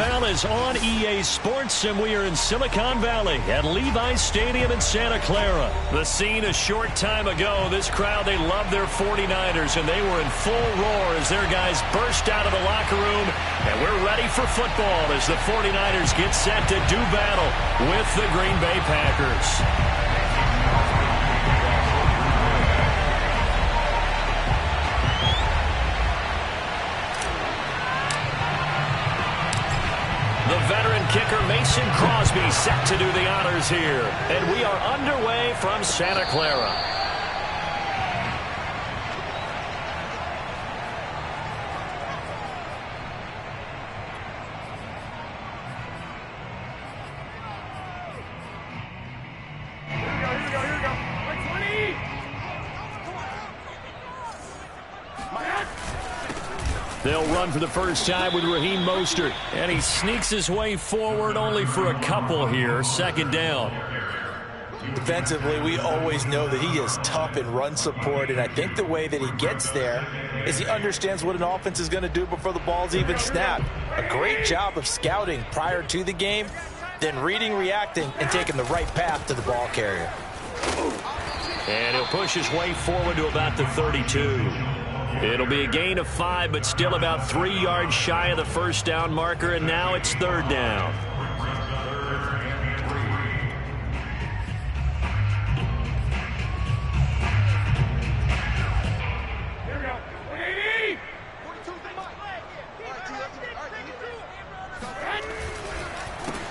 NFL is on EA Sports, and we are in Silicon Valley at Levi's Stadium in Santa Clara. The scene a short time ago. This crowd, they love their 49ers, and they were in full roar as their guys burst out of the locker room. And we're ready for football as the 49ers get set to do battle with the Green Bay Packers. The veteran kicker Mason Crosby set to do the honors here. And we are underway from Santa Clara. They'll run for the first time with Raheem Mostert. And he sneaks his way forward only for a couple here. Second down. Defensively, we always know that he is tough in run support. And I think the way that he gets there is he understands what an offense is going to do before the ball's even snapped. A great job of scouting prior to the game, then reading, reacting, and taking the right path to the ball carrier. And he'll push his way forward to about the 32. It'll be a gain of 5, but still about 3 yards shy of the first down marker, and now it's third down.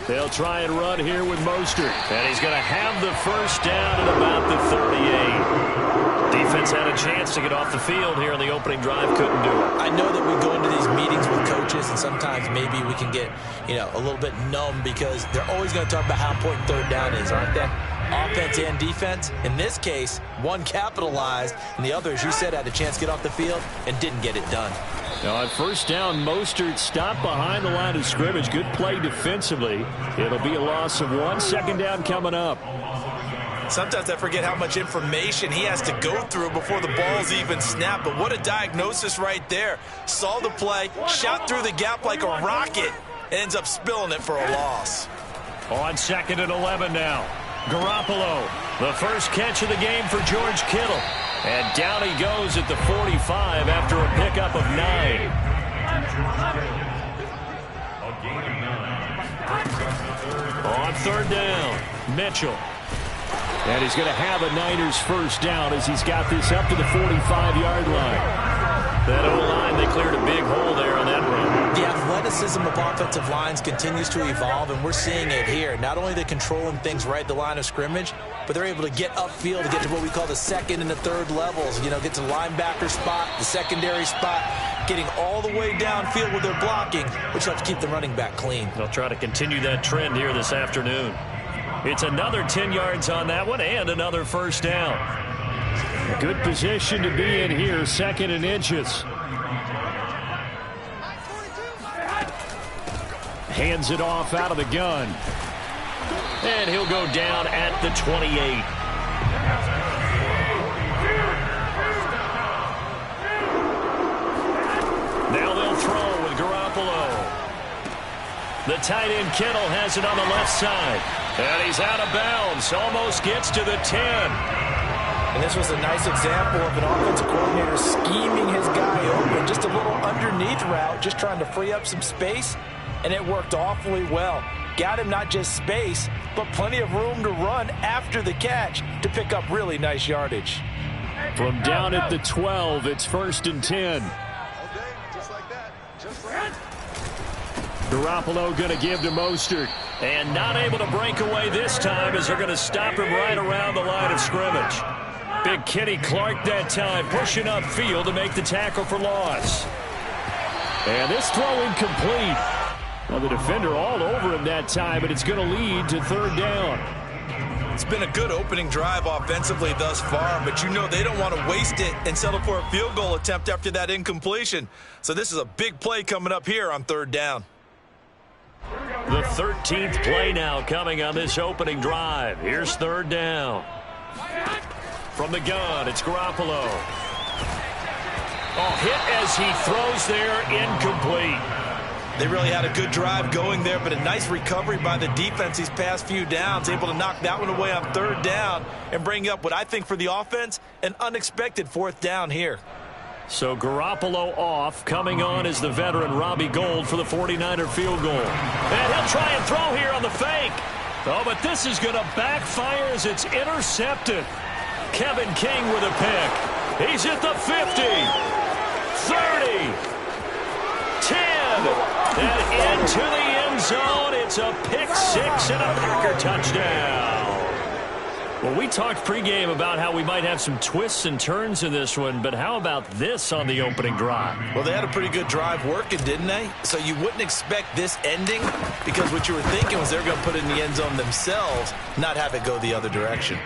They'll try and run here with Mostert, and he's going to have the first down at about the 38. Defense had a chance to get off the field here in the opening drive, couldn't do it. I know that we go into these meetings with coaches, and sometimes maybe we can get, a little bit numb because they're always going to talk about how important third down is, aren't they? Offense and defense. In this case, one capitalized, and the other, as you said, had a chance to get off the field and didn't get it done. Now on first down, Mostert stopped behind the line of scrimmage. Good play defensively. It'll be a loss of 1. Second down coming up. Sometimes I forget how much information he has to go through before the ball's even snapped. But what a diagnosis right there. Saw the play, shot through the gap like a rocket, ends up spilling it for a loss. On 2nd and 11 now. Garoppolo, the first catch of the game for George Kittle. And down he goes at the 45 after a pickup of 9. On third down, Mitchell. And he's going to have a Niners first down as he's got this up to the 45-yard line. That O-line, they cleared a big hole there on that run. The athleticism of offensive lines continues to evolve, and we're seeing it here. Not only are they controlling things right at the line of scrimmage, but they're able to get upfield to get to what we call the second and the third levels. Get to the linebacker spot, the secondary spot, getting all the way downfield with their blocking, which helps keep the running back clean. They'll try to continue that trend here this afternoon. It's another 10 yards on that one and another first down. A good position to be in here, 2nd and inches. Hands it off out of the gun. And he'll go down at the 28. Now they'll throw with Garoppolo. The tight end Kittle has it on the left side. And he's out of bounds. Almost gets to the 10. And this was a nice example of an offensive coordinator scheming his guy open. Just a little underneath route, just trying to free up some space. And it worked awfully well. Got him not just space, but plenty of room to run after the catch to pick up really nice yardage. From down at the 12, it's 1st and 10. Garoppolo going to give to Mostert. And not able to break away this time as they're going to stop him right around the line of scrimmage. Big Kenny Clark that time pushing upfield to make the tackle for loss. And this throw incomplete. Well, the defender all over him that time, but it's going to lead to third down. It's been a good opening drive offensively thus far, but they don't want to waste it and settle for a field goal attempt after that incompletion. So this is a big play coming up here on third down. The 13th play now coming on this opening drive. Here's third down. From the gun, it's Garoppolo. Oh, hit as he throws there, incomplete. They really had a good drive going there, but a nice recovery by the defense these past few downs, able to knock that one away on 3rd down and bring up what I think for the offense, an unexpected 4th down here. So Garoppolo off. Coming on is the veteran Robbie Gould for the 49er field goal. And he'll try and throw here on the fake. Oh, but this is going to backfire as it's intercepted. Kevin King with a pick. He's at the 50, 30, 10, and into the end zone. It's a pick 6 and a Packer touchdown. Well, we talked pregame about how we might have some twists and turns in this one, but how about this on the opening drive? Well, they had a pretty good drive working, didn't they? So you wouldn't expect this ending, because what you were thinking was they're going to put it in the end zone themselves, not have it go the other direction.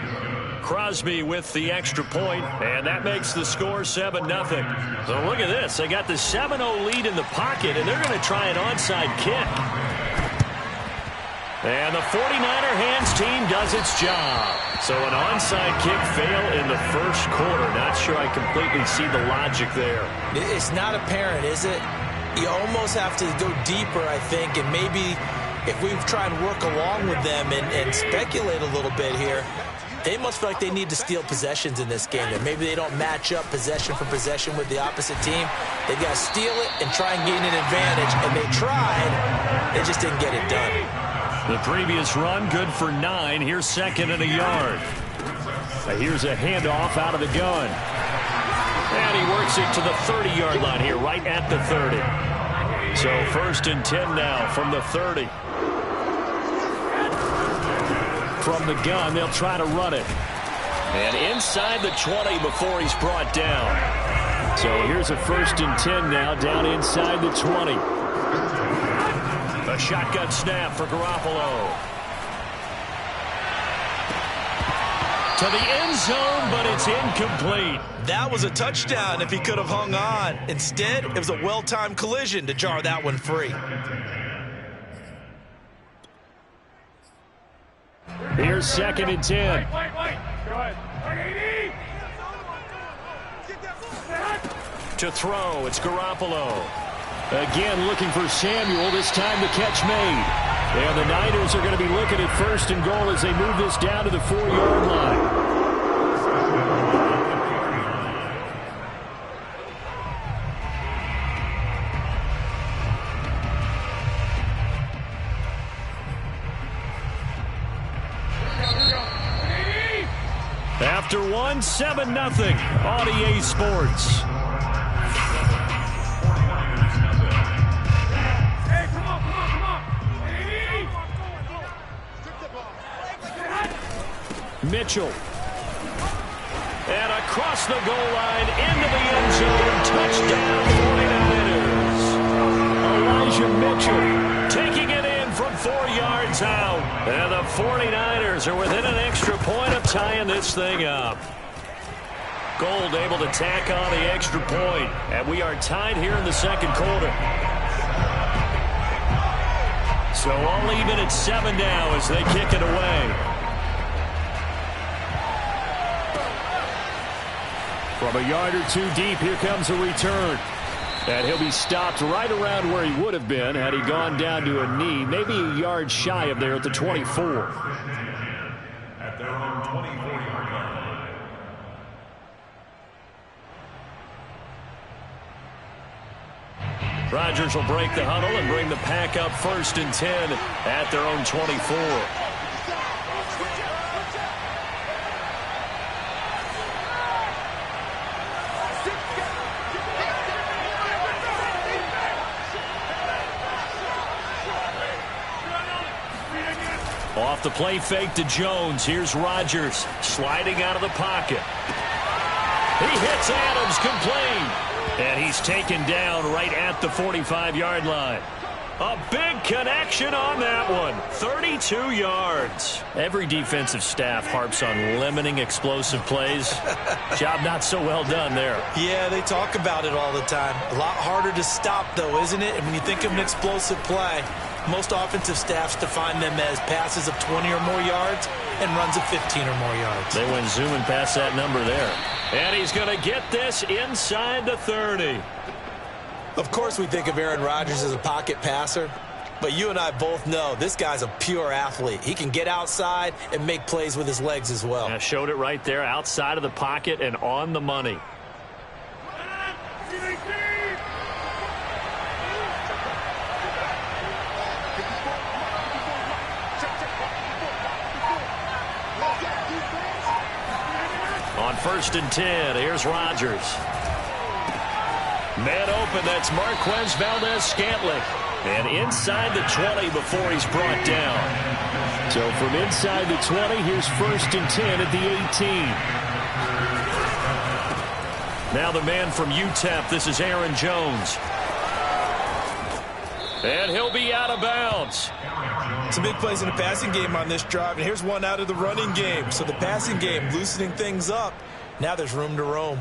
Crosby with the extra point, and that makes the score 7-0. So look at this. They got the 7-0 lead in the pocket, and they're going to try an onside kick. And the 49er hands team does its job. So an onside kick fail in the first quarter. Not sure I completely see the logic there. It's not apparent, is it? You almost have to go deeper, I think, and maybe if we try and work along with them and speculate a little bit here, they must feel like they need to steal possessions in this game. And maybe they don't match up possession for possession with the opposite team. They've got to steal it and try and gain an advantage. And they tried. They just didn't get it done. The previous run, good for 9. Here's 2nd and a yard. Here's a handoff out of the gun. And he works it to the 30-yard line here, right at the 30. So 1st and 10 now from the 30. From the gun, they'll try to run it. And inside the 20 before he's brought down. So here's a 1st and 10 now, down inside the 20. A shotgun snap for Garoppolo. To the end zone, but it's incomplete. That was a touchdown if he could have hung on. Instead, it was a well-timed collision to jar that one free. Here's 2nd and 10. To throw, it's Garoppolo. Again, looking for Samuel, this time the catch made. And the Niners are going to be looking at 1st and goal as they move this down to the 4-yard line. After 1, 7-0 on EA Sports. Mitchell. And across the goal line into the end zone. Touchdown 49ers. Elijah Mitchell taking it in from 4 yards out. And the 49ers are within an extra point of tying this thing up. Gould able to tack on the extra point. And we are tied here in the 2nd quarter. So all even at 7 now as they kick it away. From a yard or 2 deep, here comes a return. And he'll be stopped right around where he would have been had he gone down to a knee, maybe a yard shy of there at the 24. At their own 24-yard line. Rodgers will break the huddle and bring the Pack up 1st and 10 at their own 24. Off the play fake to Jones. Here's Rodgers sliding out of the pocket. He hits Adams complete. And he's taken down right at the 45-yard line. A big connection on that one. 32 yards. Every defensive staff harps on limiting explosive plays. Job not so well done there. Yeah, they talk about it all the time. A lot harder to stop, though, isn't it? And when you think of an explosive play, most offensive staffs define them as passes of 20 or more yards and runs of 15 or more yards. They went zooming past that number there. And he's going to get this inside the 30. Of course we think of Aaron Rodgers as a pocket passer, but you and I both know this guy's a pure athlete. He can get outside and make plays with his legs as well. Yeah, showed it right there, outside of the pocket and on the money. On 1st and 10, here's Rodgers. Man open, that's Marquez Valdez-Scantling. And inside the 20 before he's brought down. So from inside the 20, here's 1st and 10 at the 18. Now the man from UTEP, this is Aaron Jones. And he'll be out of bounds. Some big plays in the passing game on this drive, and here's one out of the running game. So the passing game loosening things up. Now there's room to roam.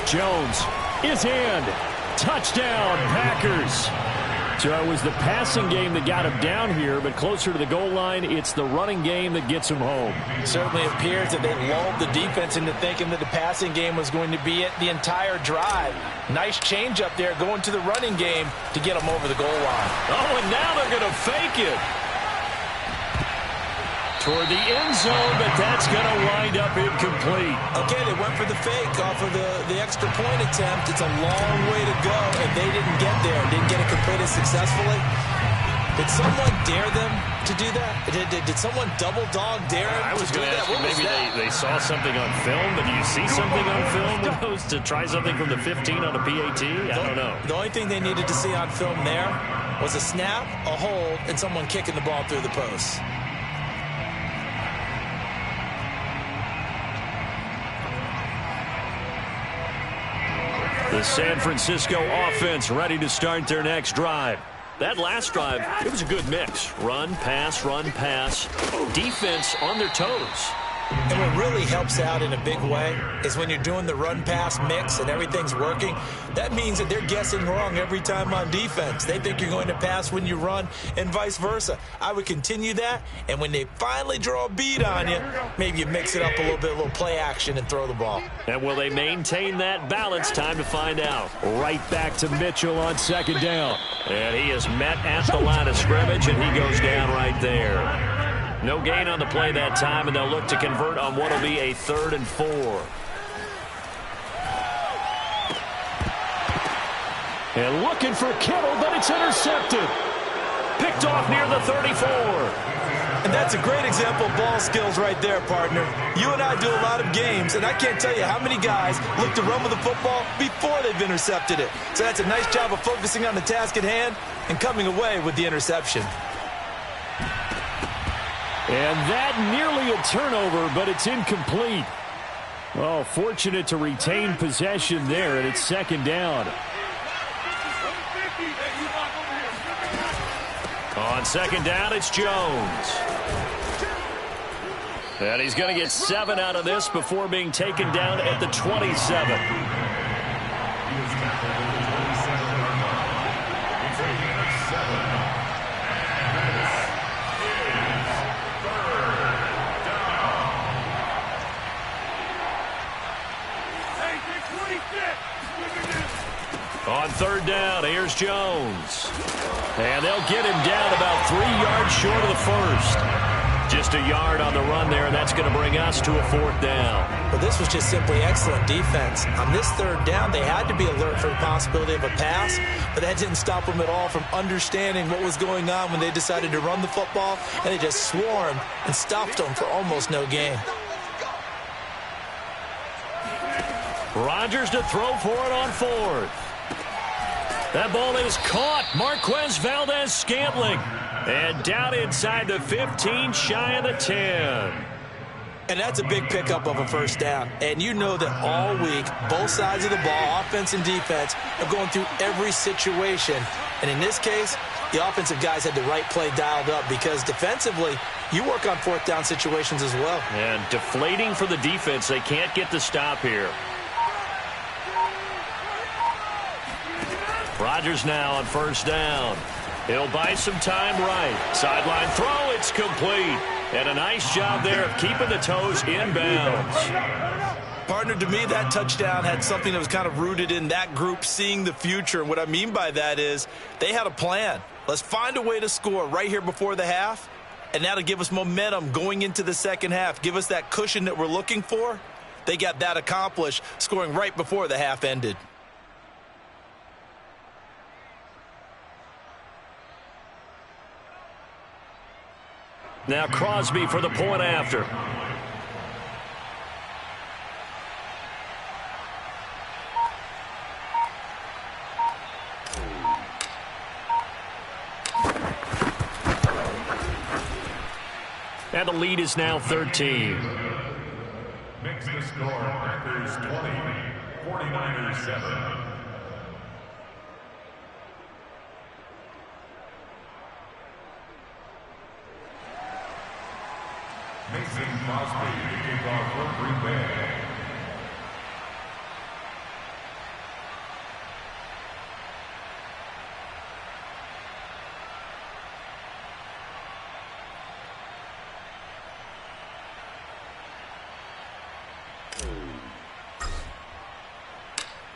Jones is in. Touchdown, Packers. So it was the passing game that got him down here, but closer to the goal line, it's the running game that gets him home. Certainly appears that they lulled the defense into thinking that the passing game was going to be it the entire drive. Nice change up there going to the running game to get them over the goal line. Oh, and now they're going to fake it. Toward the end zone, but that's going to wind up incomplete. Okay, they went for the fake off of the extra point attempt. It's a long way to go, and they didn't get there. Didn't get it completed successfully. Did someone dare them to do that? Did someone double dog dare them I was to do going to that? ask you, What was maybe that? they saw something on film, but do you see something on film that goes to try something from the 15 on a PAT? I don't know. The only thing they needed to see on film there was a snap, a hold, and someone kicking the ball through the post. The San Francisco offense ready to start their next drive. That last drive, it was a good mix. Run, pass, defense on their toes. And what really helps out in a big way is when you're doing the run-pass mix and everything's working, that means that they're guessing wrong every time on defense. They think you're going to pass when you run and vice versa. I would continue that, and when they finally draw a beat on you, maybe you mix it up a little bit, a little play action and throw the ball. And will they maintain that balance? Time to find out. Right back to Mitchell on 2nd down. And he is met at the line of scrimmage, and he goes down right there. No gain on the play that time, and they'll look to convert on what will be a 3rd and 4. And looking for Kittle, but it's intercepted. Picked off near the 34. And that's a great example of ball skills right there, partner. You and I do a lot of games, and I can't tell you how many guys look to run with the football before they've intercepted it. So that's a nice job of focusing on the task at hand and coming away with the interception. And that nearly a turnover, but it's incomplete. Oh, fortunate to retain possession there, and it's 2nd down. On 2nd down, it's Jones. And he's going to get 7 out of this before being taken down at the 27. On 3rd down, here's Jones. And they'll get him down about 3 yards short of the first. Just a yard on the run there, and that's going to bring us to a 4th down. But this was just simply excellent defense. On this 3rd down, they had to be alert for the possibility of a pass, but that didn't stop them at all from understanding what was going on when they decided to run the football, and they just swarmed and stopped them for almost no gain. Rodgers to throw for it on 4th. That ball is caught. Marquez Valdez-Scantling. And down inside the 15, shy of the 10. And that's a big pickup of a 1st down. And you know that all week, both sides of the ball, offense and defense, are going through every situation. And in this case, the offensive guys had the right play dialed up because defensively, you work on 4th down situations as well. And deflating for the defense. They can't get the stop here. Rodgers now on 1st down. He'll buy some time right. Sideline throw, it's complete. And a nice job there of keeping the toes inbounds. Partner, to me, that touchdown had something that was kind of rooted in that group seeing the future. And what I mean by that is they had a plan. Let's find a way to score right here before the half. And now to give us momentum going into the second half, give us that cushion that we're looking for. They got that accomplished, scoring right before the half ended. Now Crosby for the point after. And the lead is now 13. Makes the score Packers 20, 49ers 7. Mason Crosby to kick off for Green Bay.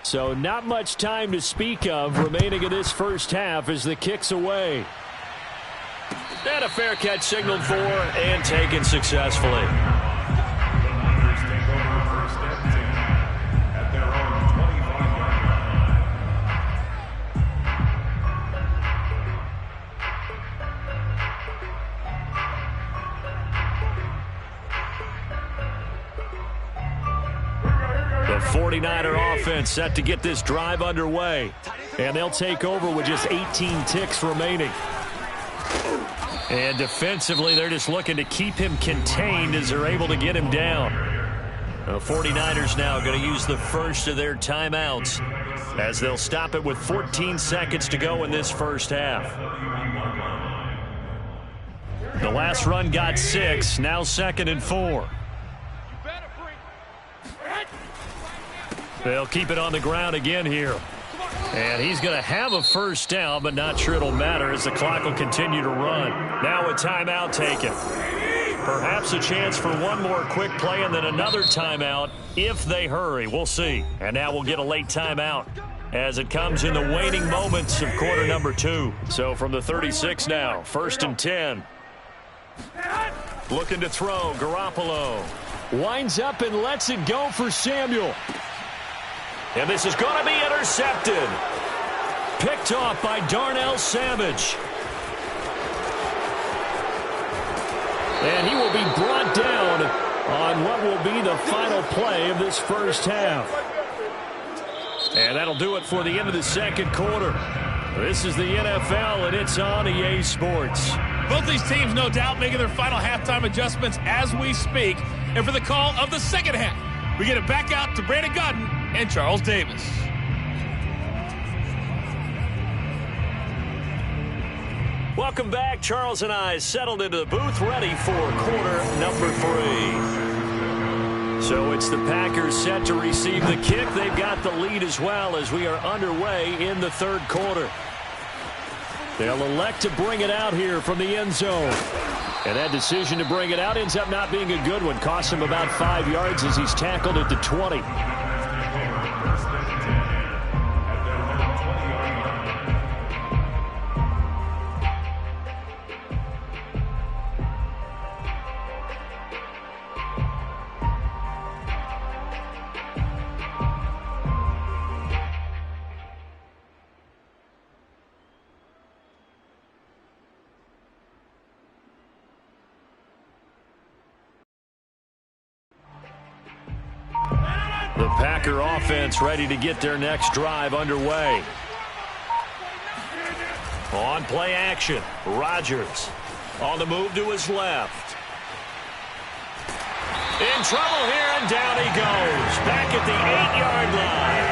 So not much time to speak of remaining in this first half as the kick's away. And a fair catch signaled for and taken successfully. The Niners take over first and 10 at their own 25-yard line. The 49er offense set to get this drive underway. And they'll take over with just 18 ticks remaining. And defensively, they're just looking to keep him contained as they're able to get him down. The 49ers now going to use the first of their timeouts as they'll stop it with 14 seconds to go in this first half. The last run got 6, now 2nd and 4. They'll keep it on the ground again here. And he's going to have a first down, but not sure it'll matter as the clock will continue to run. Now a timeout taken. Perhaps a chance for one more quick play and then another timeout if they hurry. We'll see. And now we'll get a late timeout as it comes in the waning moments of quarter number 2. So from the 36 now, 1st and 10. Looking to throw, Garoppolo. Winds up and lets it go for Samuel. And this is going to be intercepted. Picked off by Darnell Savage. And he will be brought down on what will be the final play of this first half. And that'll do it for the end of the second quarter. This is the NFL, and it's on EA Sports. Both these teams, no doubt, making their final halftime adjustments as we speak. And for the call of the second half, we get it back out to Brandon Godden and Charles Davis. Welcome back. Charles and I settled into the booth ready for quarter number 3. So it's the Packers set to receive the kick. They've got the lead as well as we are underway in the third quarter. They'll elect to bring it out here from the end zone. And that decision to bring it out ends up not being a good one. Costs him about 5 yards as he's tackled at the 20. The Packer offense ready to get their next drive underway. On play action, Rodgers on the move to his left. In trouble here, and down he goes. Back at the 8-yard line.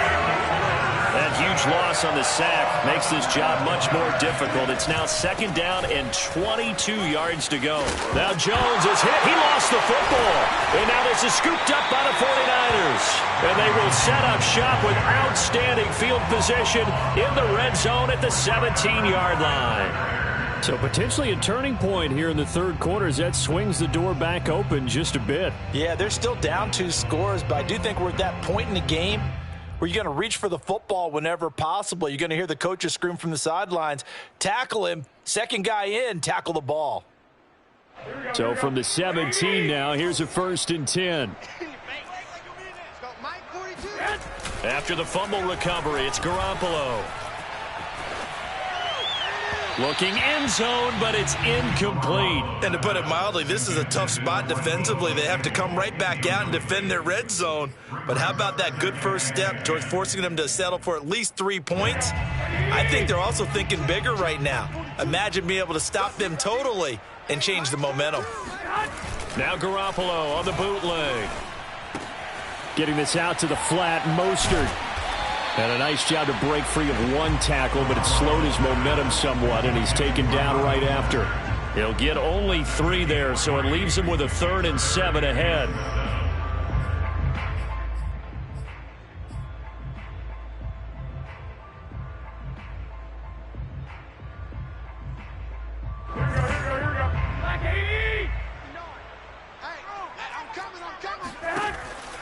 That huge huge loss on the sack makes this job much more difficult. It's now 2nd down and 22 yards to go. Now Jones is hit. He lost the football. And now this is scooped up by the 49ers. And they will set up shop with outstanding field position in the red zone at the 17-yard line. So potentially a turning point here in the third quarter as that swings the door back open just a bit. Yeah, they're still down 2 scores, but I do think we're at that point in the game where you're going to reach for the football whenever possible. You're going to hear the coaches scream from the sidelines, tackle him, second guy in, tackle the ball. So from the 17 now, here's a 1st and 10. After the fumble recovery, it's Garoppolo. Looking end zone, but it's incomplete. And to put it mildly, this is a tough spot defensively. They have to come right back out and defend their red zone. But how about that good first step towards forcing them to settle for at least 3 points? I think they're also thinking bigger right now. Imagine being able to stop them totally and change the momentum. Now Garoppolo on the bootleg. Getting this out to the flat, Mostert. And a nice job to break free of 1 tackle, but it slowed his momentum somewhat, and he's taken down right after. He'll get only 3 there, so it leaves him with a 3rd and 7 ahead.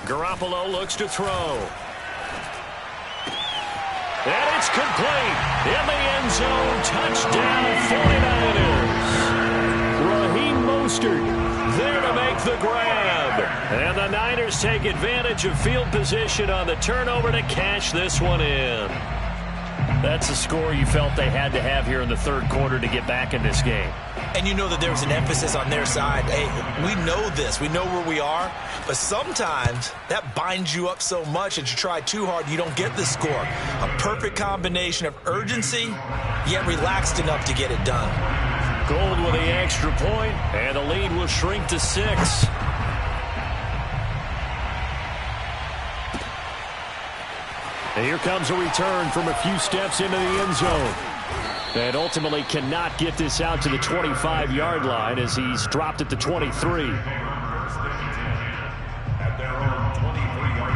Garoppolo looks to throw. And it's complete. In the end zone, touchdown 49ers. Raheem Mostert there to make the grab. And the Niners take advantage of field position on the turnover to cash this one in. That's a score you felt they had to have here in the third quarter to get back in this game. And you know that there's an emphasis on their side. Hey, we know this. We know where we are. But sometimes that binds you up so much that you try too hard, you don't get the score. A perfect combination of urgency, yet relaxed enough to get it done. Gold with the extra point, and the lead will shrink to 6. And here comes a return from a few steps into the end zone. And ultimately cannot get this out to the 25-yard line as he's dropped at the 23. At their own 23-yard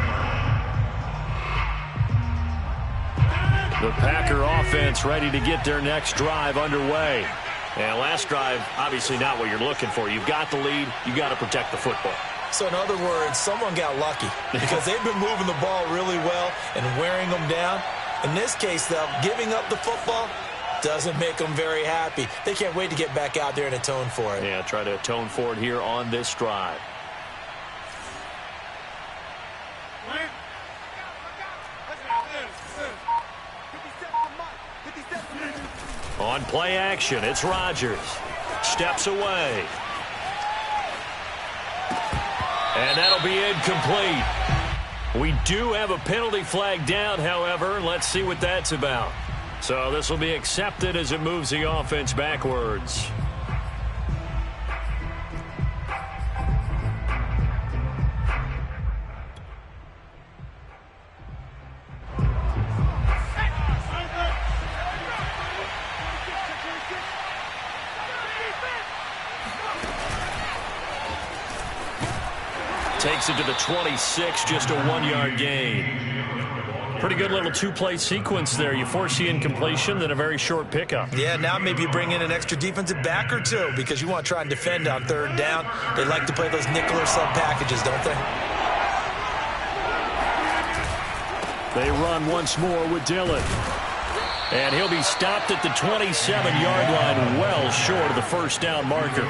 line. The Packer offense ready to get their next drive underway. And last drive, obviously not what you're looking for. You've got the lead. You've got to protect the football. So in other words, someone got lucky because they've been moving the ball really well and wearing them down. In this case, though, giving up the football doesn't make them very happy. They can't wait to get back out there and atone for it. Yeah, try to atone for it here on this drive. On play action, it's Rodgers. Steps away. And that'll be incomplete. We do have a penalty flag down, however. Let's see what that's about. So this will be accepted as it moves the offense backwards. Takes it to the 26, just a 1-yard gain. Pretty good little 2-play sequence there. You force the incompletion, then a very short pickup. Yeah, now maybe you bring in an extra defensive back or two because you want to try and defend on 3rd down. They like to play those nickel or sub packages, don't they? They run once more with Dillon. And he'll be stopped at the 27-yard line, well short of the 1st down marker.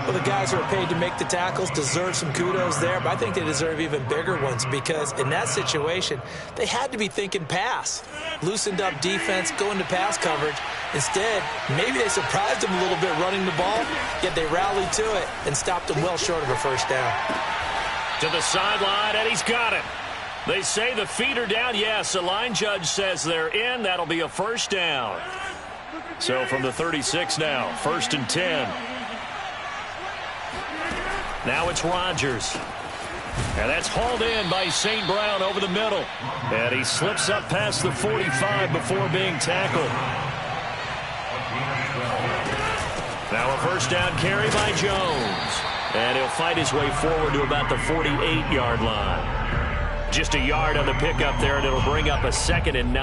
Well, the guys who are paid to make the tackles deserve some kudos there, but I think they deserve even bigger ones because in that situation, they had to be thinking pass. Loosened up defense, going to pass coverage. Instead, maybe they surprised them a little bit running the ball, yet they rallied to it and stopped them well short of a 1st down. To the sideline, and he's got it. They say the feet are down. Yes, the line judge says they're in. That'll be a 1st down. So from the 36 now, 1st and 10. Now it's Rodgers. And that's hauled in by St. Brown over the middle. And he slips up past the 45 before being tackled. Now a first down carry by Jones. And he'll fight his way forward to about the 48-yard line. Just a yard on the pickup there, and it'll bring up a 2nd and 9.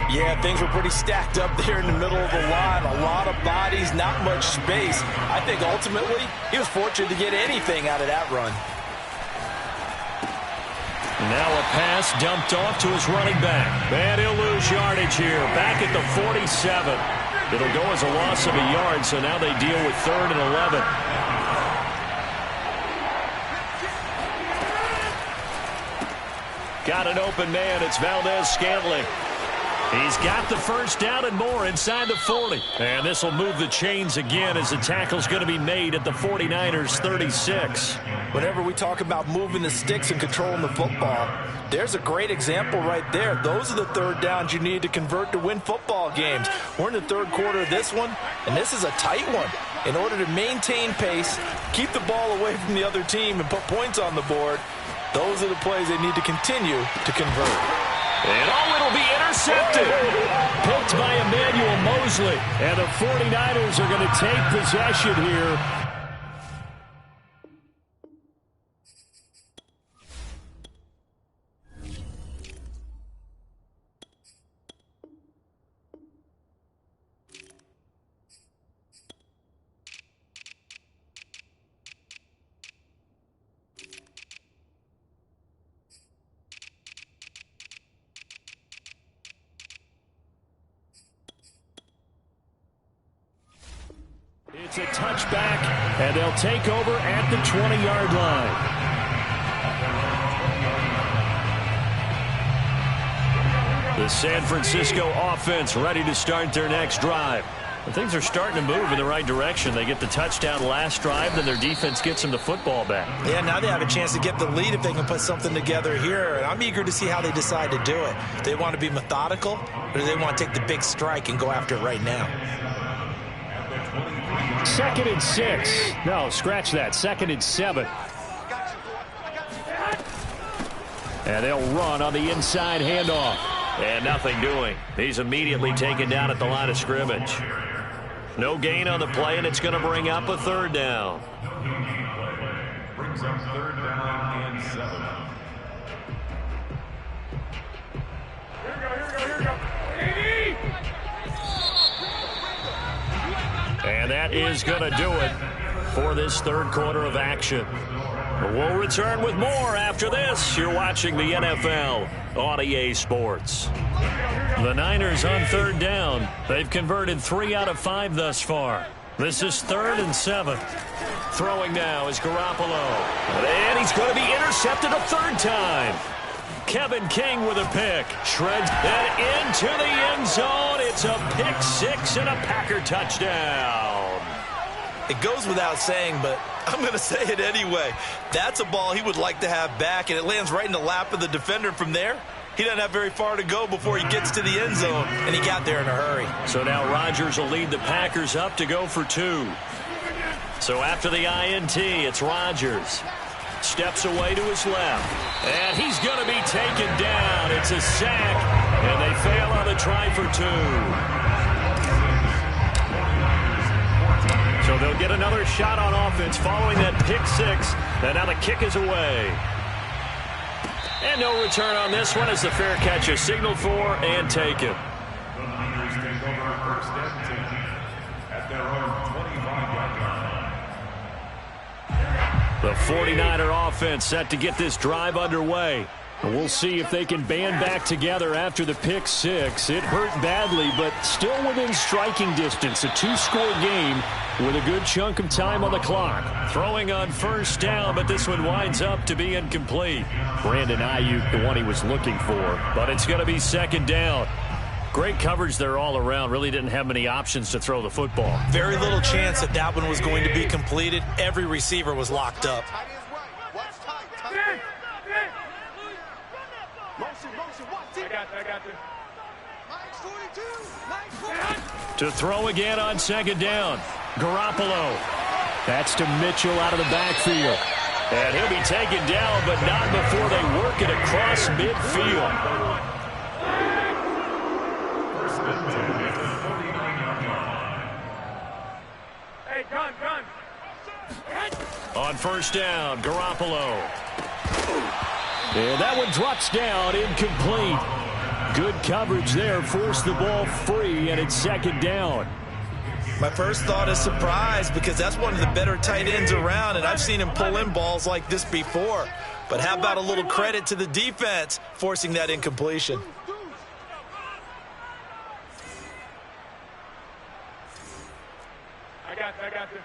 Yeah, things were pretty stacked up there in the middle of the line. A lot of bodies, not much space. I think ultimately he was fortunate to get anything out of that run. Now a pass dumped off to his running back. And he'll lose yardage here. Back at the 47. It'll go as a loss of a yard, so now they deal with 3rd and 11. Got an open man. It's Valdez-Scantling. He's got the first down and more inside the 40. And this will move the chains again as the tackle's going to be made at the 49ers' 36. Whenever we talk about moving the sticks and controlling the football, there's a great example right there. Those are the 3rd downs you need to convert to win football games. We're in the 3rd quarter of this one, and this is a tight one. In order to maintain pace, keep the ball away from the other team, and put points on the board, those are the plays they need to continue to convert. And it'll be intercepted. Picked by Emmanuel Mosley. And the 49ers are going to take possession here. It's a touchback, and they'll take over at the 20-yard line. The San Francisco offense ready to start their next drive. And things are starting to move in the right direction. They get the touchdown last drive, then their defense gets them the football back. Yeah, now they have a chance to get the lead if they can put something together here. And I'm eager to see how they decide to do it. Do they want to be methodical, or do they want to take the big strike and go after it right now? 2nd and 6. No, scratch that. 2nd and 7. And they'll run on the inside handoff. And nothing doing. He's immediately taken down at the line of scrimmage. No gain on the play, and it's going to bring up a 3rd down. Brings up 3rd down and 7. Here we go. And that is going to do it for this 3rd quarter of action. We'll return with more after this. You're watching the NFL on EA Sports. The Niners on 3rd down. They've converted 3 out of 5 thus far. This is 3rd and 7. Throwing now is Garoppolo. And he's going to be intercepted a 3rd time. Kevin King with a pick. Shreds and into the end zone. It's a pick 6 and a Packer touchdown. It goes without saying, but I'm going to say it anyway. That's a ball he would like to have back, and it lands right in the lap of the defender from there. He doesn't have very far to go before he gets to the end zone, and he got there in a hurry. So now Rodgers will lead the Packers up to go for 2. So after the INT, it's Rodgers. Steps away to his left. And he's going to be taken down. It's a sack. And they fail on the try for 2. So they'll get another shot on offense following that pick 6. And now the kick is away. And no return on this one as the fair catch is signaled for and taken. The Niners take over first and 10 at their own 25-yard line. The 49er offense set to get this drive underway. And we'll see if they can band back together after the pick 6. It hurt badly, but still within striking distance. A 2-score game with a good chunk of time on the clock. Throwing on first down, but this one winds up to be incomplete. Brandon Ayuk, the one he was looking for. But it's going to be 2nd down. Great coverage there all around. Really didn't have many options to throw the football. Very little chance that that one was going to be completed. Every receiver was locked up. To throw again on 2nd down. Garoppolo. That's to Mitchell out of the backfield. And he'll be taken down, but not before they work it across midfield. Hey, gun. On first down, Garoppolo. And that one drops down, incomplete. Good coverage there, forced the ball free, and it's second down. My first thought is surprise, because that's one of the better tight ends around, and I've seen him pull in balls like this before. But how about a little credit to the defense forcing that incompletion? I got this.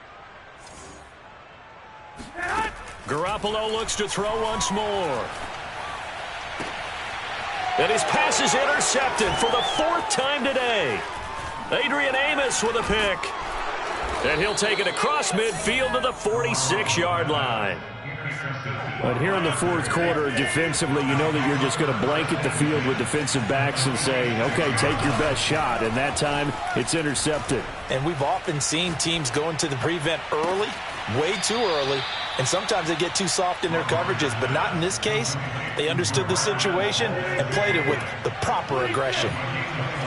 Garoppolo looks to throw once more. And his pass is intercepted for the fourth time today. Adrian Amos with a pick. And he'll take it across midfield to the 46-yard line. But here in the fourth quarter, defensively, you know that you're just going to blanket the field with defensive backs and say, okay, take your best shot. And that time, it's intercepted. And we've often seen teams go into the prevent early, way too early, and sometimes they get too soft in their coverages, but not in this case. They understood the situation and played it with the proper aggression.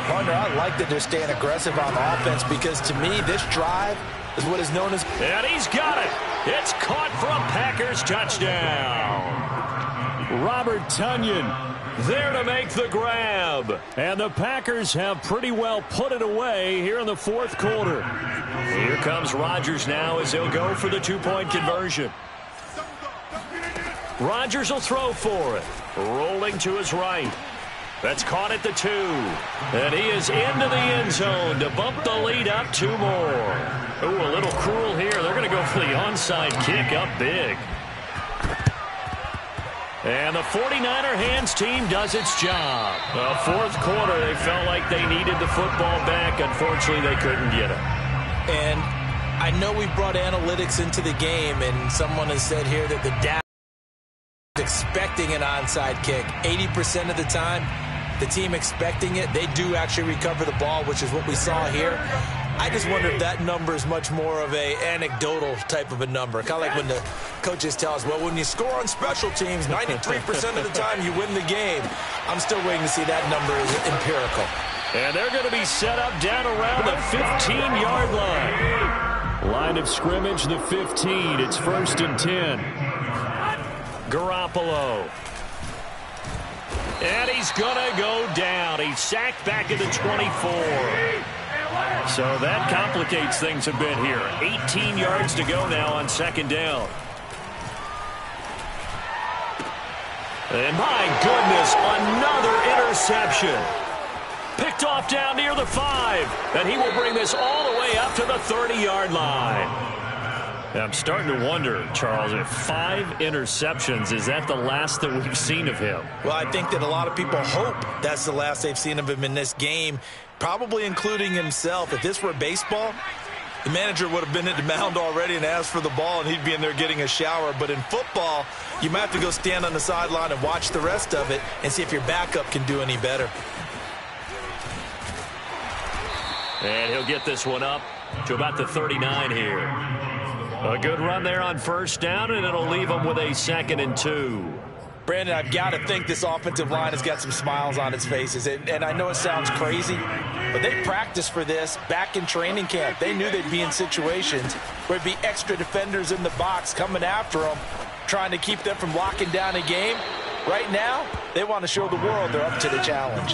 Partner, I like that they're staying aggressive on offense, because to me, this drive is what is known as... And he's got it. It's caught for a Packers touchdown. Robert Tonyan there to make the grab. And the Packers have pretty well put it away here in the fourth quarter. Here comes Rodgers now as he'll go for the two-point conversion. Rodgers will throw for it. Rolling to his right. That's caught at the 2. And he is into the end zone to bump the lead up 2 more. Ooh, a little cruel here. They're going to go for the onside kick up big. And the 49er hands team does its job. The fourth quarter, they felt like they needed the football back. Unfortunately, they couldn't get it. And I know we brought analytics into the game, and someone has said here that the data is expecting an onside kick. 80% of the time, the team expecting it, they do actually recover the ball, which is what we saw here. I just wonder if that number is much more of a anecdotal type of a number. Kind of like when the coaches tell us, well, when you score on special teams, 93% of the time you win the game. I'm still waiting to see that number is empirical. And they're going to be set up down around the 15-yard line. Line of scrimmage, the 15. It's 1st and 10. Garoppolo. And he's going to go down. He's sacked back at the 24. So that complicates things a bit here. 18 yards to go now on second down. And my goodness, another interception. Picked off down near the 5. And he will bring this all the way up to the 30-yard line. I'm starting to wonder, Charles, if 5 interceptions, is that the last that we've seen of him? Well, I think that a lot of people hope that's the last they've seen of him in this game, probably including himself. If this were baseball, the manager would have been at the mound already and asked for the ball, and he'd be in there getting a shower. But in football, you might have to go stand on the sideline and watch the rest of it and see if your backup can do any better. And he'll get this one up to about the 39 here. A good run there on first down, and it'll leave them with a 2nd and 2. Brandon, I've got to think this offensive line has got some smiles on its faces. And I know it sounds crazy, but they practiced for this back in training camp. They knew they'd be in situations where there'd be extra defenders in the box coming after them, trying to keep them from locking down a game. Right now, they want to show the world they're up to the challenge.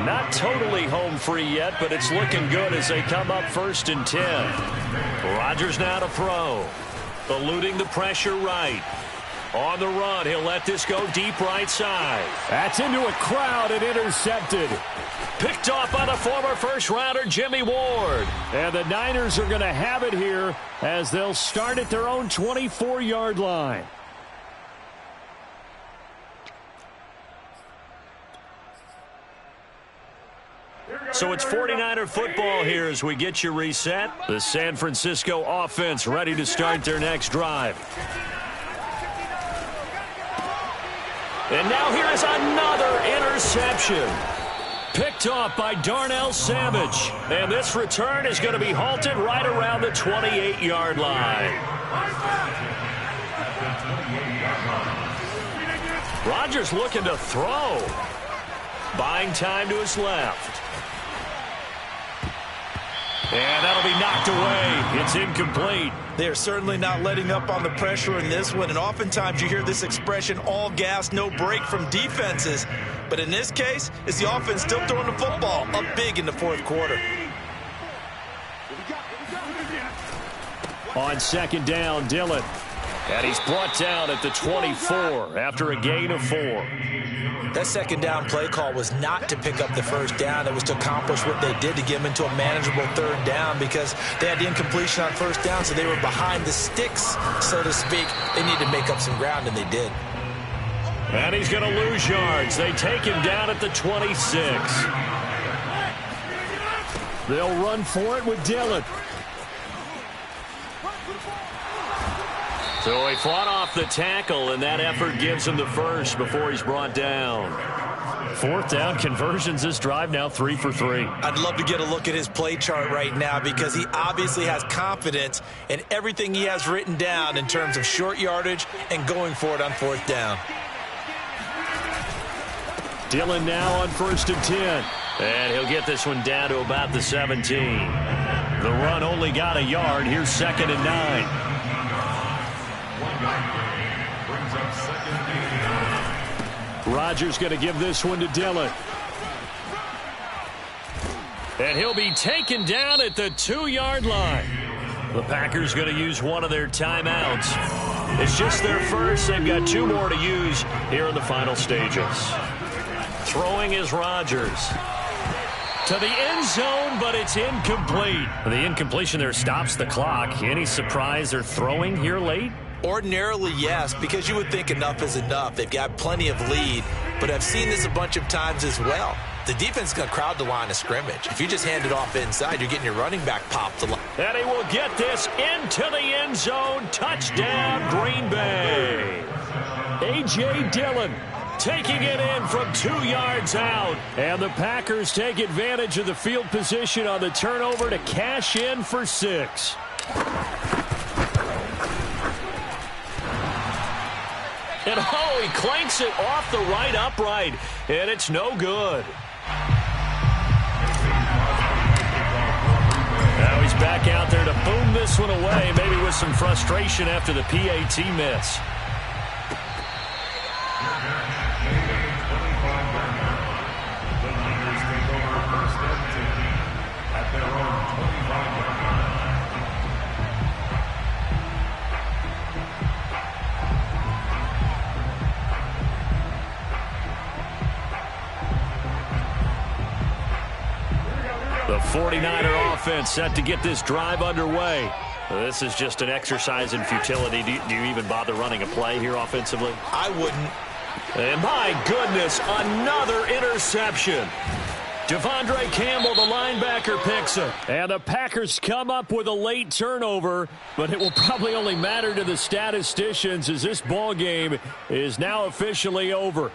Not totally home free yet, but it's looking good as they come up 1st and 10. Rodgers now to throw. Eluding the pressure right. On the run, he'll let this go deep right side. That's into a crowd and intercepted. Picked off by the former first-rounder Jimmy Ward. And the Niners are going to have it here as they'll start at their own 24-yard line. So it's 49er football here as we get you reset. The San Francisco offense ready to start their next drive. And now here is another interception. Picked off by Darnell Savage. And this return is going to be halted right around the 28-yard line. Rodgers looking to throw. Buying time to his left. And that'll be knocked away. It's incomplete. They are certainly not letting up on the pressure in this one, and oftentimes you hear this expression, all gas, no break from defenses. But in this case, it's the offense still throwing the football up big in the fourth quarter. On second down, Dillon. And he's brought down at the 24 after a gain of 4. That second down play call was not to pick up the first down. It was to accomplish what they did to get them into a manageable third down because they had the incompletion on first down, so they were behind the sticks, so to speak. They needed to make up some ground, and they did. And he's going to lose yards. They take him down at the 26. They'll run for it with Dillon. So he fought off the tackle, and that effort gives him the first before he's brought down. Fourth down conversions this drive now 3 for 3. I'd love to get a look at his play chart right now because he obviously has confidence in everything he has written down in terms of short yardage and going for it on fourth down. Dillon now on 1st and 10. And he'll get this one down to about the 17. The run only got a yard. Here's 2nd and 9. Rodgers going to give this one to Dillon. And he'll be taken down at the 2-yard line. The Packers going to use one of their timeouts. It's just their first. They've got 2 more to use here in the final stages. Throwing is Rodgers. To the end zone, but it's incomplete. The incompletion there stops the clock. Any surprise they're throwing here late? Ordinarily, yes, because you would think enough is enough. They've got plenty of lead, but I've seen this a bunch of times as well. The defense is going to crowd the line of scrimmage. If you just hand it off inside, you're getting your running back popped. And he will get this into the end zone. Touchdown, Green Bay. A.J. Dillon taking it in from 2 yards out. And the Packers take advantage of the field position on the turnover to cash in for 6. And he clanks it off the right upright, and it's no good. Now he's back out there to boom this one away, maybe with some frustration after the PAT miss. The 49er offense set to get this drive underway. This is just an exercise in futility. Do you even bother running a play here offensively? I wouldn't. And my goodness, another interception. Devondre Campbell, the linebacker, picks it. And the Packers come up with a late turnover, but it will probably only matter to the statisticians as this ball game is now officially over.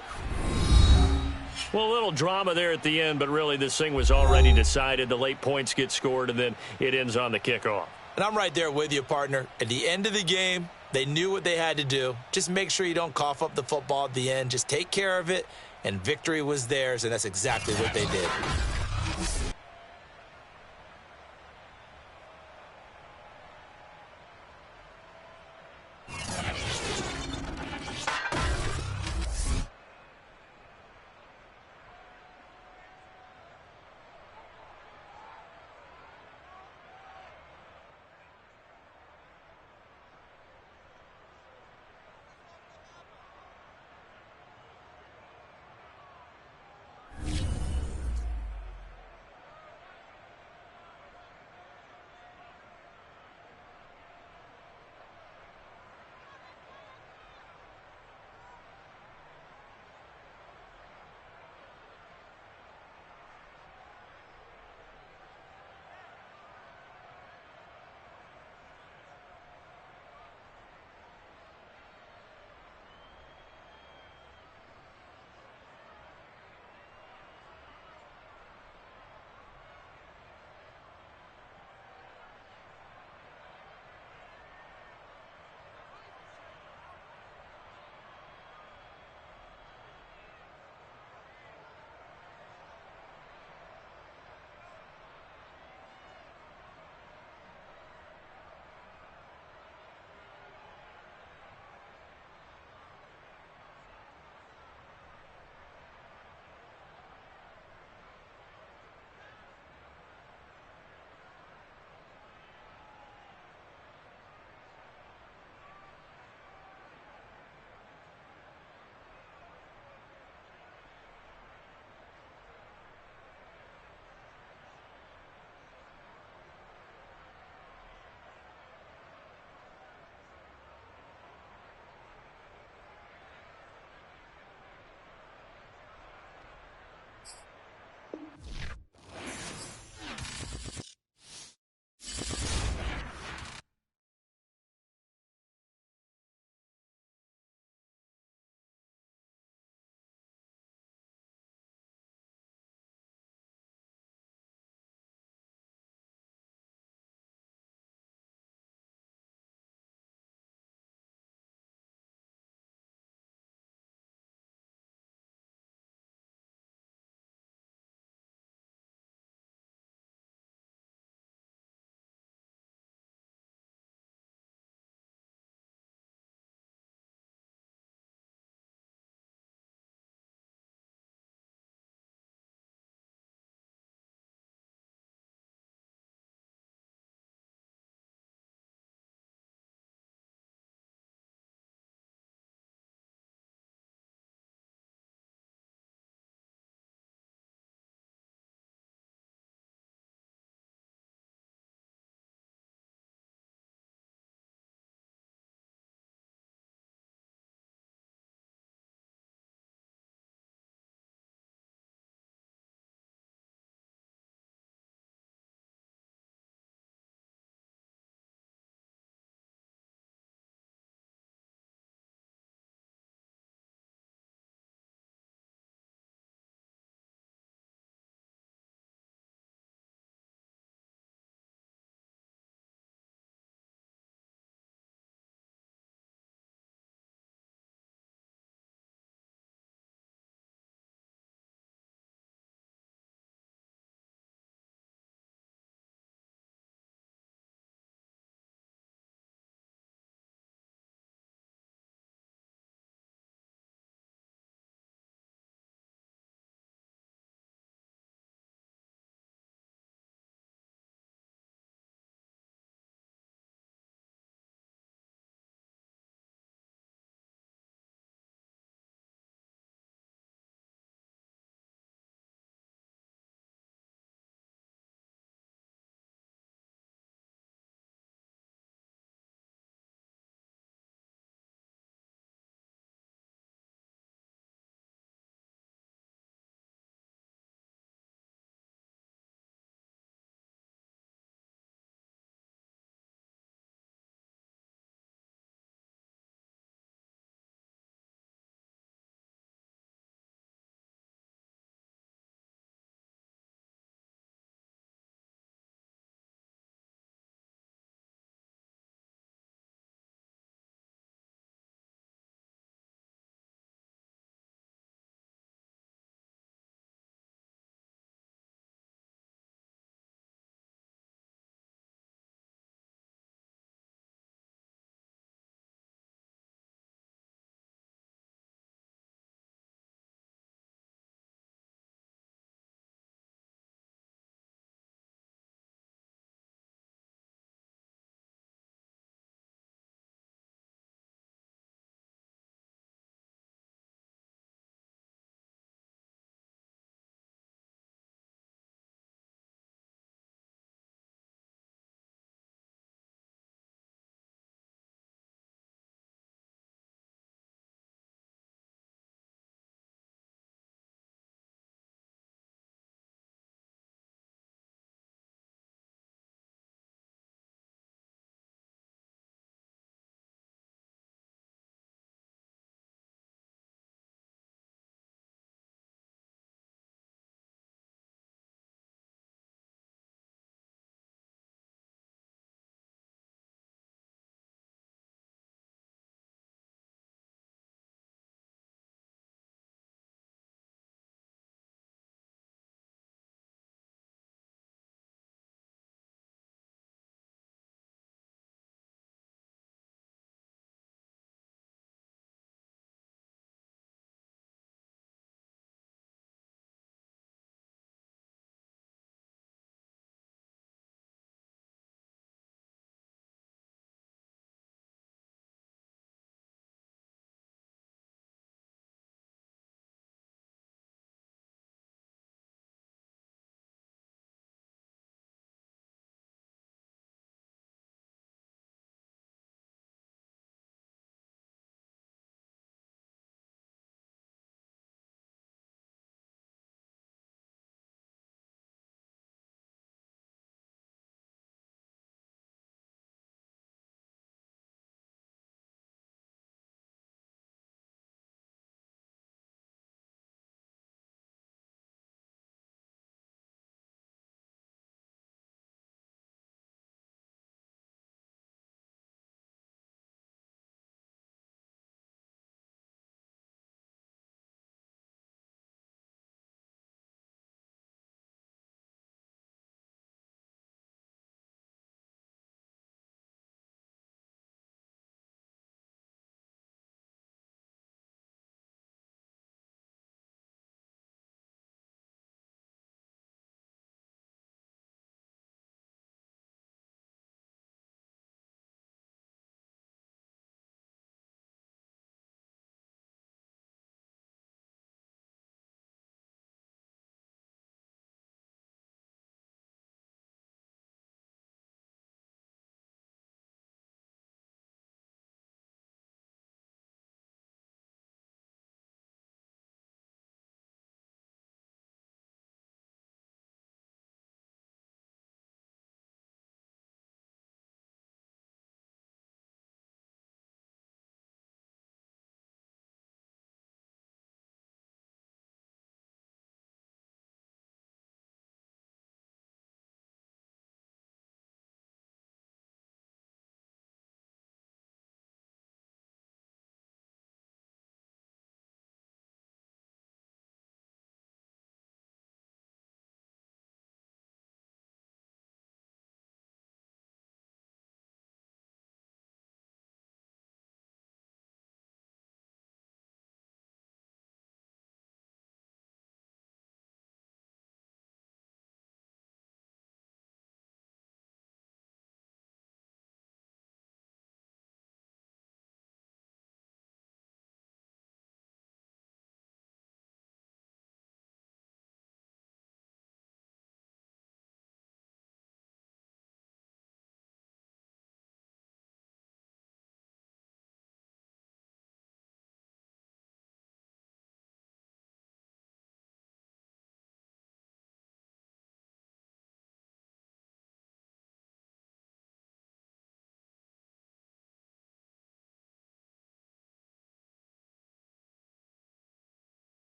Well, a little drama there at the end, but really this thing was already decided. The late points get scored, and then it ends on the kickoff. And I'm right there with you, partner. At the end of the game, they knew what they had to do. Just make sure you don't cough up the football at the end. Just take care of it, and victory was theirs, and that's exactly what they did.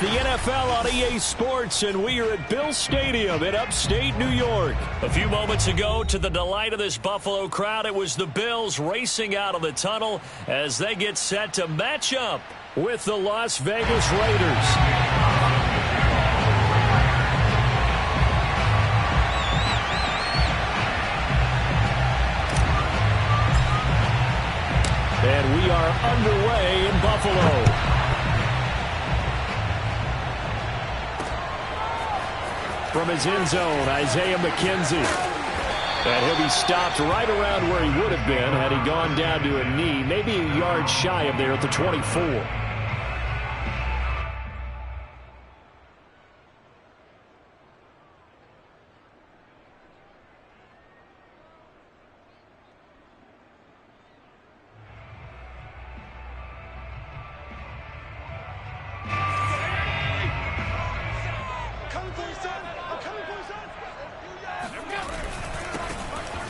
the NFL on EA Sports, and we are at Bill Stadium in upstate New York. A few moments ago, to the delight of this Buffalo crowd, it was the Bills racing out of the tunnel as they get set to match up with the Las Vegas Raiders. And we are underway in Buffalo. From his end zone, Isaiah McKenzie. And he'll be stopped right around where he would have been had he gone down to a knee, maybe a yard shy of there at the 24.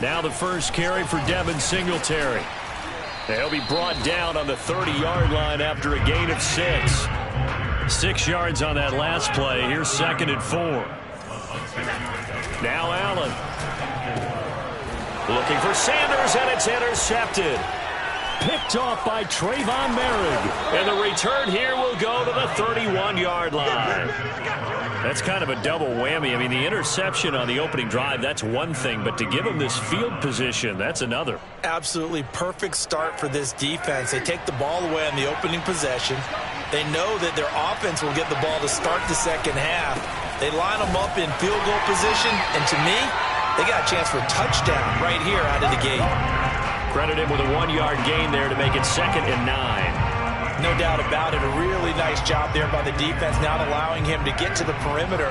Now the first carry for Devin Singletary. He'll be brought down on the 30-yard line after a gain of 6. 6 yards on that last play. Here's 2nd and 4. Now Allen. Looking for Sanders, and it's intercepted. Picked off by Trayvon Merrick. And the return here will go to the 31-yard line. That's kind of a double whammy. I mean, the interception on the opening drive, that's one thing, but to give him this field position, that's another. Absolutely perfect start for this defense. They take the ball away on the opening possession. They know that their offense will get the ball to start the second half. They line them up in field goal position, and to me, they got a chance for a touchdown right here out of the gate. Credit him with a 1-yard gain there to make it 2nd and 9. No doubt about it. A really nice job there by the defense, not allowing him to get to the perimeter.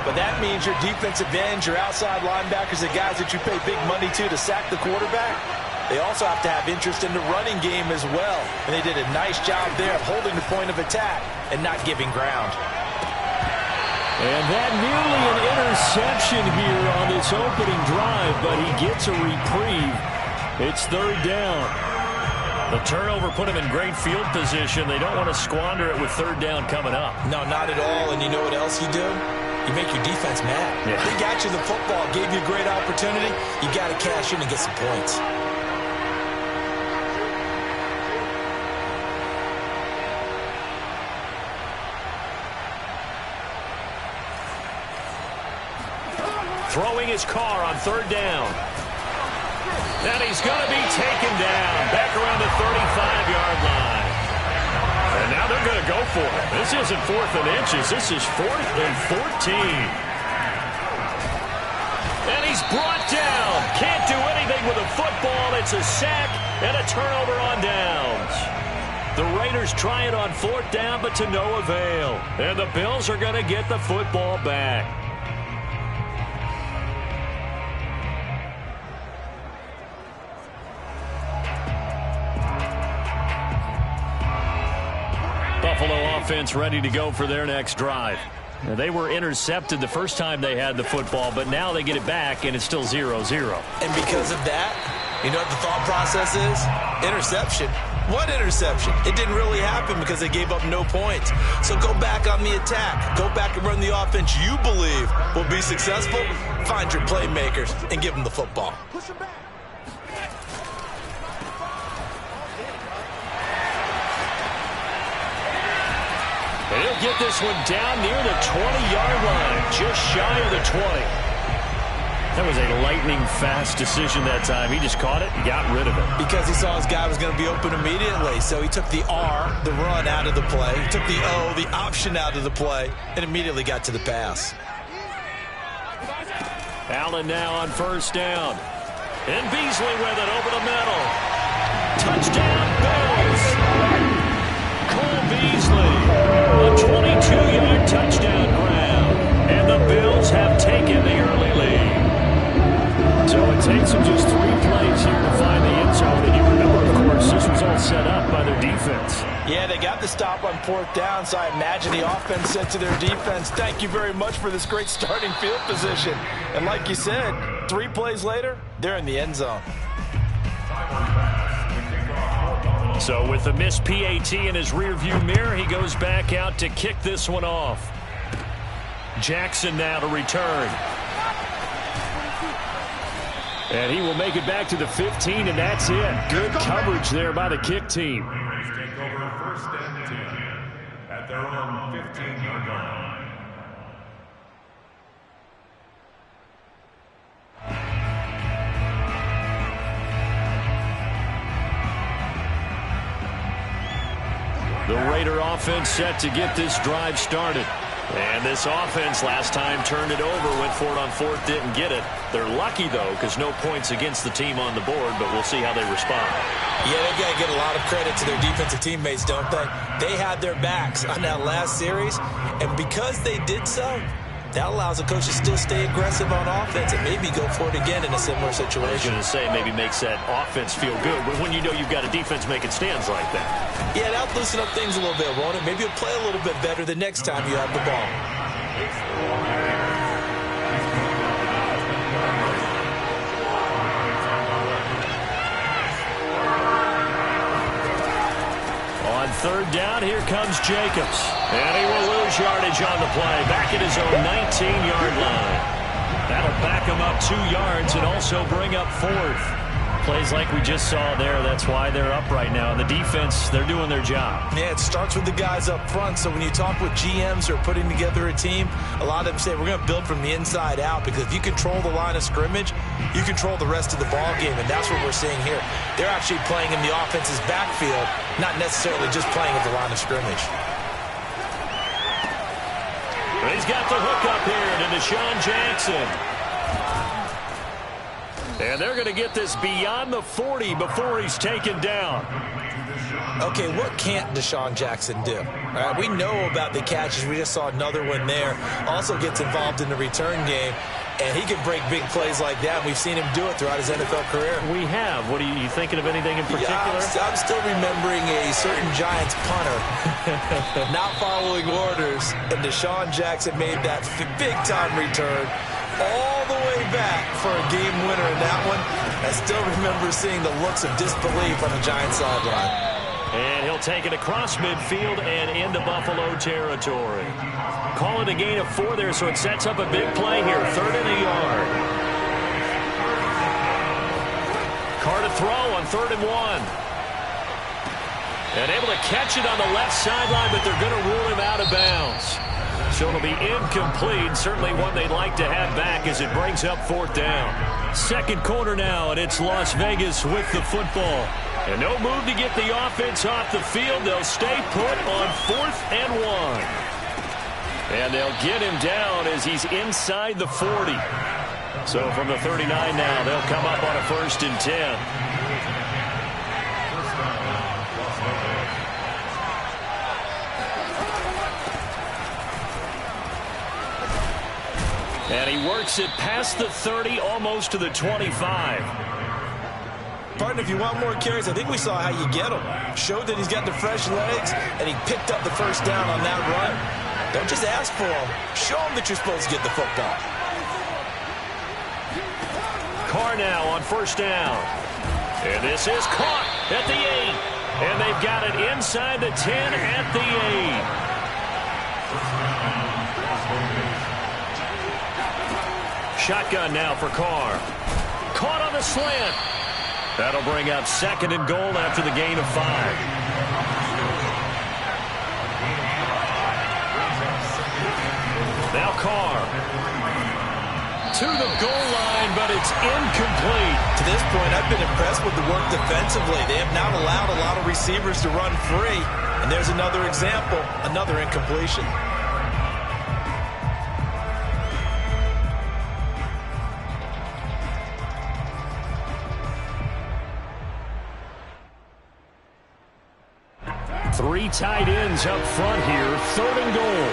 But that means your defensive ends, your outside linebackers, the guys that you pay big money to sack the quarterback, they also have to have interest in the running game as well. And they did a nice job there of holding the point of attack and not giving ground. And that nearly an interception here on this opening drive, but he gets a reprieve. It's 3rd down. The turnover put him in great field position. They don't want to squander it with 3rd down coming up. No, not at all. And you know what else you do? You make your defense mad. Yeah. They got you the football, gave you a great opportunity. You got to cash in and get some points. Throwing his car on 3rd down. And he's going to be taken down back around the 35-yard line. And now they're going to go for it. This isn't 4th and inches. This is 4th and 14. And he's brought down. Can't do anything with a football. It's a sack and a turnover on downs. The Raiders try it on 4th down, but to no avail. And the Bills are going to get the football back. Buffalo offense ready to go for their next drive. Now, they were intercepted the first time they had the football, but now they get it back, and it's still 0-0. And because of that, you know what the thought process is? Interception. What interception? It didn't really happen because they gave up no points. So go back on the attack. Go back and run the offense you believe will be successful. Find your playmakers and give them the football. Push him back. He'll get this one down near the 20-yard line, just shy of the 20. That was a lightning-fast decision that time. He just caught it and got rid of it. Because he saw his guy was going to be open immediately, so he took the R, the run, out of the play. He took the O, the option, out of the play, and immediately got to the pass. Allen now on 1st down. And Beasley with it over the middle. Touchdown, Bills! Cole Beasley, a 22-yard touchdown grab. And the Bills have taken the early lead. So it takes them just 3 plays here to find the end zone. And you remember, of course, this was all set up by their defense. Yeah, they got the stop on 4th down, so I imagine the offense said to their defense, thank you very much for this great starting field position. And like you said, 3 plays later, they're in the end zone. So with the missed PAT in his rearview mirror, he goes back out to kick this one off. Jackson now to return. And he will make it back to the 15, and that's it. Good coverage there by the kick team. Take over first and 10 at their own 15-yard line. The Raider offense set to get this drive started. And this offense last time turned it over, went for it on fourth, didn't get it. They're lucky, though, because no points against the team on the board, but we'll see how they respond. Yeah, they've got to get a lot of credit to their defensive teammates, don't they? They had their backs on that last series, and because they did so, that allows the coach to still stay aggressive on offense and maybe go for it again in a similar situation. I was going to say maybe makes that offense feel good, but when you know you've got a defense making stands like that. Yeah, that'll loosen up things a little bit, won't it? Maybe you'll play a little bit better the next time you have the ball. On third down, here comes Jacobs. And he will lose yardage on the play. Back at his own 19-yard line. That'll back him up 2 yards and also bring up fourth. Plays like we just saw there. That's why they're up right now. And the defense, they're doing their job. Yeah, it starts with the guys up front. So when you talk with GMs who are putting together a team, a lot of them say we're going to build from the inside out, because if you control the line of scrimmage, you control the rest of the ball game, and that's what we're seeing here. They're actually playing in the offense's backfield, not necessarily just playing at the line of scrimmage. He's got the hook up here to Deshaun Jackson. And they're going to get this beyond the 40 before he's taken down. Okay, what can't Deshaun Jackson do? All right, we know about the catches. We just saw another one there. Also gets involved in the return game, and he can break big plays like that. We've seen him do it throughout his NFL career. We have. What are you thinking of anything in particular? Yeah, I'm still remembering a certain Giants punter not following orders, and Deshaun Jackson made that big-time return all the way back for a game winner in that one. I still remember seeing the looks of disbelief on the Giants sideline. And he'll take it across midfield and into Buffalo territory. Call it a gain of 4 there, so it sets up a big play here. 3rd and a yard. Carr to throw on 3rd and 1. And able to catch it on the left sideline, but they're going to rule him out of bounds. So it'll be incomplete. Certainly one they'd like to have back as it brings up 4th down. 2nd quarter now, and it's Las Vegas with the football. And no move to get the offense off the field. They'll stay put on 4th and 1. And they'll get him down as he's inside the 40. So from the 39 now, they'll come up on a 1st and 10. And he works it past the 30, almost to the 25. Partner, if you want more carries, I think we saw how you get them. Showed that he's got the fresh legs, and he picked up the 1st down on that run. Don't just ask for them. Show them that you're supposed to get the football. Carr now on 1st down. And this is caught at the 8. And they've got it inside the 10 at the 8. Shotgun now for Carr. Caught on the slant. That'll bring up 2nd and goal after the gain of 5. Now Carr. To the goal line, but it's incomplete. To this point, I've been impressed with the work defensively. They have not allowed a lot of receivers to run free. And there's another example, another incompletion. Three tight ends up front here. 3rd and goal.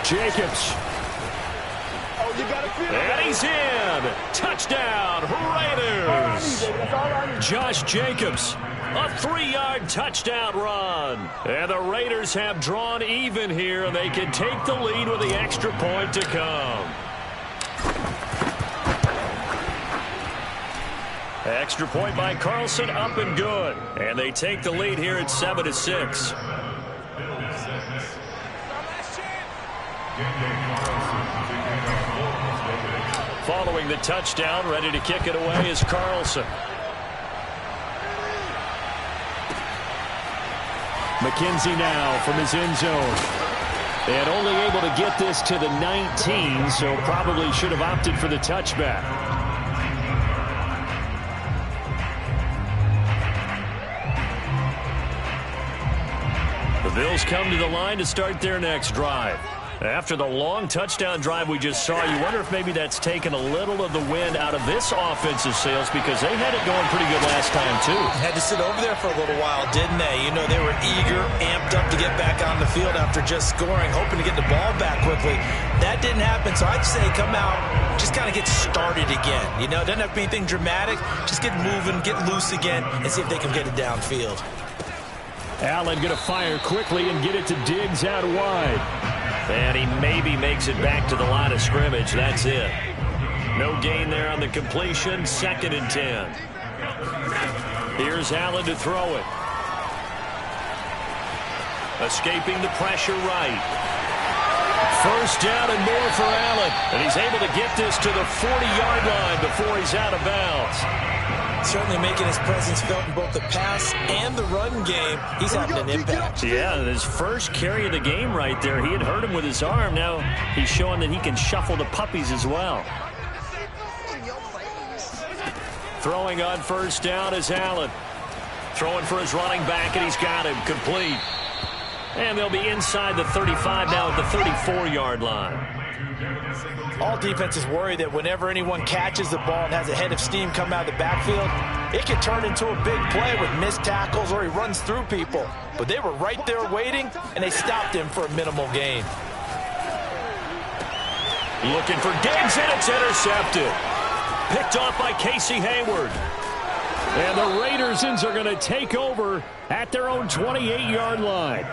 Jacobs. And he's in. Touchdown, Raiders. Josh Jacobs. A 3-yard touchdown run. And the Raiders have drawn even here, and they can take the lead with the extra point to come. Extra point by Carlson, up and good. And they take the lead here at 7-6. Following the touchdown, ready to kick it away is Carlson. McKenzie now from his end zone. And only able to get this to the 19, so probably should have opted for the touchback. The Bills come to the line to start their next drive. After the long touchdown drive we just saw, you wonder if maybe that's taken a little of the wind out of this offensive sails, because they had it going pretty good last time, too. Had to sit over there for a little while, didn't they? You know, they were eager, amped up to get back on the field after just scoring, hoping to get the ball back quickly. That didn't happen, so I'd say come out, just kind of get started again. You know, doesn't have to be anything dramatic. Just get moving, get loose again, and see if they can get it downfield. Allen going to fire quickly and get it to Diggs out wide. And he maybe makes it back to the line of scrimmage. That's it. No gain there on the completion. 2nd and 10. Here's Allen to throw it. Escaping the pressure right. First down and more for Allen. And he's able to get this to the 40-yard line before he's out of bounds. Certainly making his presence felt in both the pass and the run game. He's having an impact. Yeah, his first carry of the game right there. He had hurt him with his arm. Now he's showing that he can shuffle the puppies as well. Throwing on first down is Allen. Throwing for his running back, and he's got him complete. And they'll be inside the 35 now at the 34-yard line. All defenses worry that whenever anyone catches the ball and has a head of steam come out of the backfield, it can turn into a big play with missed tackles or he runs through people. But they were right there waiting, and they stopped him for a minimal gain. Looking for Diggs, and it's intercepted. Picked off by Casey Hayward. And the Raidersons are going to take over at their own 28-yard line.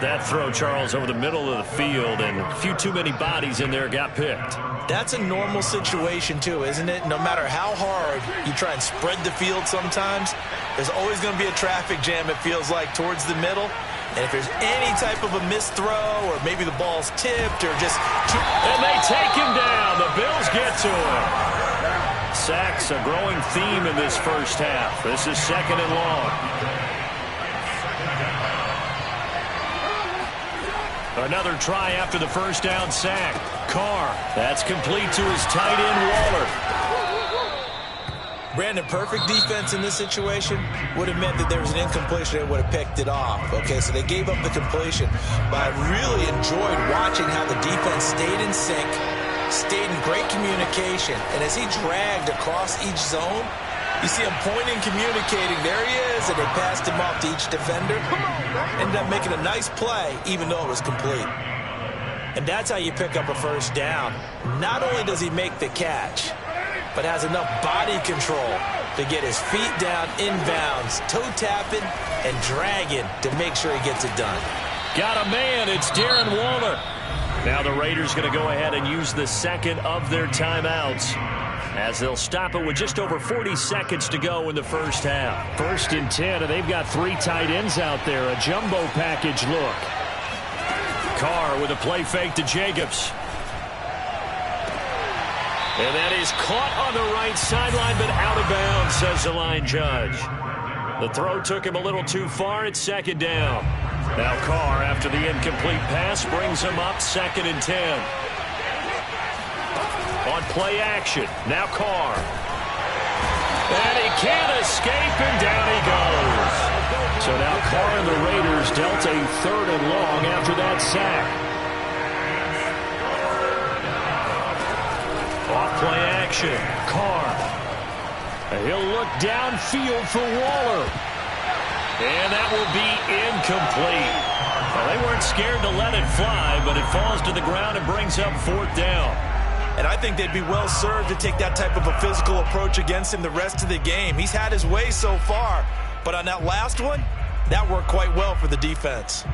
That throw, Charles, over the middle of the field, and a few too many bodies in there got picked. That's a normal situation, too, isn't it? No matter how hard you try and spread the field sometimes, there's always going to be a traffic jam, it feels like, towards the middle. And if there's any type of a missed throw, or maybe the ball's tipped, or just... And they take him down. The Bills get to him. Sacks, a growing theme in this first half. This is 2nd and long. Another try after the first down sack. Carr, that's complete to his tight end, Waller. Brandon, perfect defense in this situation would have meant that there was an incompletion and would have picked it off. Okay, so they gave up the completion. But I really enjoyed watching how the defense stayed in sync, stayed in great communication, and as he dragged across each zone, you see him pointing, communicating. There he is, and they passed him off to each defender. Ended up making a nice play, even though it was complete. And that's how you pick up a first down. Not only does he make the catch, but has enough body control to get his feet down inbounds, toe tapping and dragging to make sure he gets it done. Got a man. It's Darren Waller. Now the Raiders going to go ahead and use the second of their timeouts, as they'll stop it with just over 40 seconds to go in the first half. 1st and 10, and they've got 3 tight ends out there. A jumbo package look. Carr with a play fake to Jacobs. And that is caught on the right sideline, but out of bounds, says the line judge. The throw took him a little too far. It's 2nd down. Now Carr, after the incomplete pass, brings him up 2nd and 10. On play action, now Carr. And he can't escape, and down he goes. So now Carr and the Raiders dealt a 3rd and long after that sack. Off play action, Carr. He'll look downfield for Waller. And that will be incomplete. Well, they weren't scared to let it fly, but it falls to the ground and brings up 4th down. And I think they'd be well served to take that type of a physical approach against him the rest of the game. He's had his way so far, but on that last one, that worked quite well for the defense.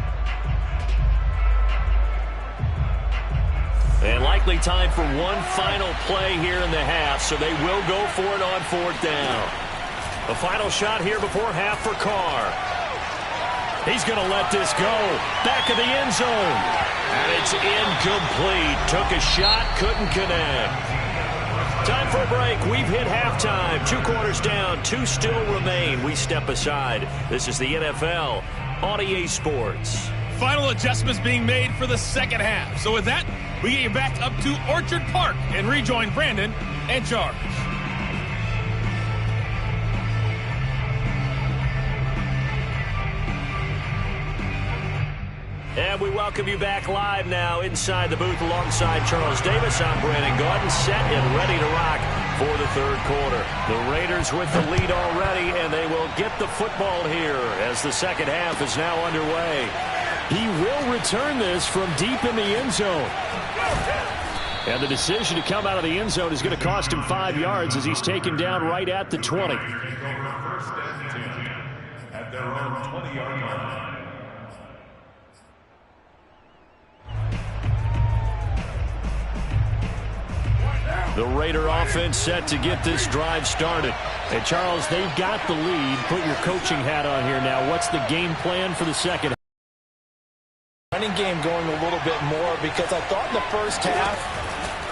And likely time for one final play here in the half, so they will go for it on 4th down. The final shot here before half for Carr. He's going to let this go. Back of the end zone. And it's incomplete. Took a shot, couldn't connect. Time for a break. We've hit halftime. 2 quarters down, 2 still remain. We step aside. This is the NFL on EA Sports. Final adjustments being made for the second half. So with that, we get you back up to Orchard Park and rejoin Brandon and Charles. And we welcome you back live now inside the booth alongside Charles Davis. I'm Brandon Gaudin, set and ready to rock for the third quarter. The Raiders with the lead already, and they will get the football here as the second half is now underway. He will return this from deep in the end zone. And the decision to come out of the end zone is going to cost him 5 yards as he's taken down right at the 20. First and 10 at their own 20-yard line. The Raider offense set to get this drive started. And Charles, they've got the lead. Put your coaching hat on here now. What's the game plan for the second? Running game going a little bit more because I thought in the first half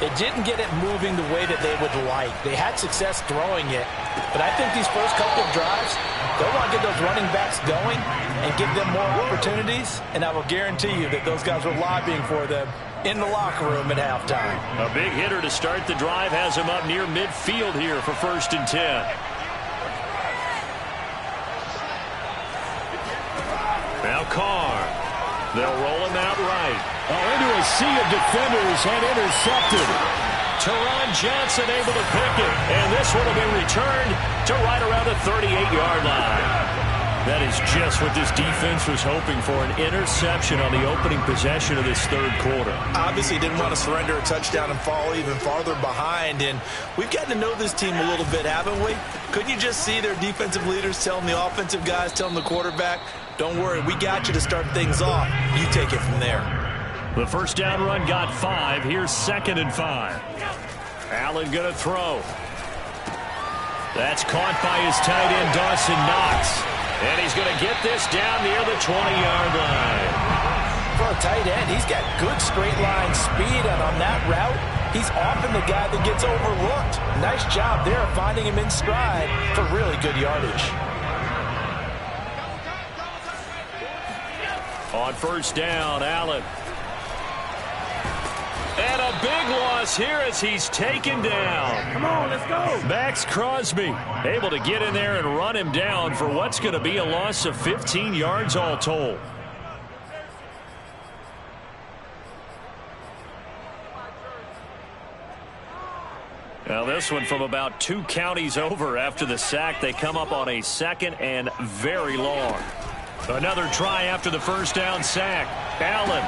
it didn't get it moving the way that they would like. They had success throwing it, but I think these first couple of drives, they'll want to get those running backs going and give them more opportunities, and I will guarantee you that those guys were lobbying for them in the locker room at halftime. A big hitter to start the drive has him up near midfield here for 1st and 10. Now Carr. They'll roll him out right. Into a sea of defenders and intercepted. Teron Johnson able to pick it. And this one will be returned to right around the 38-yard line. That is just what this defense was hoping for, an interception on the opening possession of this third quarter. Obviously didn't want to surrender a touchdown and fall even farther behind, and we've gotten to know this team a little bit, haven't we? Couldn't you just see their defensive leaders telling the offensive guys, telling the quarterback, don't worry, we got you to start things off. You take it from there. The first down run got 5. Here's 2nd and 5. Allen going to throw. That's caught by his tight end, Dawson Knox. And he's going to get this down near the 20-yard line. For a tight end, he's got good straight line speed, and on that route, he's often the guy that gets overlooked. Nice job there finding him in stride for really good yardage. On first down, Allen. And a big loss here as he's taken down. Come on, let's go. Max Crosby able to get in there and run him down for what's going to be a loss of 15 yards all told. Now this one from about 2 counties over after the sack. They come up on a 2nd and very long. Another try after the first down sack. Allen.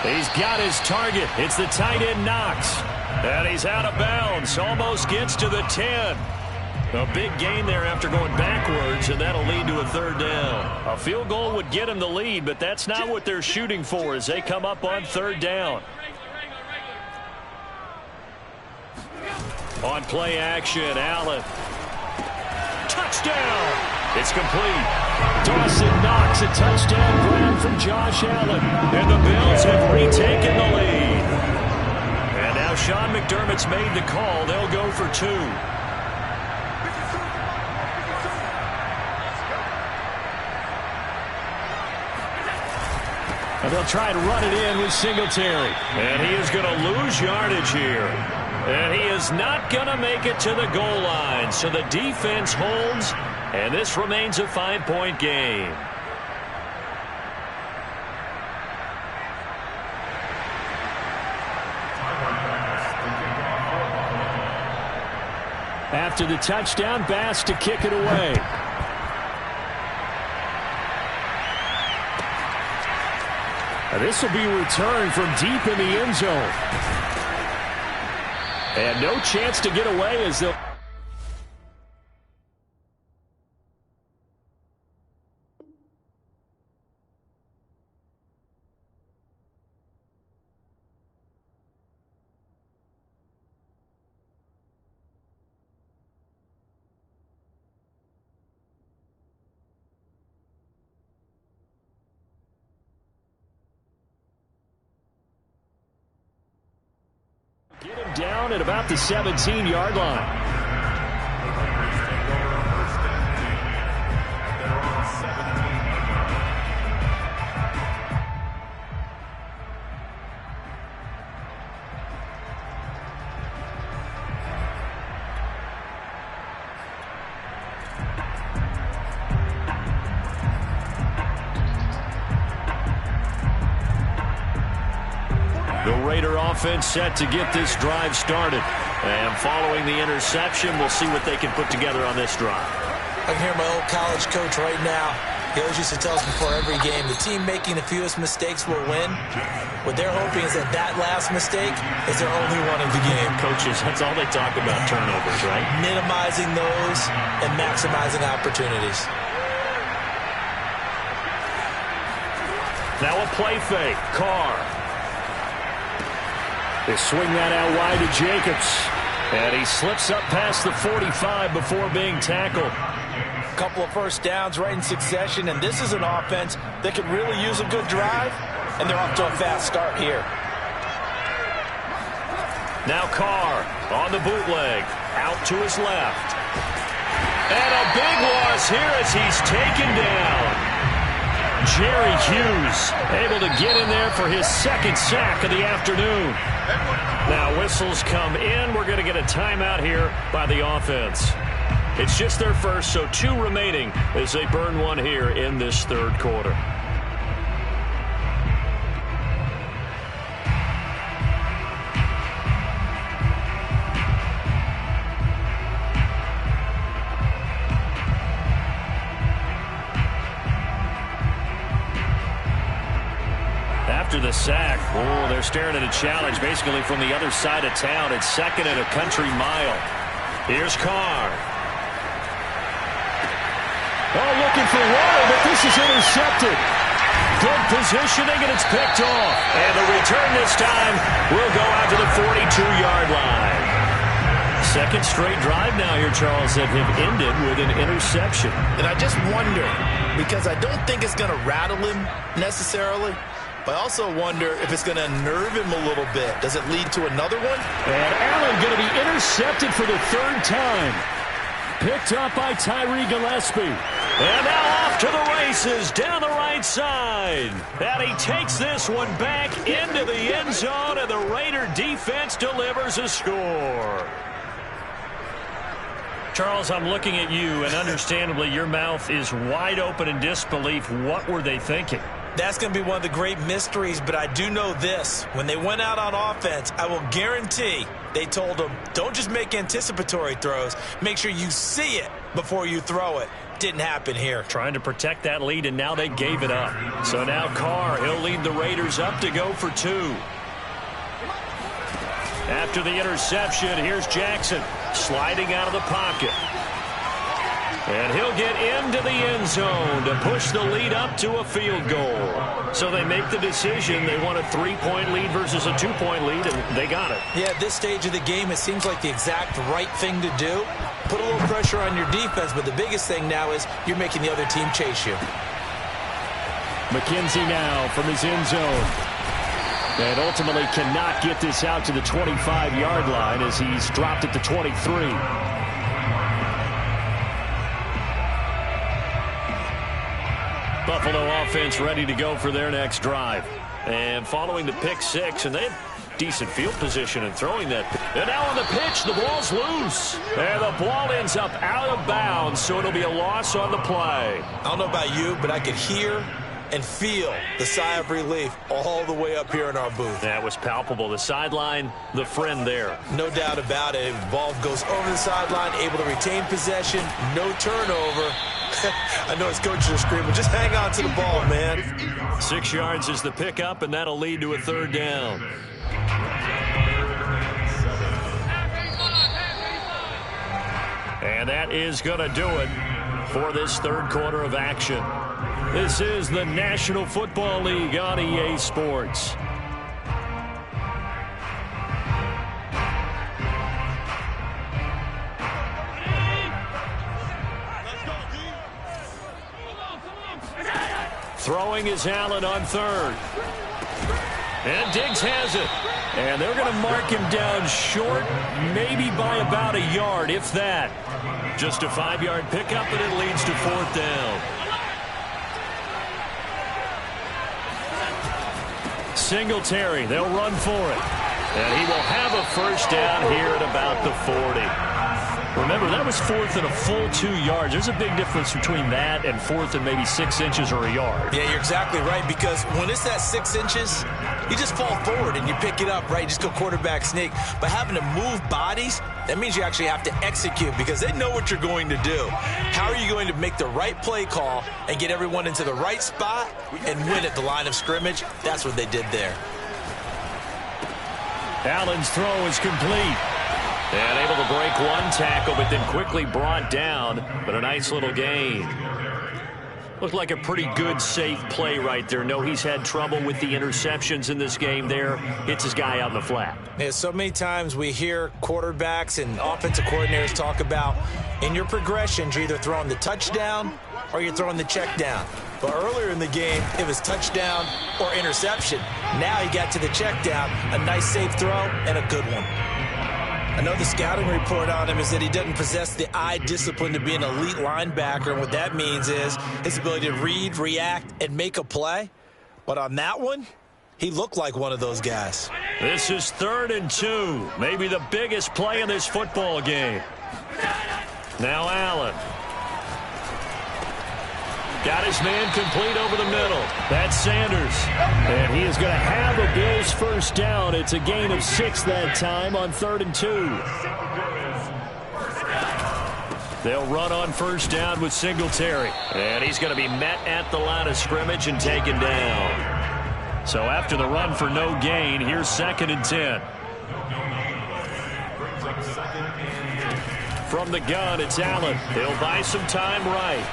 He's got his target. It's the tight end Knox. And he's out of bounds. Almost gets to the 10. A big gain there after going backwards, and that'll lead to a 3rd down. A field goal would get him the lead, but that's not what they're shooting for as they come up on 3rd down. On play action, Allen. Touchdown! It's complete. Dawson Knox, a touchdown grab from Josh Allen. And the Bills have retaken the lead. And now Sean McDermott's made the call. They'll go for 2. And they'll try and run it in with Singletary. And he is going to lose yardage here. And he is not going to make it to the goal line. So the defense holds, and this remains a 5-point game. After the touchdown, Bass to kick it away. And this will be returned from deep in the end zone. And no chance to get away as they'll... down at about the 17-yard line. The Raider offense set to get this drive started. And following the interception, we'll see what they can put together on this drive. I can hear my old college coach right now. He always used to tell us before every game, the team making the fewest mistakes will win. What they're hoping is that that last mistake is their only one of the game. Coaches, that's all they talk about, turnovers, right? Minimizing those and maximizing opportunities. Now a play fake. Carr. They swing that out wide to Jacobs. And he slips up past the 45 before being tackled. A couple of first downs right in succession, and this is an offense that could really use a good drive, and they're off to a fast start here. Now Carr on the bootleg. Out to his left. And a big loss here as he's taken down. Jerry Hughes able to get in there for his second sack of the afternoon. Now whistles come in. We're going to get a timeout here by the offense. It's just their first, so 2 remaining as they burn one here in this third quarter. After the sack, they're staring at a challenge basically from the other side of town. It's second and a country mile. Here's Carr. Oh, looking for water, but this is intercepted. Good positioning, and it's picked off. And the return this time will go out to the 42-yard line. Second straight drive now here, Charles, that have ended with an interception. And I just wonder, because I don't think it's going to rattle him necessarily, but I also wonder if it's going to unnerve him a little bit. Does it lead to another one? And Allen going to be intercepted for the third time. Picked up by Tyree Gillespie. And now off to the races down the right side. And he takes this one back into the end zone, and the Raider defense delivers a score. Charles, I'm looking at you, and understandably your mouth is wide open in disbelief. What were they thinking? That's going to be one of the great mysteries, but I do know this. When they went out on offense, I will guarantee they told them, don't just make anticipatory throws. Make sure you see it before you throw it. Didn't happen here. Trying to protect that lead, and now they gave it up. So now Carr, he'll lead the Raiders up to go for 2. After the interception, here's Jackson sliding out of the pocket. And he'll get into the end zone to push the lead up to a field goal. So they make the decision. They want a 3-point lead versus a 2-point lead, and they got it. Yeah, at this stage of the game, it seems like the exact right thing to do. Put a little pressure on your defense, but the biggest thing now is you're making the other team chase you. McKenzie now from his end zone. And ultimately cannot get this out to the 25-yard line as he's dropped at the 23. Buffalo offense ready to go for their next drive. And following the pick 6, and they have decent field position in throwing that. And now on the pitch, the ball's loose. And the ball ends up out of bounds, so it'll be a loss on the play. I don't know about you, but I could hear and feel the sigh of relief all the way up here in our booth. That was palpable. The sideline, the friend there. No doubt about it. Ball goes over the sideline, able to retain possession, no turnover. I know his coaches are screaming, just hang on to the ball, man. 6 yards is the pickup, and that'll lead to a third down. And that is going to do it for this third quarter of action. This is the National Football League on EA Sports. Throwing is Allen on third. And Diggs has it. And they're going to mark him down short, maybe by about a yard, if that. Just a 5-yard pickup, and it leads to 4th down. Singletary, they'll run for it. And he will have a first down here at about the 40. Remember, that was 4th and a full 2 yards. There's a big difference between that and 4th and maybe 6 inches or a yard. Yeah, you're exactly right, because when it's that 6 inches, you just fall forward and you pick it up, right? You just go quarterback sneak. But having to move bodies, that means you actually have to execute because they know what you're going to do. How are you going to make the right play call and get everyone into the right spot and win at the line of scrimmage? That's what they did there. Allen's throw is complete. And able to break one tackle, but then quickly brought down. But a nice little gain. Looked like a pretty good, safe play right there. No, he's had trouble with the interceptions in this game there. Hits his guy out in the flat. Yeah, so many times we hear quarterbacks and offensive coordinators talk about in your progressions, you're either throwing the touchdown or you're throwing the check down. But earlier in the game, it was touchdown or interception. Now he got to the check down, a nice safe throw, and a good one. I know the scouting report on him is that he doesn't possess the eye discipline to be an elite linebacker. And what that means is his ability to read, react, and make a play. But on that one, he looked like one of those guys. This is 3rd and 2. Maybe the biggest play in this football game. Now Allen. Got his man complete over the middle. That's Sanders. And he is going to have a Bills first down. It's a gain of 6 that time on 3rd and 2. They'll run on first down with Singletary. And he's going to be met at the line of scrimmage and taken down. So after the run for no gain, here's 2nd and 10. From the gun, it's Allen. He'll buy some time right.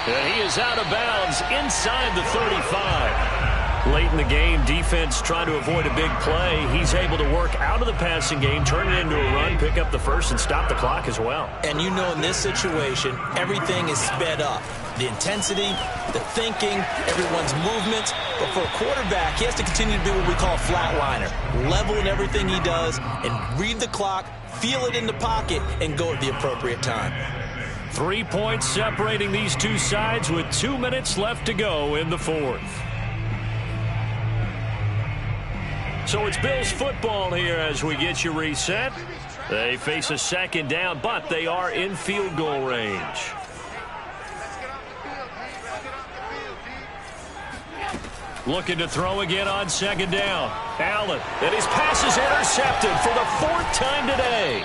And he is out of bounds inside the 35. Late in the game, defense trying to avoid a big play. He's able to work out of the passing game, turn it into a run, pick up the first, and stop the clock as well. And you know in this situation, everything is sped up. The intensity, the thinking, everyone's movements. But for a quarterback, he has to continue to be what we call a flatliner. Level in everything he does and read the clock, feel it in the pocket, and go at the appropriate time. 3 points separating these two sides with 2 minutes left to go in the 4th. So it's Bills football here as we get you reset. They face a 2nd down, but they are in field goal range. Looking to throw again on 2nd down. Allen, and his pass is intercepted for the 4th time today.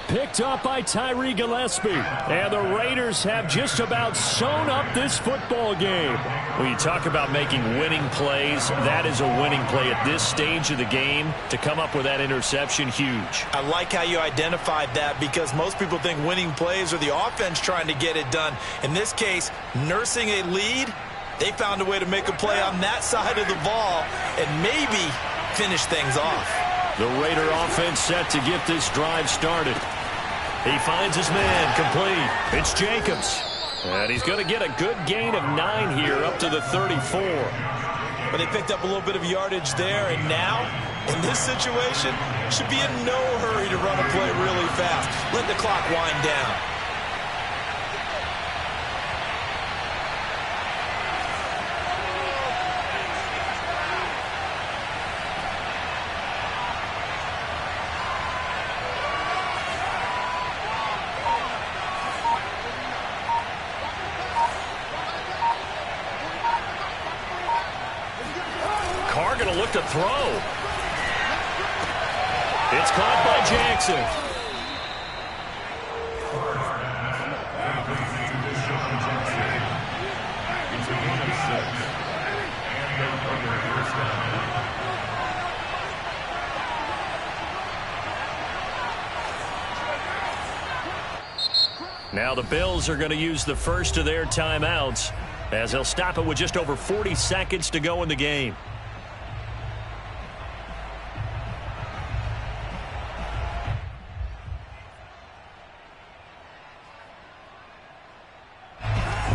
Picked up by Tyree Gillespie. And the Raiders have just about sewn up this football game. When you talk about making winning plays, that is a winning play at this stage of the game. To come up with that interception, huge. I like how you identified that because most people think winning plays are the offense trying to get it done. In this case, nursing a lead, they found a way to make a play on that side of the ball and maybe finish things off. The Raider offense set to get this drive started. He finds his man complete. It's Jacobs. And he's going to get a good gain of 9 here up to the 34. But they picked up a little bit of yardage there, and now, in this situation, should be in no hurry to run a play really fast. Let the clock wind down. Going to look to throw. It's caught by Jackson. Now the Bills are going to use the first of their timeouts as they'll stop it with just over 40 seconds to go in the game.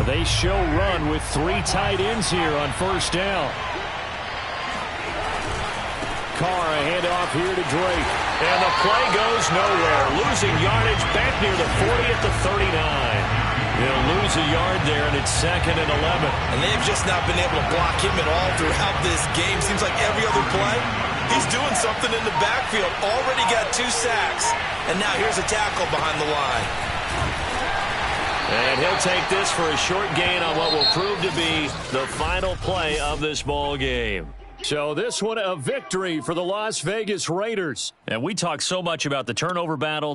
They show run with 3 tight ends here on first down. Carr, a handoff here to Drake. And the play goes nowhere. Losing yardage back near the 40 at the 39. He'll lose a yard there, and it's 2nd and 11. And they've just not been able to block him at all throughout this game. Seems like every other play, he's doing something in the backfield. Already got 2 sacks. And now here's a tackle behind the line. And he'll take this for a short gain on what will prove to be the final play of this ball game. So this one a victory for the Las Vegas Raiders. And we talk so much about the turnover battle.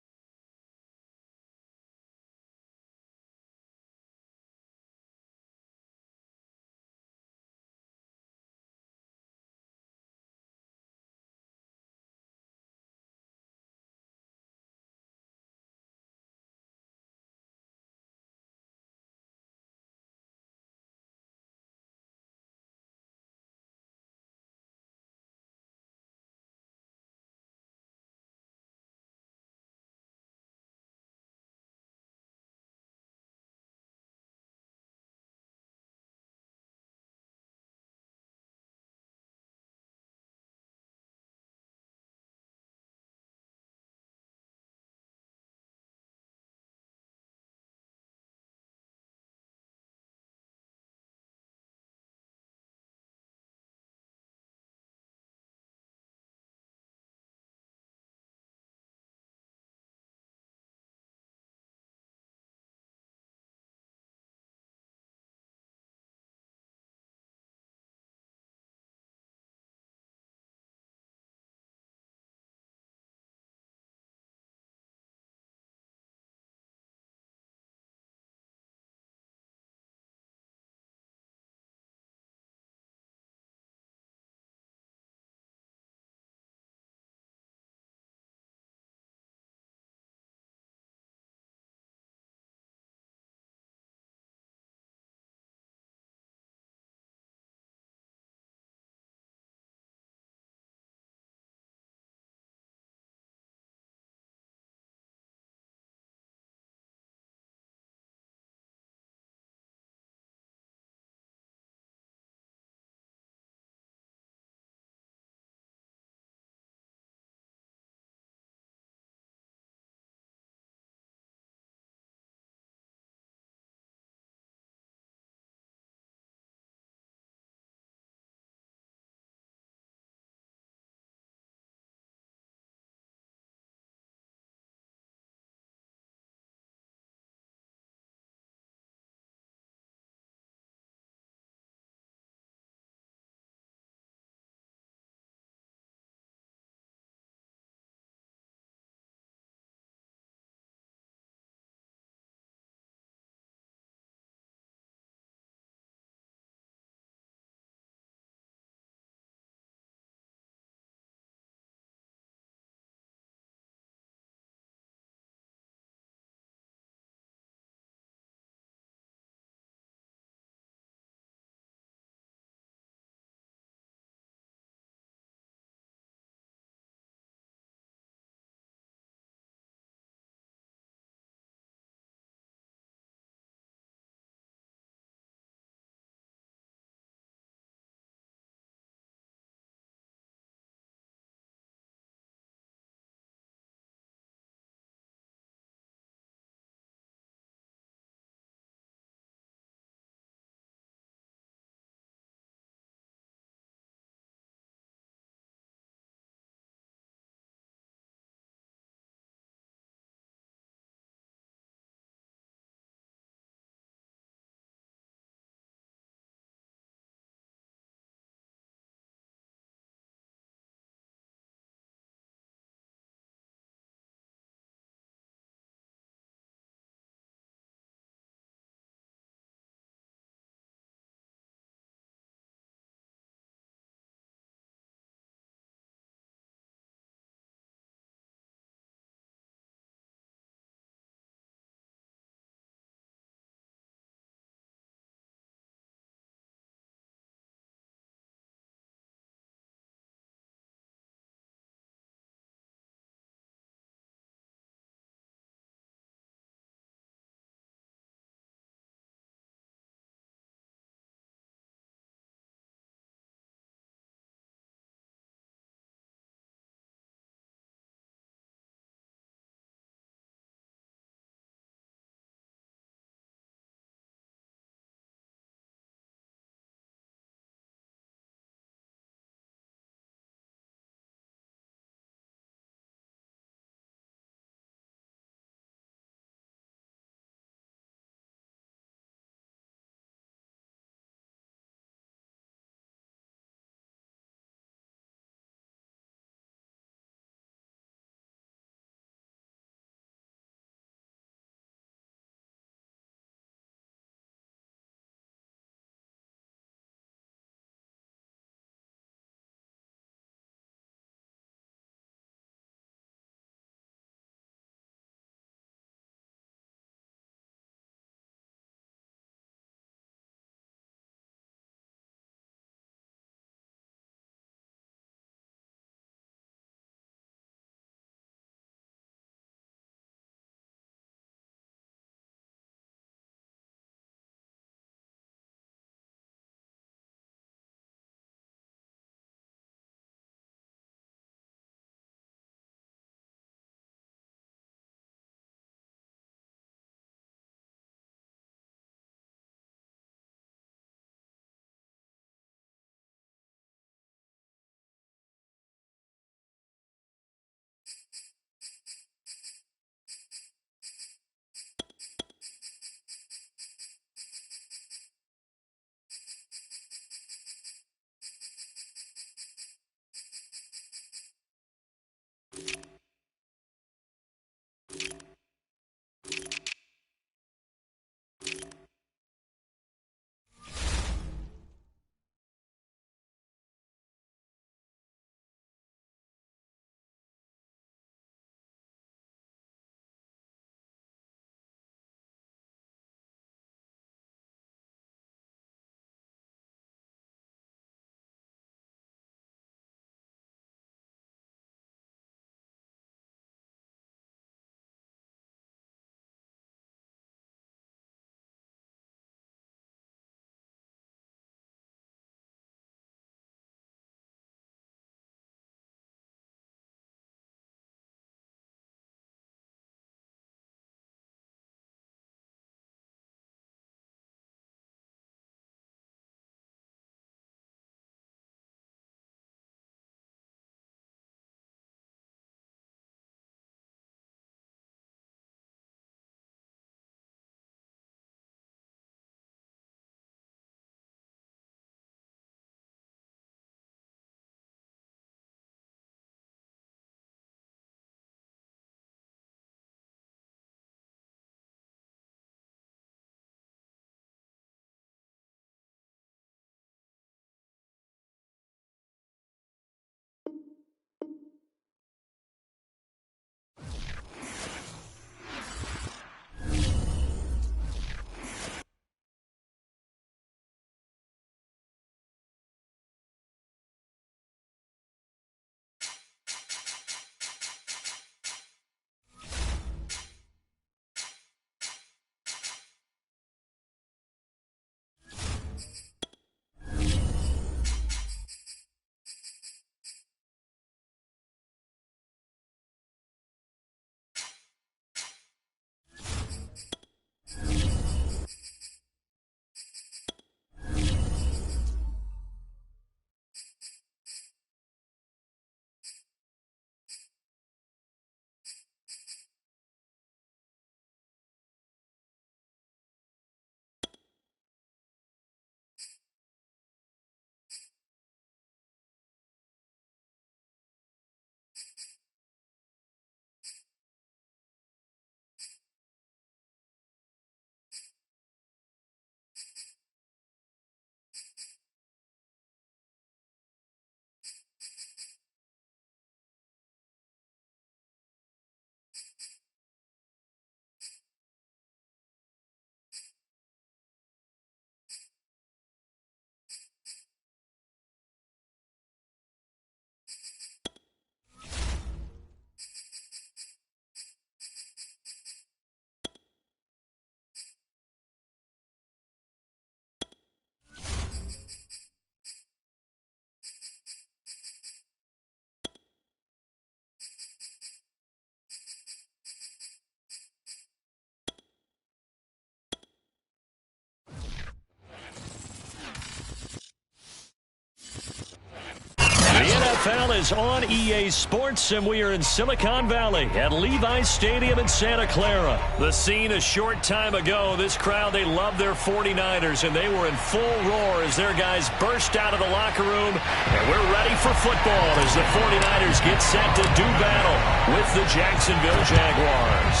NFL is on EA Sports, and we are in Silicon Valley at Levi's Stadium in Santa Clara. The scene a short time ago. This crowd, they love their 49ers, and they were in full roar as their guys burst out of the locker room. And we're ready for football as the 49ers get set to do battle with the Jacksonville Jaguars.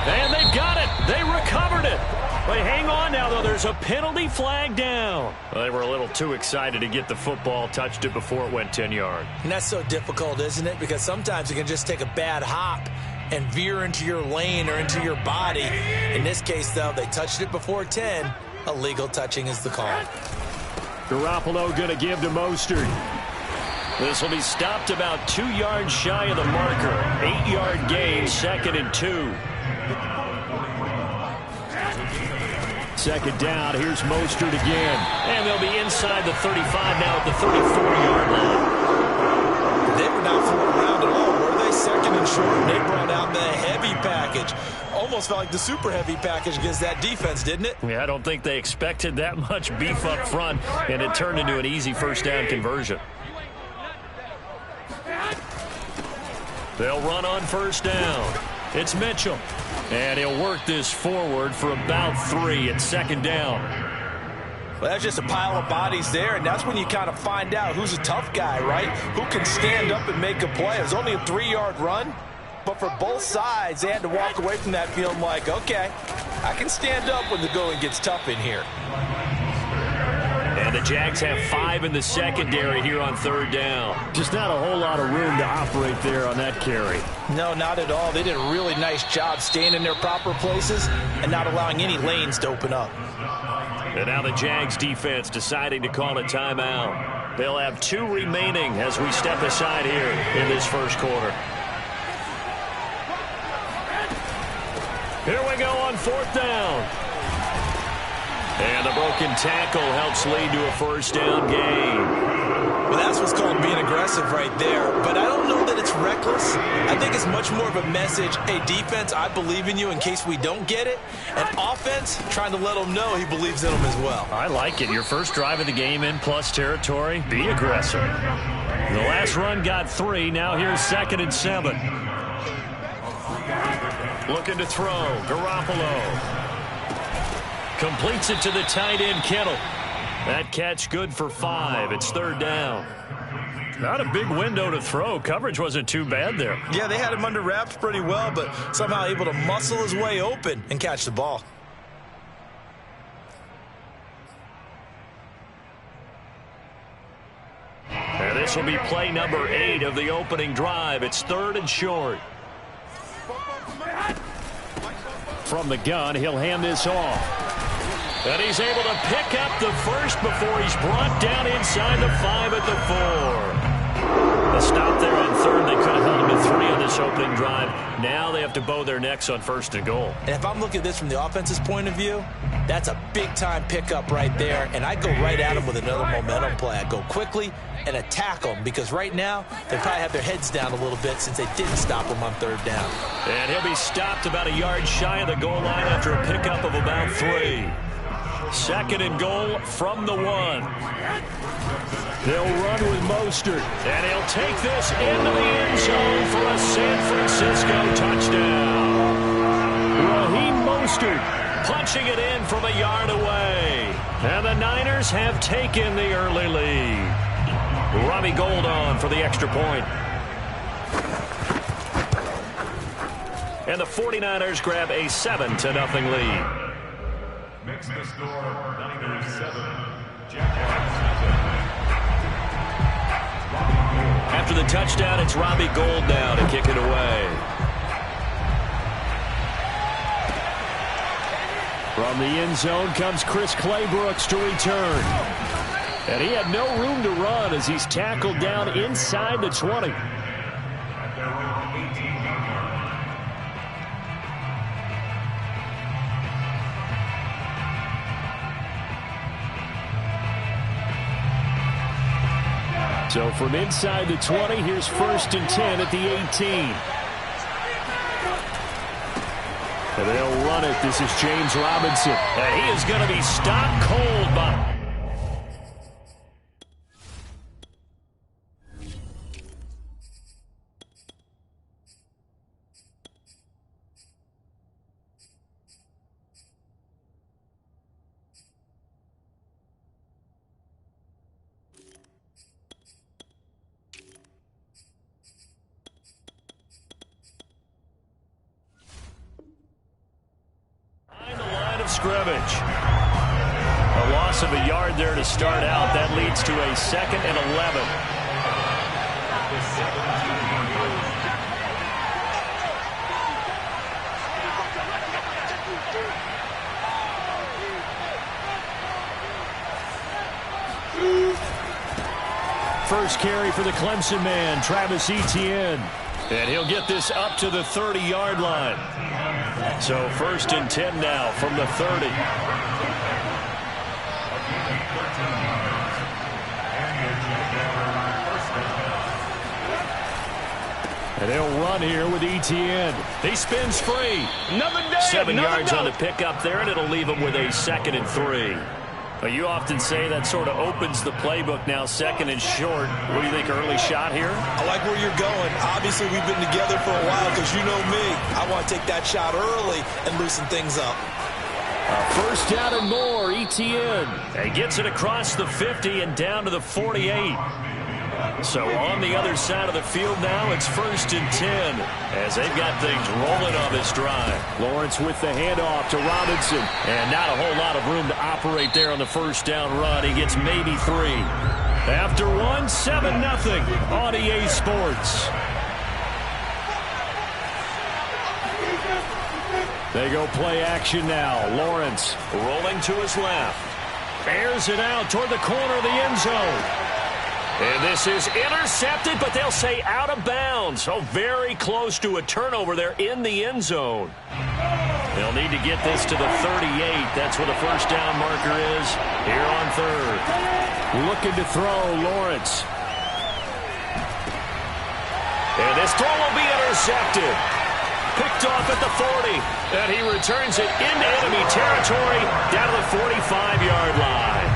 And they've got it. They recovered it. But hang on now, though. There's a penalty flag down. Well, they were a little too excited to get the football, touched it before it went 10 yards. And that's so difficult, isn't it? Because sometimes you can just take a bad hop and veer into your lane or into your body. In this case, though, they touched it before 10. Illegal touching is the call. Garoppolo going to give to Mostert. This will be stopped about 2 yards shy of the marker. 8-yard gain, 2nd and 2. Second down, here's Mostert again. And they'll be inside the 35 now at the 34-yard line. They were not fooling around at all, were they? 2nd and short, and they brought out the heavy package. Almost felt like the super heavy package against that defense, didn't it? Yeah, I don't think they expected that much beef up front, and it turned into an easy first down conversion. They'll run on first down. It's Mitchell. And he'll work this forward for about 3 at 2nd down. Well, that's just a pile of bodies there, and that's when you kind of find out who's a tough guy, right? Who can stand up and make a play. It was only a 3-yard run, but for both sides, they had to walk away from that feeling like, okay, I can stand up when the going gets tough in here. And the Jags have 5 in the secondary here on 3rd down. Just not a whole lot of room to operate there on that carry. No, not at all. They did a really nice job staying in their proper places and not allowing any lanes to open up. And now the Jags defense deciding to call a timeout. They'll have 2 remaining as we step aside here in this first quarter. Here we go on 4th down. And the broken tackle helps lead to a first down gain. Well, that's what's called being aggressive right there. But I don't know that it's reckless. I think it's much more of a message. Hey, defense, I believe in you in case we don't get it. And offense, trying to let them know he believes in them as well. I like it. Your first drive of the game in plus territory. Be aggressive. The last run got 3. Now here's 2nd and 7. Looking to throw. Garoppolo. Completes it to the tight end, Kittle. That catch good for 5. It's 3rd down. Not a big window to throw. Coverage wasn't too bad there. Yeah, they had him under wraps pretty well, but somehow able to muscle his way open and catch the ball. And this will be play number 8 of the opening drive. It's 3rd and short. From the gun, he'll hand this off. And he's able to pick up the first before he's brought down inside the 5 at the 4. A stop there on 3rd. They could have held him to 3 on this opening drive. Now they have to bow their necks on 1st and goal. And if I'm looking at this from the offense's point of view, that's a big-time pickup right there. And I go right at him with another momentum play. I go quickly and attack them because right now they probably have their heads down a little bit since they didn't stop him on 3rd down. And he'll be stopped about a yard shy of the goal line after a pickup of about 3. 2nd and goal from the 1. They'll run with Mostert. And he'll take this into the end zone for a San Francisco touchdown. Raheem Mostert punching it in from a yard away. And the Niners have taken the early lead. Robbie Gould on for the extra point. And the 49ers grab a 7-0 lead. Makes the score Niners 7, Jaguars 7. After the touchdown, it's Robbie Gould now to kick it away. From the end zone comes Chris Claybrooks to return. And he had no room to run as he's tackled down inside the 20. At their own 18-yard line. So from inside the 20, here's 1st and 10 at the 18. And they'll run it. This is James Robinson. And he is going to be stopped cold by... scrimmage. A loss of a yard there to start out. That leads to a 2nd and 11. First carry for the Clemson man, Travis Etienne. And he'll get this up to the 30-yard line. So 1st and 10 now from the 30. And they'll run here with Etienne. He spins free. 7 yards on the pickup there, and it'll leave him with a 2nd and 3. Well, you often say that sort of opens the playbook now, 2nd and short. What do you think, early shot here? I like where you're going. Obviously, we've been together for a while because you know me. I want to take that shot early and loosen things up. 1st down and more, Etienne. And gets it across the 50 and down to the 48. So on the other side of the field now, it's 1st and 10 as they've got things rolling on this drive. Lawrence with the handoff to Robinson. And not a whole lot of room to operate there on the 1st down run. He gets maybe 3. After 1, 7-0 on EA Sports. They go play action now. Lawrence rolling to his left. Airs it out toward the corner of the end zone. And this is intercepted, but they'll say out of bounds. So very close to a turnover there in the end zone. They'll need to get this to the 38. That's where the 1st down marker is here on 3rd. Looking to throw, Lawrence. And this throw will be intercepted. Picked off at the 40. And he returns it into enemy territory down to the 45-yard line.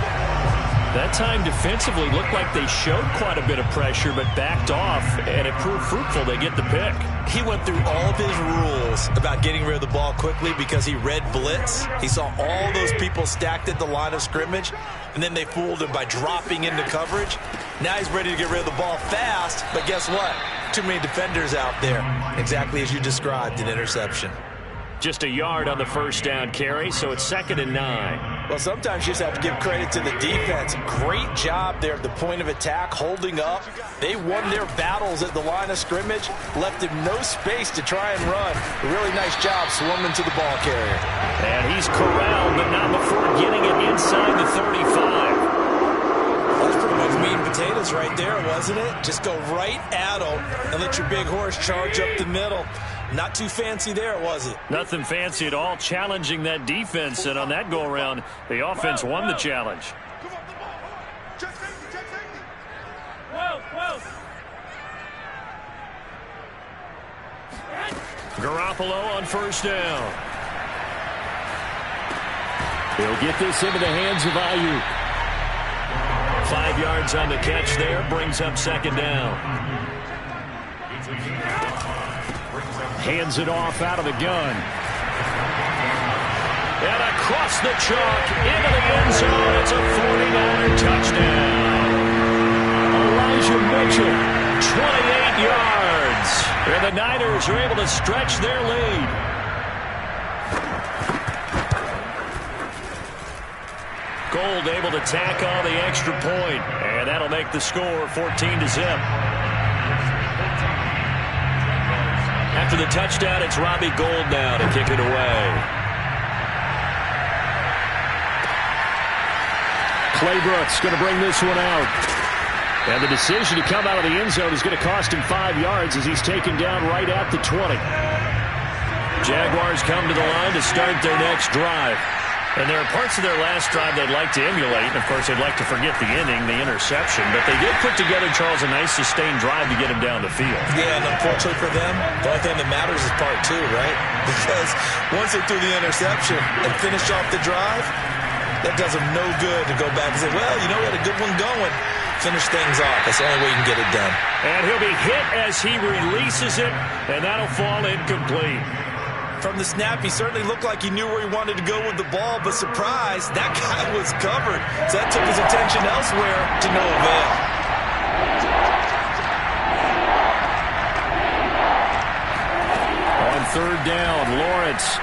That time defensively looked like they showed quite a bit of pressure but backed off, and it proved fruitful. They get the pick. He went through all of his rules about getting rid of the ball quickly because he read blitz. He saw all those people stacked at the line of scrimmage, and then they fooled him by dropping into coverage. Now he's ready to get rid of the ball fast, but guess what? Too many defenders out there. Exactly as you described, an interception. Just a yard on the 1st down carry, so it's 2nd and 9. Well, sometimes you just have to give credit to the defense. Great job there at the point of attack, holding up. They won their battles at the line of scrimmage, left him no space to try and run. A really nice job swarming to the ball carrier. And he's corralled, but not before getting it inside the 35. That's pretty much meat and potatoes right there, wasn't it? Just go right at him and let your big horse charge up the middle. Not too fancy there, was it? Nothing fancy at all, challenging that defense, and on that go-around, the offense won the challenge. Garoppolo on 1st down. He'll get this into the hands of Ayuk. 5 yards on the catch there, brings up 2nd down. Hands it off out of the gun. And across the chalk, into the end zone. It's a 49er touchdown. Elijah Mitchell, 28 yards. And the Niners are able to stretch their lead. Gold able to tack on the extra point. And that'll make the score 14-0. After the touchdown, it's Robbie Gould now to kick it away. Claybrooks going to bring this one out. And the decision to come out of the end zone is going to cost him 5 yards as he's taken down right at the 20. Jaguars come to the line to start their next drive. And there are parts of their last drive they'd like to emulate. And, of course, they'd like to forget the inning, the interception. But they did put together, Charles, a nice sustained drive to get him down the field. Yeah, and unfortunately for them, the only thing that matters is part 2, right? Because once they threw the interception and finished off the drive, that does them no good to go back and say, well, you know, we had a good one going. Finish things off. That's the only way you can get it done. And he'll be hit as he releases it, and that'll fall incomplete. From the snap, he certainly looked like he knew where he wanted to go with the ball, but surprise, that guy was covered. So that took his attention elsewhere to no avail. On 3rd down, Lawrence.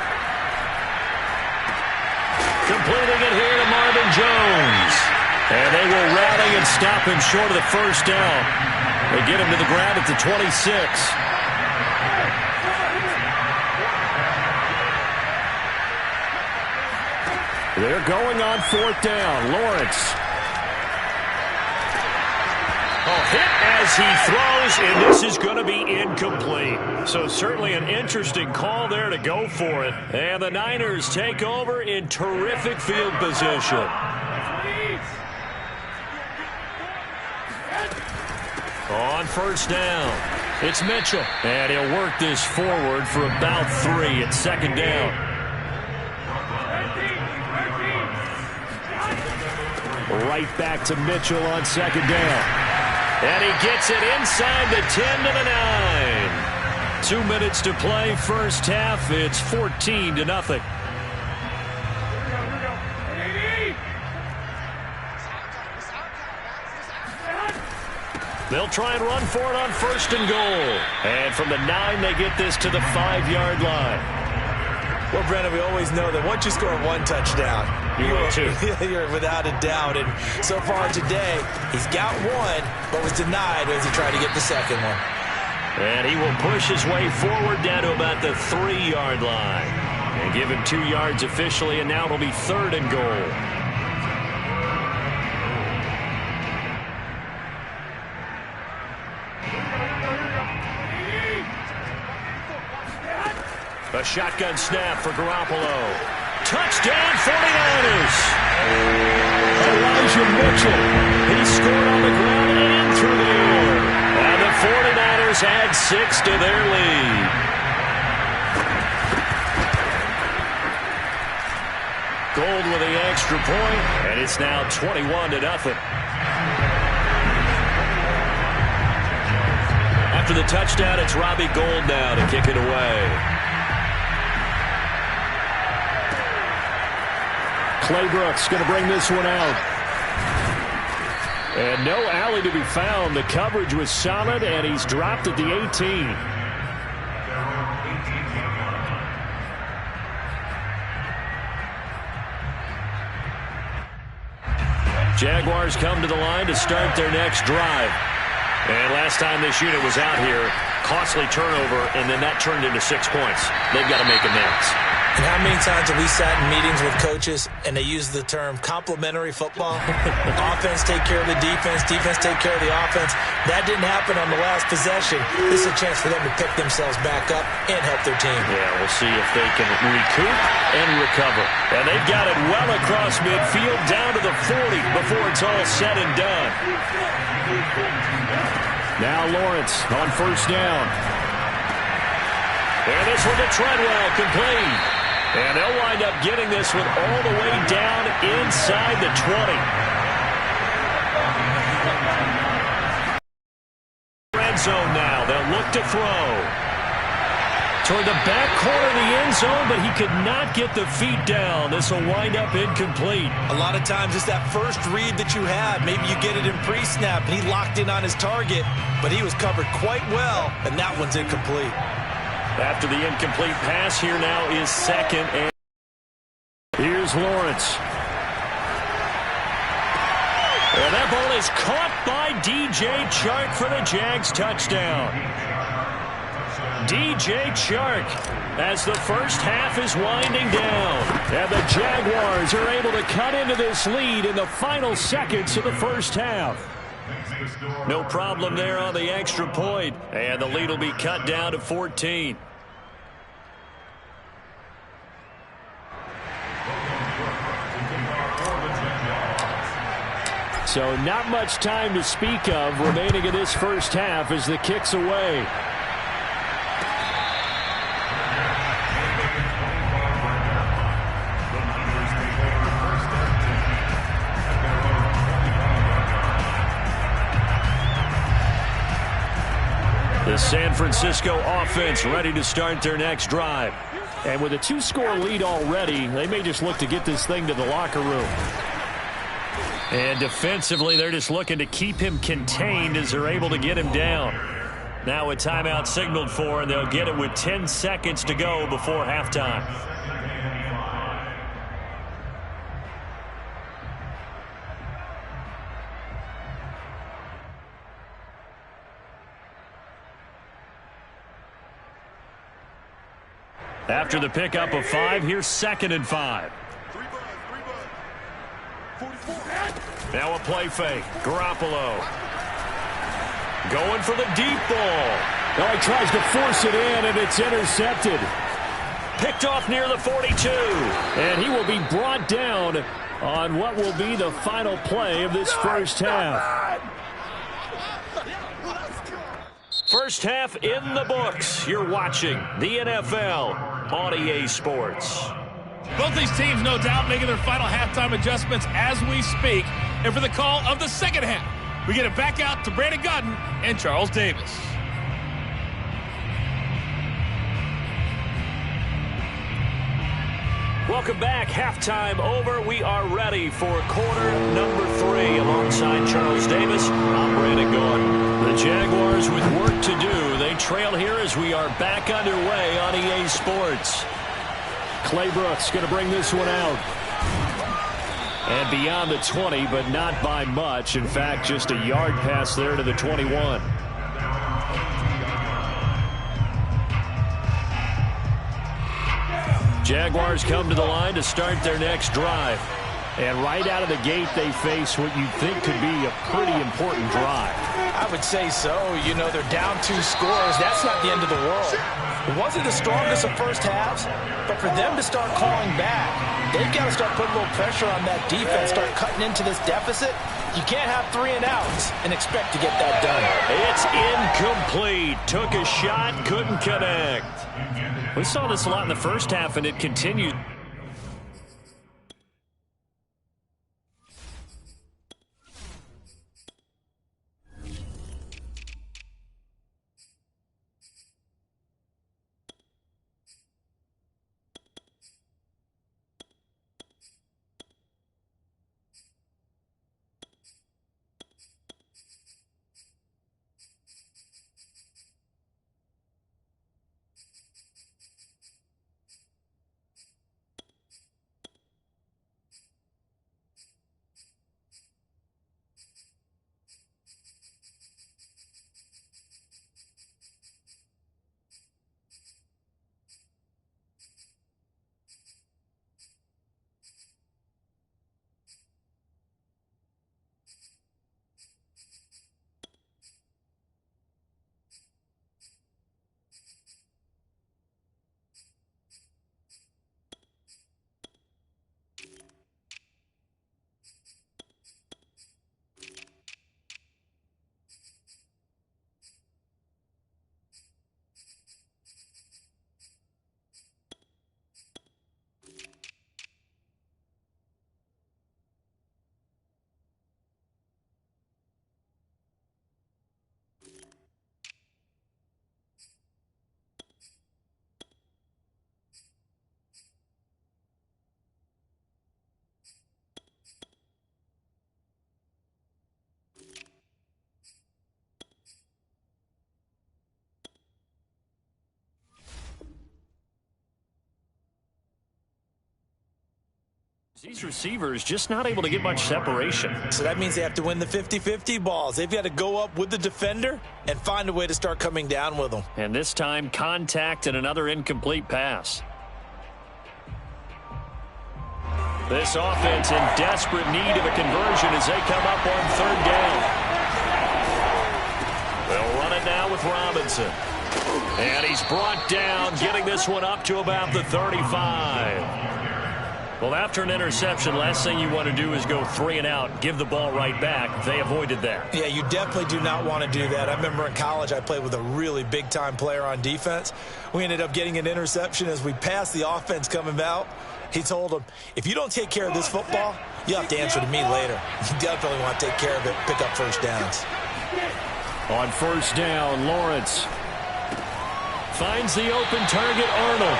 Completing it here to Marvin Jones. And they will rally and stop him short of the first down. They get him to the ground at the 26. They're going on fourth down. Lawrence. Hit as he throws, and this is going to be incomplete. So certainly an interesting call there to go for it. And the Niners take over in terrific field position. On first down, it's Mitchell. And he'll work this forward for about 3 at second down. Right back to Mitchell on second down. And he gets it inside the 10 to the 9. 2 minutes to play first half. It's 14-0. They'll try and run for it on first and goal. And from the 9, they get this to the 5-yard line. Well, Brennan, we always know that once you score one touchdown, you're without a doubt. And so far today, he's got one, but was denied as he tried to get the second one. And he will push his way forward down to about the 3-yard line. And give him 2 yards officially, and now it'll be third and goal. A shotgun snap for Garoppolo. Touchdown 49ers. Elijah Mitchell. He scored on the ground and through the air. And the 49ers add 6 to their lead. Gold with the extra point, and it's now 21-0. After the touchdown, it's Robbie Gould now to kick it away. Claybrooks going to bring this one out. And no alley to be found. The coverage was solid, and he's dropped at the 18. Jaguars come to the line to start their next drive. And last time this unit was out here, costly turnover, and then that turned into 6 points. They've got to make amends. And how many times have we sat in meetings with coaches and they use the term complementary football? Offense take care of the defense, defense take care of the offense. That didn't happen on the last possession. This is a chance for them to pick themselves back up and help their team. Yeah, we'll see if they can recoup and recover. And they've got it well across midfield down to the 40 before it's all said and done. Now Lawrence on first down. And this one to Treadwell, complete. And they'll wind up getting this one all the way down inside the 20. Red zone now. They'll look to throw. Toward the back corner of the end zone, but he could not get the feet down. This will wind up incomplete. A lot of times it's that first read that you have. Maybe you get it in pre-snap, and he locked in on his target, but he was covered quite well, and that one's incomplete. After the incomplete pass, here now is second. And here's Lawrence. And that ball is caught by DJ Chark for the Jags touchdown. DJ Chark as the first half is winding down. And the Jaguars are able to cut into this lead in the final seconds of the first half. No problem there on the extra point. And the lead will be cut down to 14. So not much time to speak of remaining in this first half as the kick's away. The San Francisco offense ready to start their next drive. And with a 2-score lead already, they may just look to get this thing to the locker room. And defensively, they're just looking to keep him contained as they're able to get him down. Now a timeout signaled for, and they'll get it with 10 seconds to go before halftime. After the pickup of 5, here's 2nd and 5. Now a play fake. Garoppolo going for the deep ball. Now he tries to force it in, and it's intercepted. Picked off near the 42. And he will be brought down on what will be the final play of this first half. First half in the books. You're watching the NFL on EA Sports. Both these teams, no doubt, making their final halftime adjustments as we speak. And for the call of the second half, we get it back out to Brandon Godden and Charles Davis. Welcome back. Halftime over. We are ready for quarter number 3. Alongside Charles Davis, I'm Brandon Gaudin. The Jaguars with work to do. They trail here as we are back underway on EA Sports. Clay Brooks going to bring this one out. And beyond the 20, but not by much. In fact, just a yard pass there to the 21. Jaguars come to the line to start their next drive. And right out of the gate, they face what you think could be a pretty important drive. I would say so. You know, they're down 2 scores. That's not the end of the world. It wasn't the strongest of first halves, but for them to start clawing back, they've got to start putting a little pressure on that defense, start cutting into this deficit. You can't have 3 and outs and expect to get that done. It's incomplete. Took a shot, couldn't connect. We saw this a lot in the first half, and it continued. These receivers just not able to get much separation. So that means they have to win the 50-50 balls. They've got to go up with the defender and find a way to start coming down with them. And this time, contact and another incomplete pass. This offense in desperate need of a conversion as they come up on 3rd down. They'll run it now with Robinson. And he's brought down, getting this one up to about the 35. Well, after an interception, last thing you want to do is go 3 and out, give the ball right back. They avoided that. Yeah, you definitely do not want to do that. I remember in college I played with a really big-time player on defense. We ended up getting an interception as we passed the offense coming out. He told him, if you don't take care of this football, you'll have to answer to me later. You definitely want to take care of it, pick up first downs. On 1st down, Lawrence finds the open target, Arnold.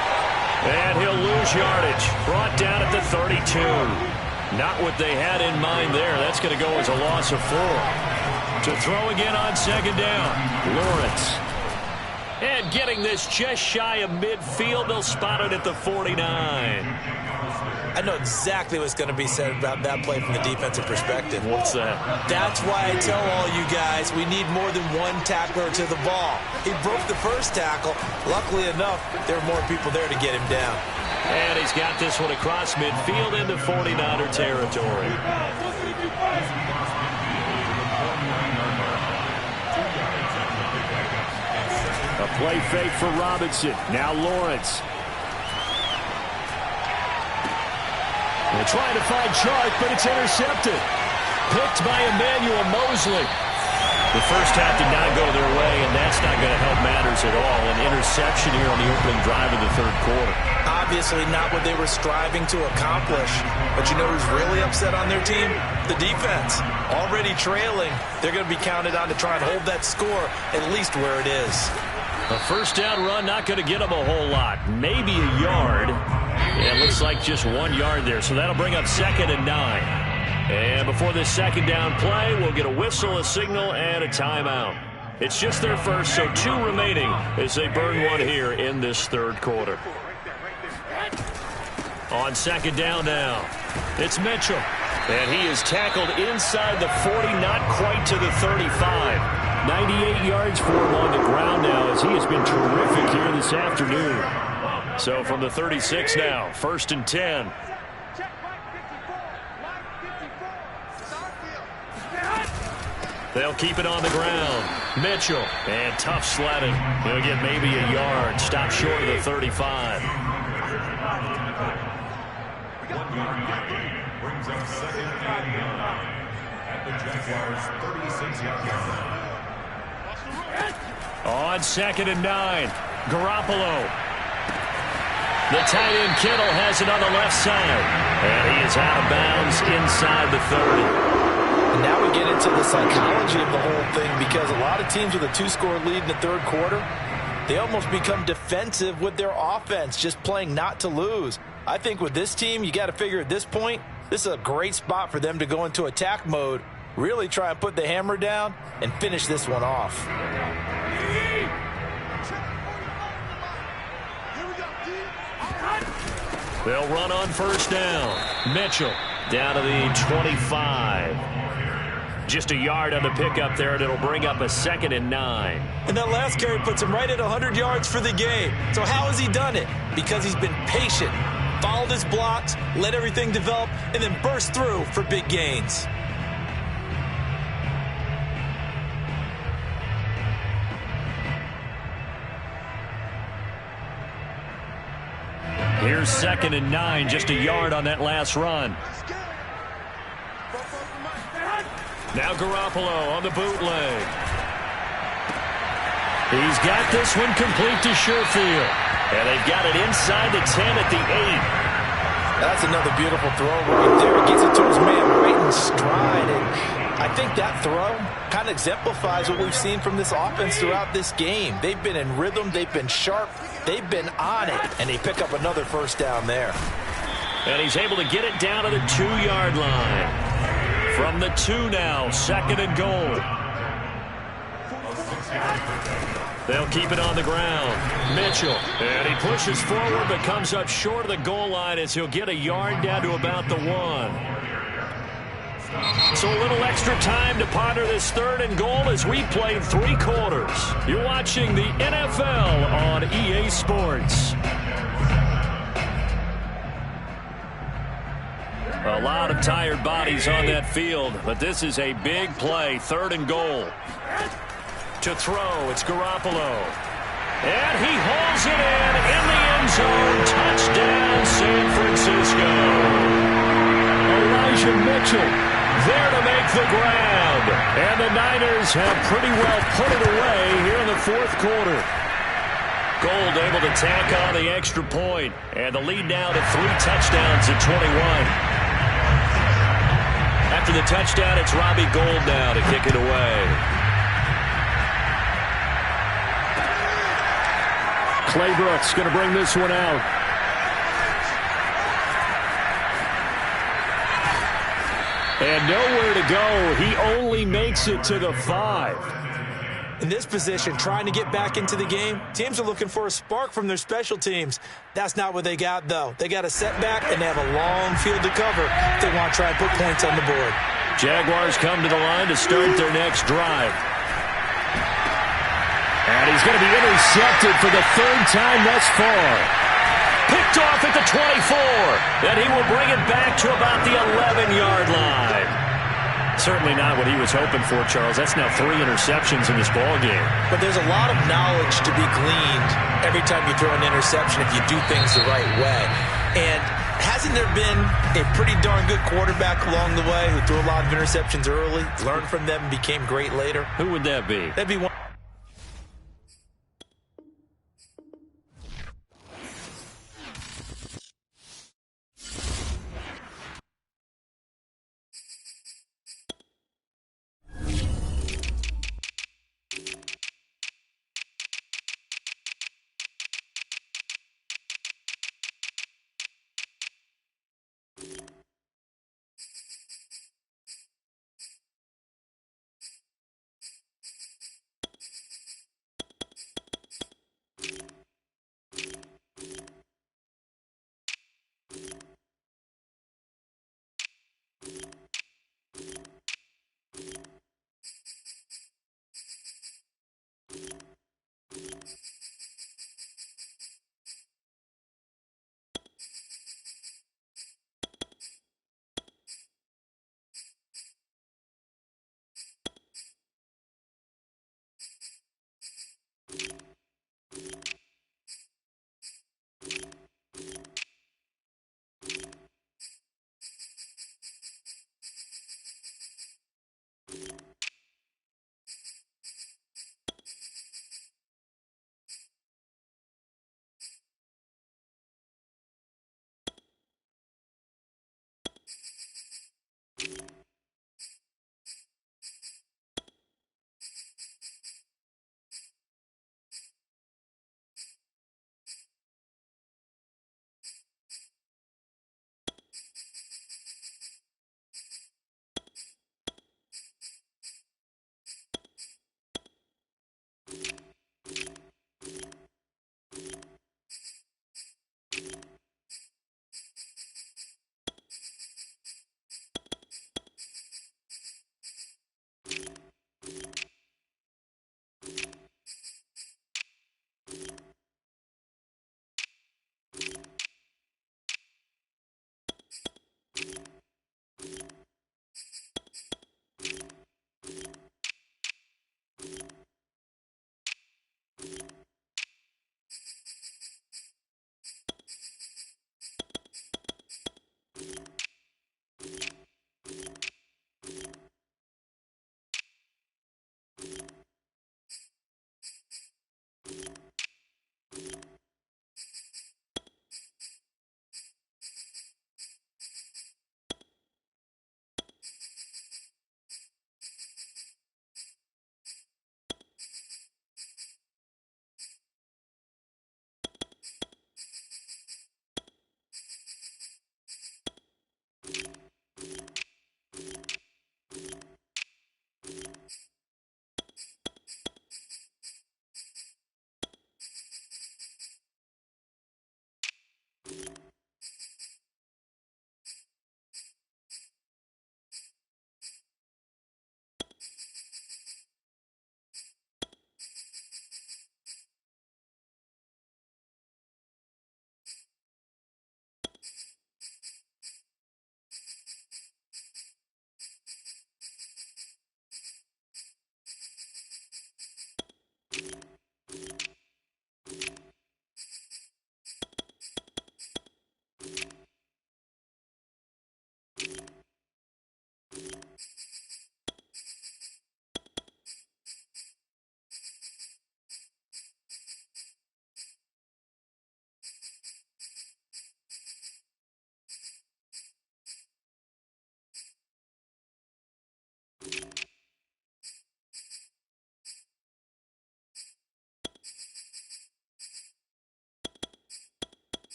And he'll lose yardage. Brought down at the 32. Not what they had in mind there. That's going to go as a loss of 4. To throw again on 2nd down, Lawrence. And getting this just shy of midfield, they'll spot it at the 49. I know exactly what's going to be said about that play from the defensive perspective. What's that? That's why I tell all you guys we need more than one tackler to the ball. He broke the first tackle. Luckily enough, there were more people there to get him down. And he's got this one across midfield into 49er territory. A play fake for Robinson. Now Lawrence. They're trying to find Chark, but it's intercepted. Picked by Emmanuel Mosley. The first half did not go their way, and that's not going to help matters at all. An interception here on the opening drive of the third quarter. Obviously not what they were striving to accomplish. But you know who's really upset on their team? The defense. Already trailing. They're going to be counted on to try and hold that score at least where it is. A first down run, not going to get them a whole lot. Maybe a yard. Yeah, it looks like just 1 yard there. So that'll bring up 2nd and 9. And before this second down play, we'll get a whistle, a signal, and a timeout. It's just their first, so 2 remaining as they burn one here in this third quarter. On second down now, it's Mitchell. And he is tackled inside the 40, not quite to the 35. 98 yards for him on the ground now, as he has been terrific here this afternoon. So from the 36 now, 1st and 10. They'll keep it on the ground. Mitchell, and tough sledding. He'll get maybe a yard. Stop short of the 35. 1 yard gain brings up 2nd and 9 at the Jaguars' 36-yard line. On 2nd and 9, Garoppolo. The tight end Kittle has it on the left side. And he is out of bounds inside the 30. And now we get into the psychology of the whole thing, because a lot of teams with a 2-score lead in the third quarter, they almost become defensive with their offense, just playing not to lose. I think with this team, you got to figure at this point, this is a great spot for them to go into attack mode, really try and put the hammer down and finish this one off. They'll run on first down. Mitchell down to the 25. Just a yard on the pickup there, and it'll bring up a 2nd and 9. And that last carry puts him right at 100 yards for the game. So how has he done it? Because he's been patient, followed his blocks, let everything develop, and then burst through for big gains. Here's 2nd and 9, just a yard on that last run. Now Garoppolo on the bootleg. He's got this one complete to Sherfield. And they've got it inside the 10 at the 8. That's another beautiful throw right there. He gets it to his man right in stride. And I think that throw kind of exemplifies what we've seen from this offense throughout this game. They've been in rhythm. They've been sharp. They've been on it. And they pick up another first down there. And he's able to get it down to the 2-yard line. From the 2 now, 2nd and goal. They'll keep it on the ground. Mitchell, and he pushes forward but comes up short of the goal line as he'll get a yard down to about the 1. So a little extra time to ponder this 3rd and goal as we played 3 quarters. You're watching the NFL on EA Sports. A lot of tired bodies on that field, but this is a big play, 3rd and goal. To throw, it's Garoppolo. And he hauls it in the end zone. Touchdown, San Francisco. Elijah Mitchell there to make the grab. And the Niners have pretty well put it away here in the 4th quarter. Gold able to tack on the extra point. And the lead now to 3 touchdowns at 21. After the touchdown, it's Robbie Gould now to kick it away. Claybrook's going to bring this one out. And nowhere to go. He only makes it to the 5. In this position, trying to get back into the game, teams are looking for a spark from their special teams. That's not what they got, though. They got a setback, and they have a long field to cover if they want to try and put points on the board. Jaguars come to the line to start their next drive. And he's going to be intercepted for the third time thus far. Picked off at the 24. And he will bring it back to about the 11-yard line. Certainly not what he was hoping for, Charles. That's now 3 interceptions in this ball game. But there's a lot of knowledge to be gleaned every time you throw an interception if you do things the right way. And hasn't there been a pretty darn good quarterback along the way who threw a lot of interceptions early, learned from them, and became great later? Who would that be? That'd be one.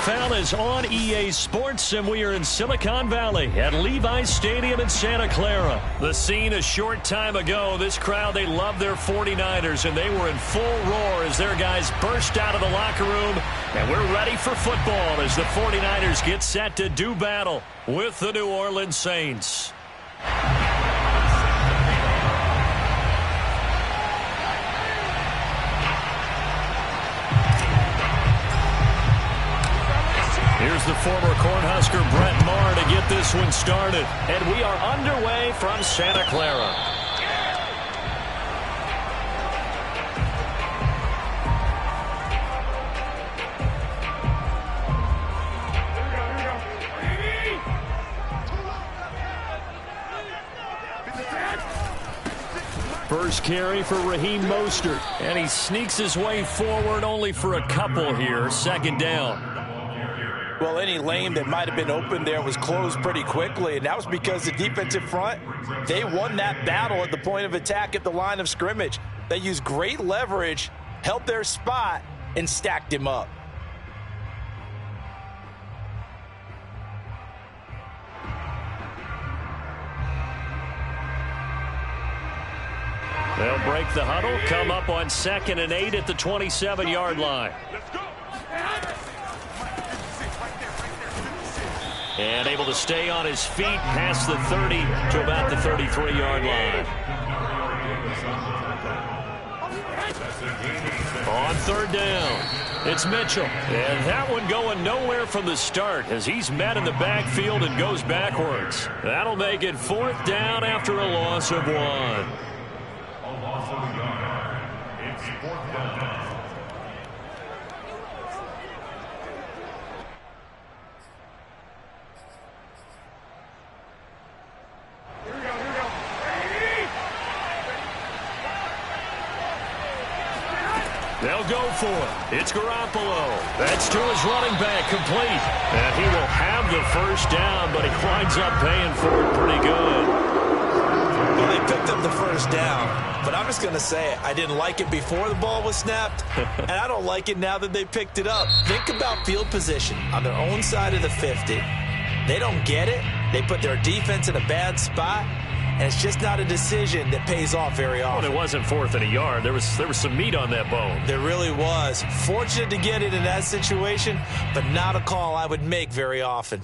NFL is on EA Sports, and we are in Silicon Valley at Levi's Stadium in Santa Clara. The scene a short time ago. This crowd, they love their 49ers, and they were in full roar as their guys burst out of the locker room. And we're ready for football as the 49ers get set to do battle with the New Orleans Saints. Here's the former Cornhusker Brett Maher to get this one started. And we are underway from Santa Clara. First carry for Raheem Mostert. And he sneaks his way forward only for a couple here. Second down. Well, any lane that might have been open there was closed pretty quickly, and that was because the defensive front, they won that battle at the point of attack at the line of scrimmage. They used great leverage, held their spot, and stacked him up. They'll break the huddle, come up on 2nd and 8 at the 27-yard line. And able to stay on his feet past the 30 to about the 33-yard line. On 3rd down, it's Mitchell. And that one going nowhere from the start as he's met in the backfield and goes backwards. That'll make it 4th down after a loss of 1. A loss of a yard. It's 4th down. They'll go for it. It's Garoppolo. That's to his running back, complete. And he will have the first down, but he winds up paying for it pretty good. Well, they picked up the first down, but I'm just going to say it. I didn't like it before the ball was snapped, and I don't like it now that they picked it up. Think about field position on their own side of the 50. They don't get it. They put their defense in a bad spot. And it's just not a decision that pays off very often. Well, it wasn't 4th and a yard. There was some meat on that bone. There really was. Fortunate to get it in that situation, but not a call I would make very often.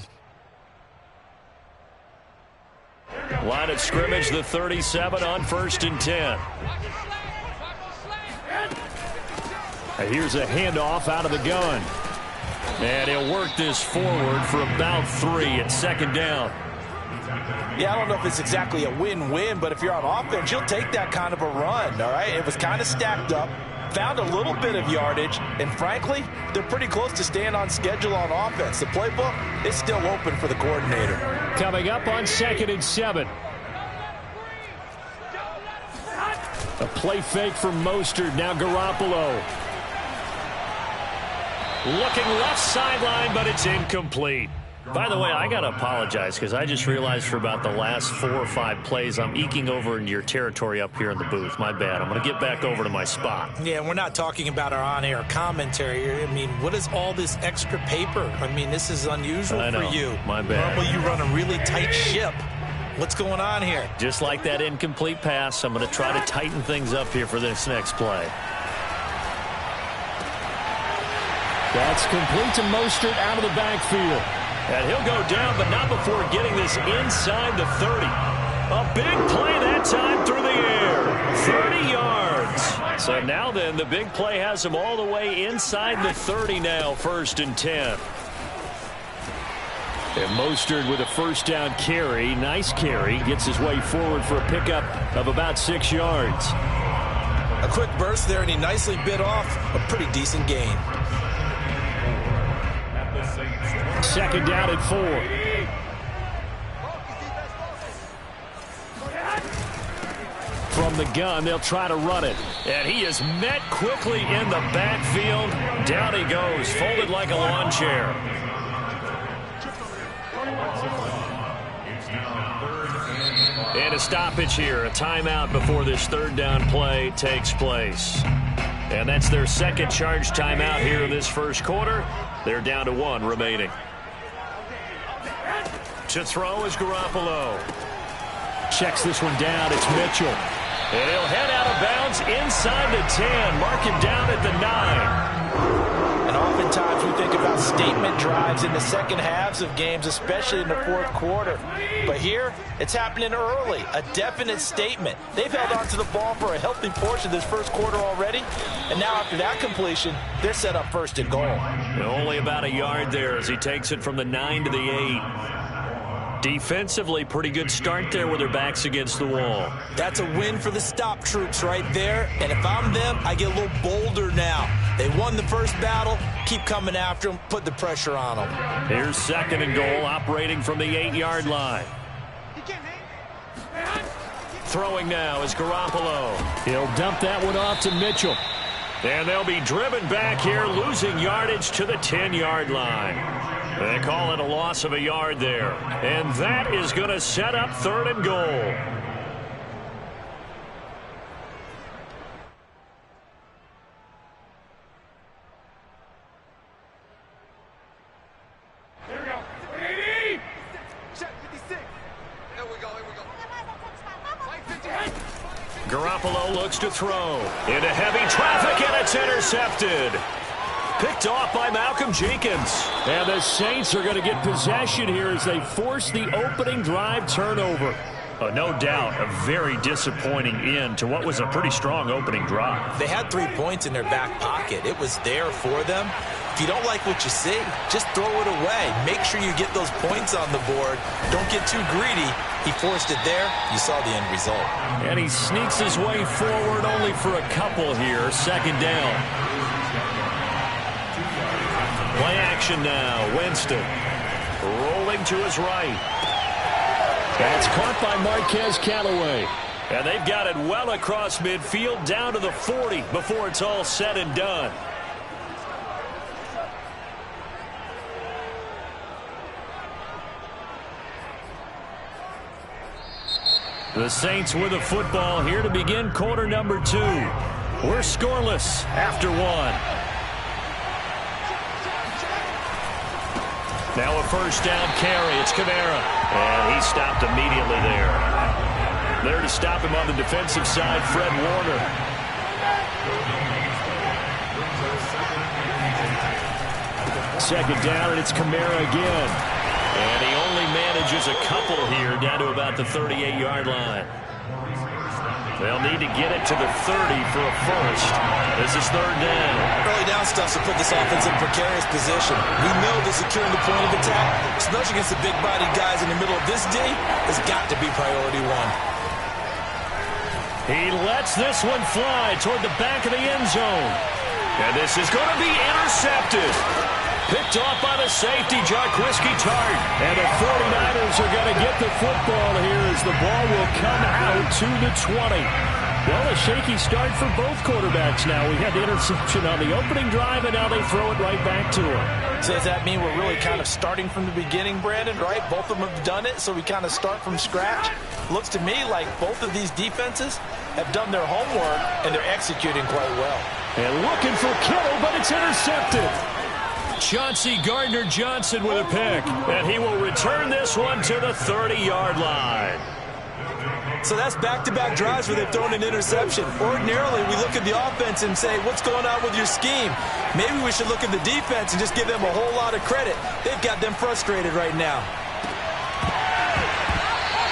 Line of scrimmage, the 37 on 1st and 10. And here's a handoff out of the gun. And he'll work this forward for about 3 at 2nd down. Yeah, I don't know if it's exactly a win-win, but if you're on offense, you'll take that kind of a run, all right? It was kind of stacked up, found a little bit of yardage, and frankly, they're pretty close to staying on schedule on offense. The playbook is still open for the coordinator. Coming up on 2nd and 7. A play fake for Mostert, now Garoppolo. Looking left sideline, but it's incomplete. By the way, I got to apologize because I just realized for about the last 4 or 5 plays, I'm eking over into your territory up here in the booth. My bad. I'm going to get back over to my spot. Yeah, we're not talking about our on-air commentary. I mean, what is all this extra paper? I mean, this is unusual for you. My bad. Normally you run a really tight ship. What's going on here? Just like that incomplete pass, I'm going to try to tighten things up here for this next play. That's complete to Mostert out of the backfield. And he'll go down, but not before getting this inside the 30. A big play that time through the air. 30 yards. So now then, the big play has him all the way inside the 30 now, 1st and 10. And Mostert with a first down carry. Nice carry. Gets his way forward for a pickup of about 6 yards. A quick burst there, and he nicely bit off a pretty decent gain. 2nd down and 4. From the gun, they'll try to run it. And he is met quickly in the backfield. Down he goes, folded like a lawn chair. And a stoppage here, a timeout before this 3rd down play takes place. And that's their 2nd charge timeout here in this 1st quarter. They're down to 1 remaining. To throw is Garoppolo. Checks this one down. It's Mitchell. And he'll head out of bounds inside the 10. Mark him down at the 9. And oftentimes we think about statement drives in the second halves of games, especially in the 4th quarter. But here, it's happening early. A definite statement. They've held on to the ball for a healthy portion of this 1st quarter already. And now after that completion, they're set up 1st and goal. And only about a yard there as he takes it from the 9 to the 8. Defensively, pretty good start there with their backs against the wall. That's a win for the stop troops right there. And if I'm them, I get a little bolder now. They won the first battle. Keep coming after them. Put the pressure on them. Here's 2nd and goal, operating from the 8-yard line. Throwing now is Garoppolo. He'll dump that one off to Mitchell. And they'll be driven back here, losing yardage to the 10-yard line. They call it a loss of a yard there. And that is going to set up 3rd and goal. Here we go. 80. Check 56. Here we go. Garoppolo looks to throw. Into heavy traffic, and it's intercepted. Picked off by Malcolm Jenkins. And the Saints are going to get possession here as they force the opening drive turnover. No doubt, a very disappointing end to what was a pretty strong opening drive. They had 3 points in their back pocket. It was there for them. If you don't like what you see, just throw it away. Make sure you get those points on the board. Don't get too greedy. He forced it there. You saw the end result. And he sneaks his way forward only for a couple here. 2nd down. Play action now. Winston rolling to his right. That's caught by Marquez Callaway. And they've got it well across midfield down to the 40 before it's all said and done. The Saints with the football here to begin quarter number 2. We're scoreless after 1. Now a first down carry. It's Kamara. And he stopped immediately there. There to stop him on the defensive side, Fred Warner. Second down, and it's Kamara again. And he only manages a couple here down to about the 38-yard line. They'll need to get it to the 30 for a first. This is 3rd down. Early down stuff to put this offense in a precarious position. We know that securing the point of attack, especially against the big-bodied guys in the middle of this D, has got to be priority 1. He lets this one fly toward the back of the end zone. And this is going to be intercepted. Picked off by the safety, Jarquiski Tart. And the 49ers are going to get the football here as the ball will come out to the 20. Well, a shaky start for both quarterbacks now. We had the interception on the opening drive, and now they throw it right back to him. So does that mean we're really kind of starting from the beginning, Brandon, right? Both of them have done it, so we kind of start from scratch. Looks to me like both of these defenses have done their homework, and they're executing quite well. And looking for Kittle, but it's intercepted. Chauncey Gardner-Johnson with a pick, and he will return this one to the 30-yard line. So that's back-to-back drives where they've thrown an interception. Ordinarily, we look at the offense and say, what's going on with your scheme? Maybe we should look at the defense and just give them a whole lot of credit. They've got them frustrated right now.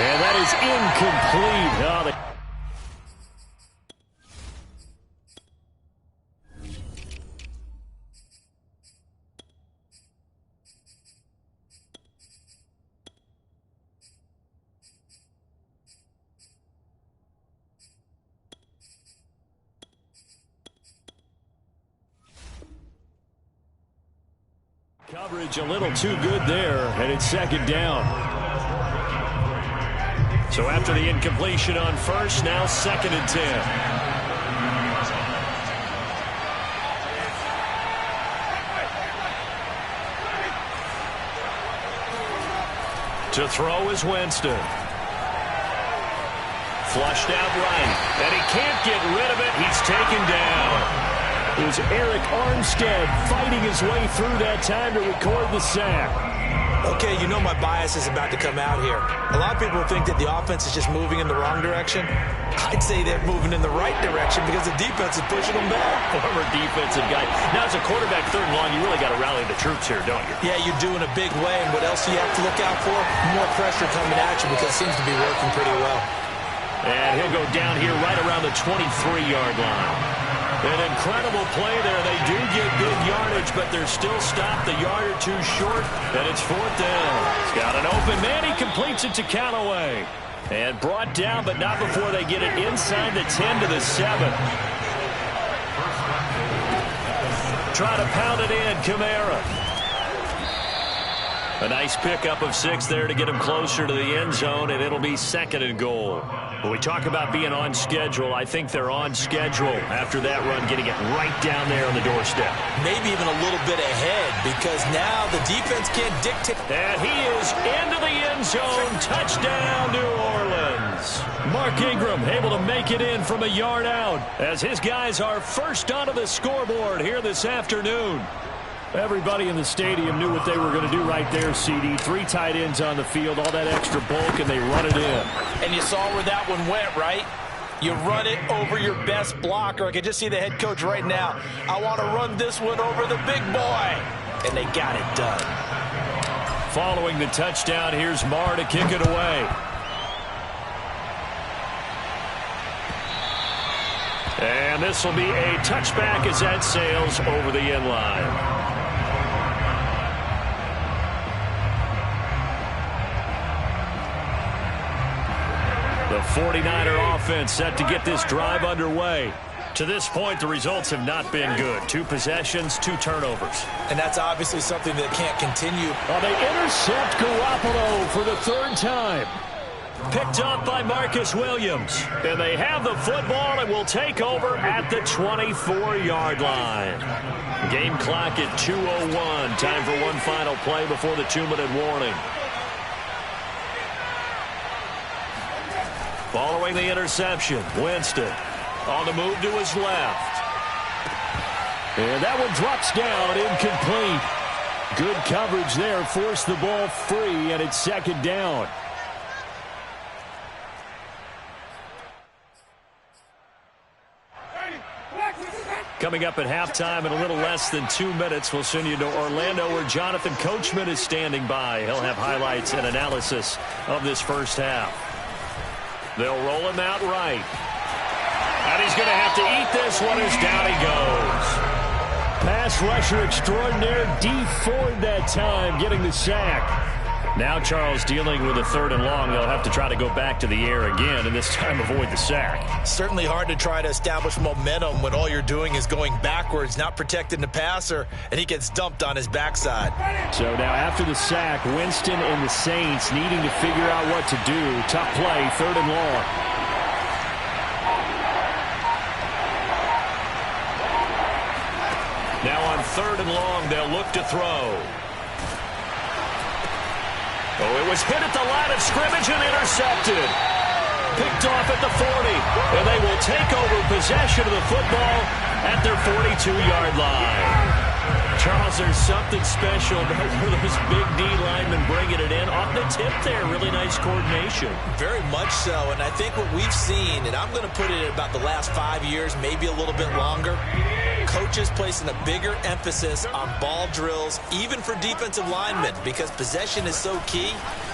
And that is incomplete. Oh, coverage a little too good there, and it's second down. So after the incompletion on first, now 2nd and 10. To throw is Winston. Flushed out right, and he can't get rid of it. He's taken down. It was Eric Armstead fighting his way through that time to record the sack. Okay, you know my bias is about to come out here. A lot of people think that the offense is just moving in the wrong direction. I'd say they're moving in the right direction because the defense is pushing them back. Former defensive guy. Now, as a quarterback, 3rd and long, you really got to rally the troops here, don't you? Yeah, you do in a big way. And what else do you have to look out for? More pressure coming at you because it seems to be working pretty well. And he'll go down here right around the 23-yard line. An incredible play there. They do get good yardage, but they're still stopped a yard or two short, and it's 4th down. He's got an open man. He completes it to Callaway. And brought down, but not before they get it inside the 10 to the 7. Try to pound it in, Kamara. A nice pickup of 6 there to get him closer to the end zone, and it'll be 2nd and goal. When we talk about being on schedule, I think they're on schedule after that run, getting it right down there on the doorstep. Maybe even a little bit ahead because now the defense can't dictate. And he is into the end zone. Touchdown, New Orleans. Mark Ingram able to make it in from a yard out as his guys are first onto the scoreboard here this afternoon. Everybody in the stadium knew what they were going to do right there, CD. 3 tight ends on the field, all that extra bulk, and they run it in. And you saw where that one went, right? You run it over your best blocker. I can just see the head coach right now. I want to run this one over the big boy. And they got it done. Following the touchdown, here's Marr to kick it away. And this will be a touchback as that sails over the end line. The 49er offense set to get this drive underway. To this point, the results have not been good. 2 possessions, 2 turnovers. And that's obviously something that can't continue. Well, they intercept Garoppolo for the 3rd time. Picked up by Marcus Williams. And they have the football and will take over at the 24-yard line. Game clock at 2:01. Time for one final play before the 2-minute warning. Following the interception, Winston on the move to his left. And that one drops down, incomplete. Good coverage there, forced the ball free, and it's 2nd down. Coming up at halftime in a little less than 2 minutes, we'll send you to Orlando where Jonathan Coachman is standing by. He'll have highlights and analysis of this first half. They'll roll him out right. And he's going to have to eat this one as down he goes. Pass rusher extraordinaire, D Ford that time, getting the sack. Now Charles dealing with a 3rd and long. They'll have to try to go back to the air again, and this time avoid the sack. Certainly hard to try to establish momentum when all you're doing is going backwards, not protecting the passer, and he gets dumped on his backside. So now after the sack, Winston and the Saints needing to figure out what to do. Tough play, 3rd and long. Now on 3rd and long, they'll look to throw. Oh, it was hit at the line of scrimmage and intercepted. Picked off at the 40. And they will take over possession of the football at their 42-yard line. Charles, there's something special about those big D linemen bringing it in. Off the tip there, really nice coordination. Very much so, and I think what we've seen, and I'm going to put it at about the last 5 years, maybe a little bit longer, coaches placing a bigger emphasis on ball drills, even for defensive linemen, because possession is so key.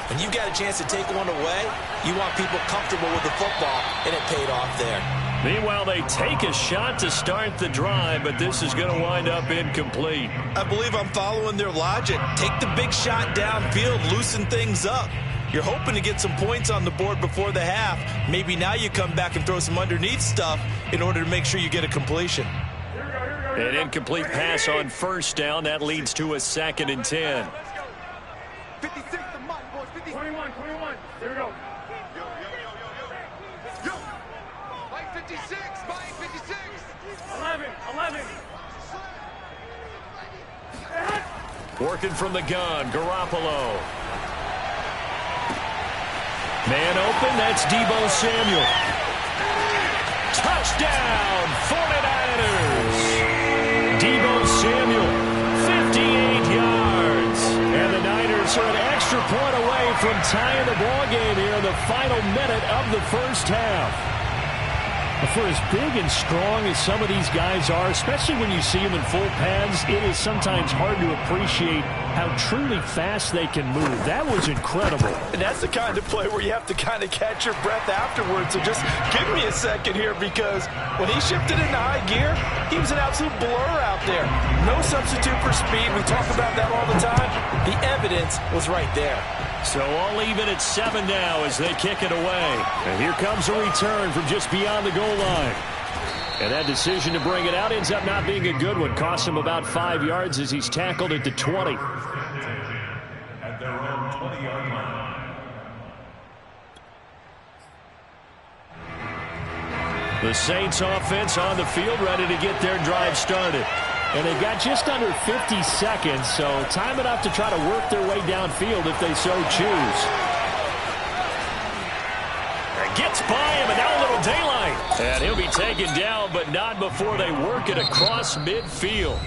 When you got a chance to take one away, you want people comfortable with the football, and it paid off there. Meanwhile, they take a shot to start the drive, but this is going to wind up incomplete. I believe I'm following their logic. Take the big shot downfield, loosen things up. You're hoping to get some points on the board before the half. Maybe now you come back and throw some underneath stuff in order to make sure you get a completion. An incomplete pass on first down. That leads to a 2nd and 10. 56, the mark, boys. 21, 21. Here we go. Mike 56, Mike 56. 11. Working from the gun, Garoppolo. Man open, that's Deebo Samuel. Touchdown, 49ers. Deebo Samuel, 58 yards. And the Niners are an extra point away from tying the ball game here in the final minute of the first half. For as big and strong as some of these guys are, especially when you see them in full pads, it is sometimes hard to appreciate how truly fast they can move. That was incredible. And that's the kind of play where you have to kind of catch your breath afterwards. So just give me a second here, because when he shifted into high gear, he was an absolute blur out there. No substitute for speed. We talk about that all the time. The evidence was right there. So all even at 7 now as they kick it away. And here comes a return from just beyond the goal line. And that decision to bring it out ends up not being a good one. Costs him about 5 yards as he's tackled at the 20. At their own 20-yard line. The Saints offense on the field, ready to get their drive started. And they've got just under 50 seconds, so time enough to try to work their way downfield if they so choose. And gets by him, and now a little daylight. And he'll be taken down, but not before they work it across midfield.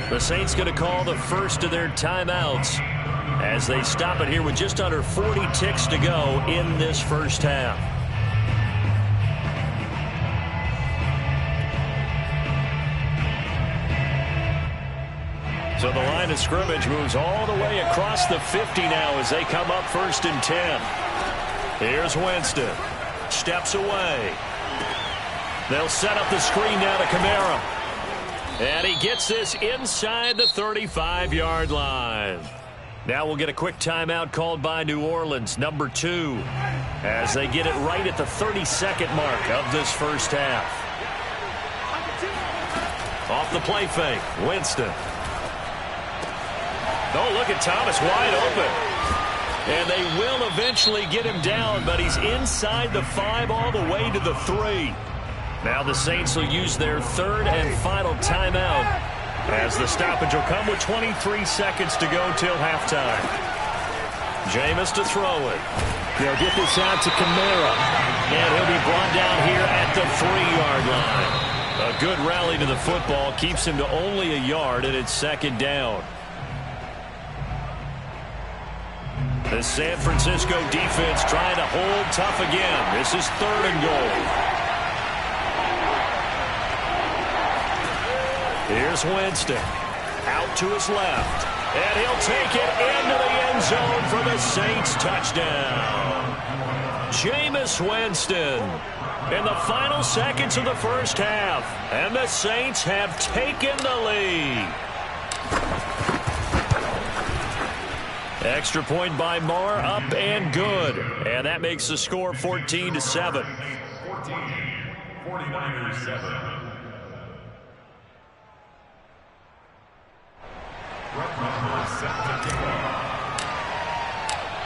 The Saints going to call the first of their timeouts as they stop it here with just under 40 ticks to go in this first half. So the line of scrimmage moves all the way across the 50 now as they come up 1st and 10. Here's Winston. Steps away. They'll set up the screen down to Kamara. And he gets this inside the 35-yard line. Now we'll get a quick timeout called by New Orleans, number 2, as they get it right at the 32nd mark of this first half. Off the play fake, Winston. Oh, look at Thomas wide open. And they will eventually get him down, but he's inside the 5 all the way to the 3. Now the Saints will use their 3rd and final timeout as the stoppage will come with 23 seconds to go till halftime. Jameis to throw it. They'll get this out to Kamara. And he'll be brought down here at the 3-yard line. A good rally to the football keeps him to only a yard, and it's 2nd down. The San Francisco defense trying to hold tough again. This is 3rd and goal. Here's Winston. Out to his left. And he'll take it into the end zone for the Saints touchdown. Jameis Winston in the final seconds of the first half. And the Saints have taken the lead. Extra point by Marr, up and good. And that makes the score 14-7. 14, 49ers 7.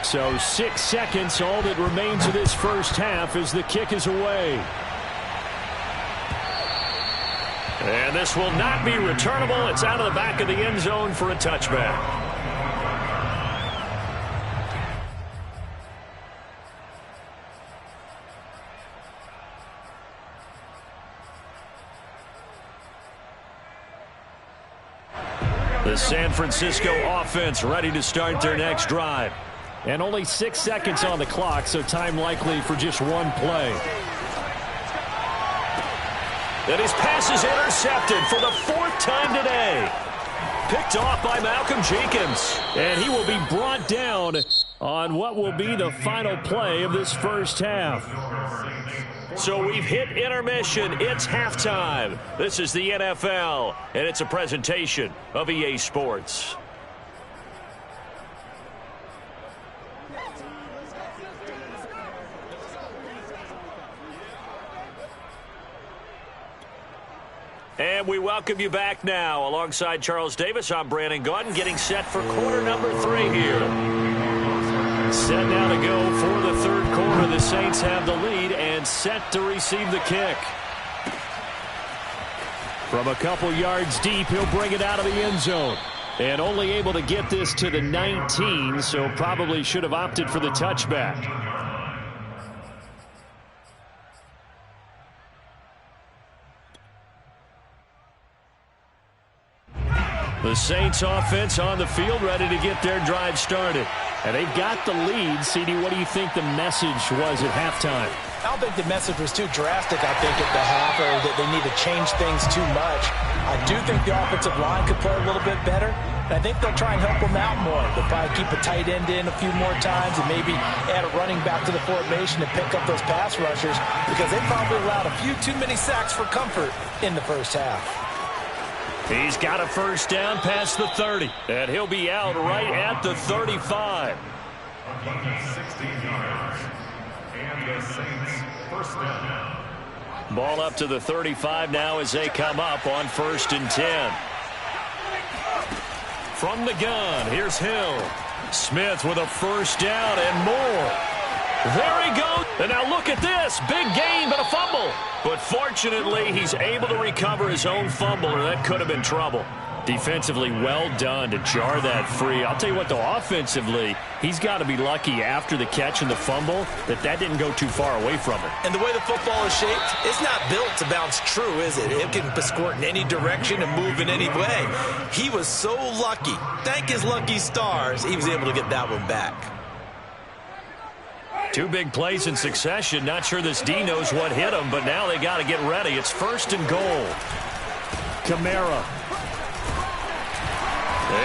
So 6 seconds, all that remains of this first half as the kick is away. And this will not be returnable. It's out of the back of the end zone for a touchback. The San Francisco offense ready to start their next drive. And only 6 seconds on the clock, so time likely for just one play. And his pass is intercepted for the 4th time today. Picked off by Malcolm Jenkins. And he will be brought down on what will be the final play of this first half. So we've hit intermission. It's halftime. This is the NFL, and it's a presentation of EA Sports. And we welcome you back now. Alongside Charles Davis, I'm Brandon Gaudin, getting set for quarter number 3 here. Set now to go for the third quarter. The Saints have the lead and set to receive the kick. From a couple yards deep, he'll bring it out of the end zone. And only able to get this to the 19, so probably should have opted for the touchback. The Saints offense on the field ready to get their drive started. And they've got the lead. CD, what do you think the message was at halftime? I don't think the message was too drastic, I think, at the half, or that they need to change things too much. I do think the offensive line could play a little bit better, and I think they'll try and help them out more. They'll probably keep a tight end in a few more times and maybe add a running back to the formation to pick up those pass rushers, because they probably allowed a few too many sacks for comfort in the first half. He's got a first down past the 30, and he'll be out right at the 35. 16 yards. And the Saints first down. Ball up to the 35 now as they come up on 1st and 10. From the gun, here's Hill. Smith with a first down and more. There he goes. And now look at this. Big gain, but a fumble. But fortunately, he's able to recover his own fumble, or that could have been trouble. Defensively, well done to jar that free. I'll tell you what, though, offensively, he's got to be lucky after the catch and the fumble that didn't go too far away from him. And the way the football is shaped, it's not built to bounce true, is it? It can squirt in any direction and move in any way. He was so lucky. Thank his lucky stars, he was able to get that one back. 2 big plays in succession. Not sure this D knows what hit him, but now they got to get ready. It's 1st and goal. Kamara.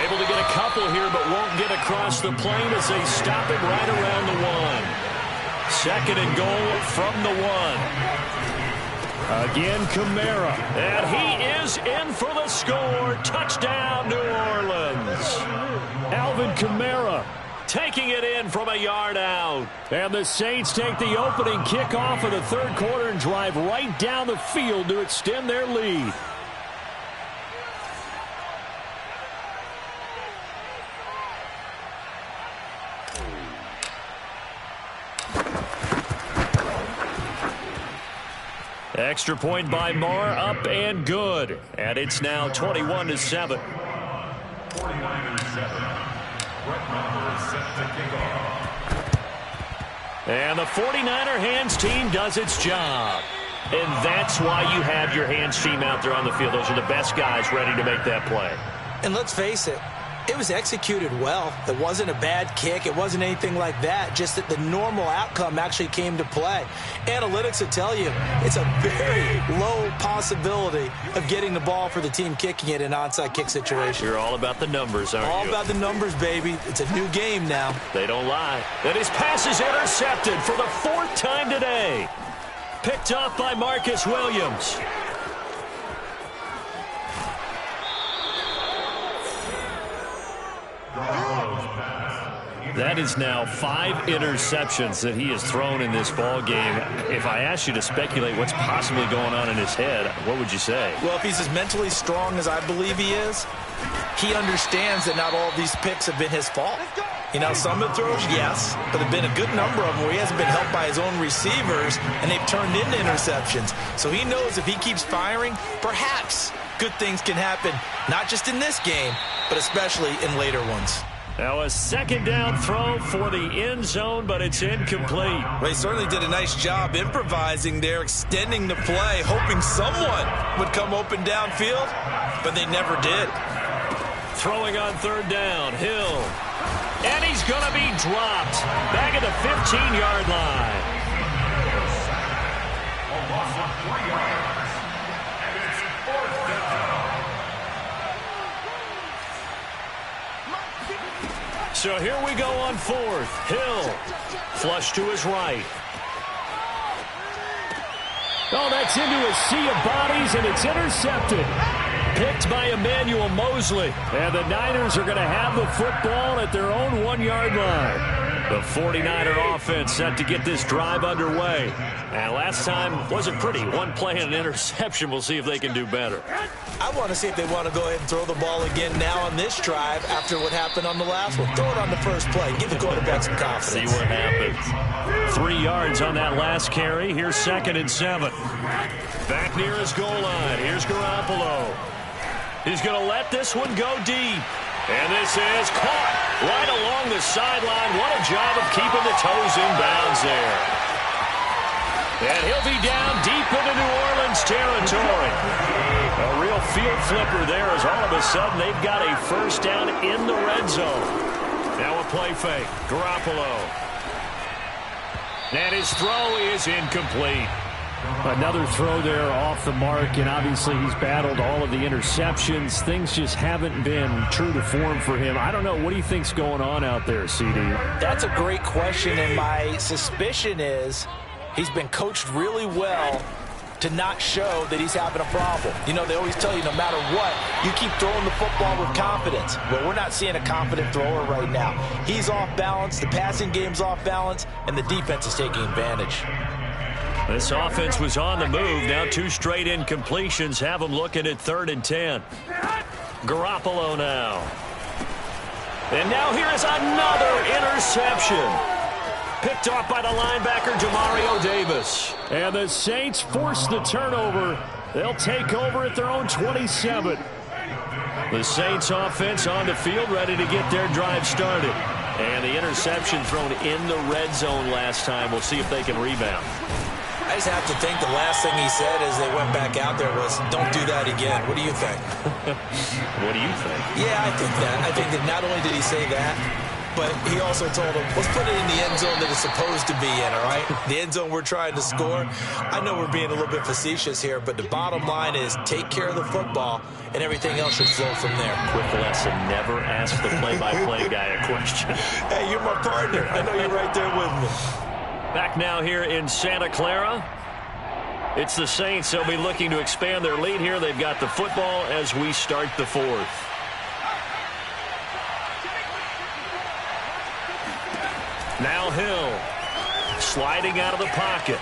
Able to get a couple here, but won't get across the plane as they stop it right around the 1. 2nd and goal from the 1. Again, Kamara. And he is in for the score. Touchdown, New Orleans. Alvin Kamara. Taking it in from a yard out. And the Saints take the opening kickoff of the third quarter and drive right down the field to extend their lead. Extra point by Marr, up and good. And it's now 21-7. 49-7. Brett Maher set to kick off. And the 49er hands team does its job. And that's why you have your hands team out there on the field. Those are the best guys ready to make that play. And let's face it, it was executed well. It wasn't a bad kick. It wasn't anything like that. Just that the normal outcome actually came to play. Analytics will tell you it's a very low possibility of getting the ball for the team kicking it in an onside kick situation. You're all about the numbers, aren't you? All about the numbers, baby. It's a new game now. They don't lie. And his pass is intercepted for the 4th time today. Picked off by Marcus Williams. That is now 5 interceptions that he has thrown in this ball game. If I asked you to speculate what's possibly going on in his head, what would you say? Well, if he's as mentally strong as I believe he is, he understands that not all of these picks have been his fault. You know, some of the throws, yes, but there have been a good number of them where he hasn't been helped by his own receivers, and they've turned into interceptions. So he knows if he keeps firing, perhaps good things can happen, not just in this game, but especially in later ones. Now a 2nd down throw for the end zone, but it's incomplete. Well, he certainly did a nice job improvising there, extending the play, hoping someone would come open downfield, but they never did. throwing on third down. Hill. And he's going to be dropped. Back at the 15-yard line. A loss of 3 yards. And it's 4th down. So here we go on 4th. Hill. Flush to his right. Oh, that's into a sea of bodies, and it's intercepted. Picked by Emmanuel Mosley. And the Niners are going to have the football at their own 1-yard line. The 49er offense set to get this drive underway. And last time wasn't pretty. One play and an interception. We'll see if they can do better. I want to see if they want to go ahead and throw the ball again now on this drive after what happened on the last one. Throw it on the first play. Give the quarterback some confidence. See what happens. 3 yards on that last carry. Here's 2nd and 7. Back near his goal line. Here's Garoppolo. He's going to let this one go deep. And this is caught right along the sideline. What a job of keeping the toes in bounds there. And he'll be down deep into New Orleans territory. A real field flipper there as all of a sudden they've got a first down in the red zone. Now a play fake. Garoppolo. And his throw is incomplete. Another throw there off the mark, and obviously he's battled all of the interceptions. Things just haven't been true to form for him. I don't know. What do you think's going on out there, CD? That's a great question, and my suspicion is he's been coached really well to not show that he's having a problem. You know, they always tell you no matter what, you keep throwing the football with confidence. Well, we're not seeing a confident thrower right now. He's off balance, the passing game's off balance, and the defense is taking advantage. This offense was on the move. Now 2 straight incompletions have them looking at 3rd and 10. Garoppolo now. And now here is another interception. Picked off by the linebacker, Demario Davis. And the Saints force the turnover. They'll take over at their own 27. The Saints offense on the field, ready to get their drive started. And the interception thrown in the red zone last time. We'll see if they can rebound. I just have to think the last thing he said as they went back out there was, don't do that again. What do you think? What do you think? Yeah, I think that. I think that not only did he say that, but he also told him, let's put it in the end zone that it's supposed to be in, all right? The end zone we're trying to score. I know we're being a little bit facetious here, but the bottom line is take care of the football, and everything else should flow from there. Quick lesson, never ask the play-by-play guy a question. Hey, you're my partner. I know you're right there with me. Back now here in Santa Clara. It's the Saints. They'll be looking to expand their lead here. They've got the football as we start the 4th. Now Hill sliding out of the pocket.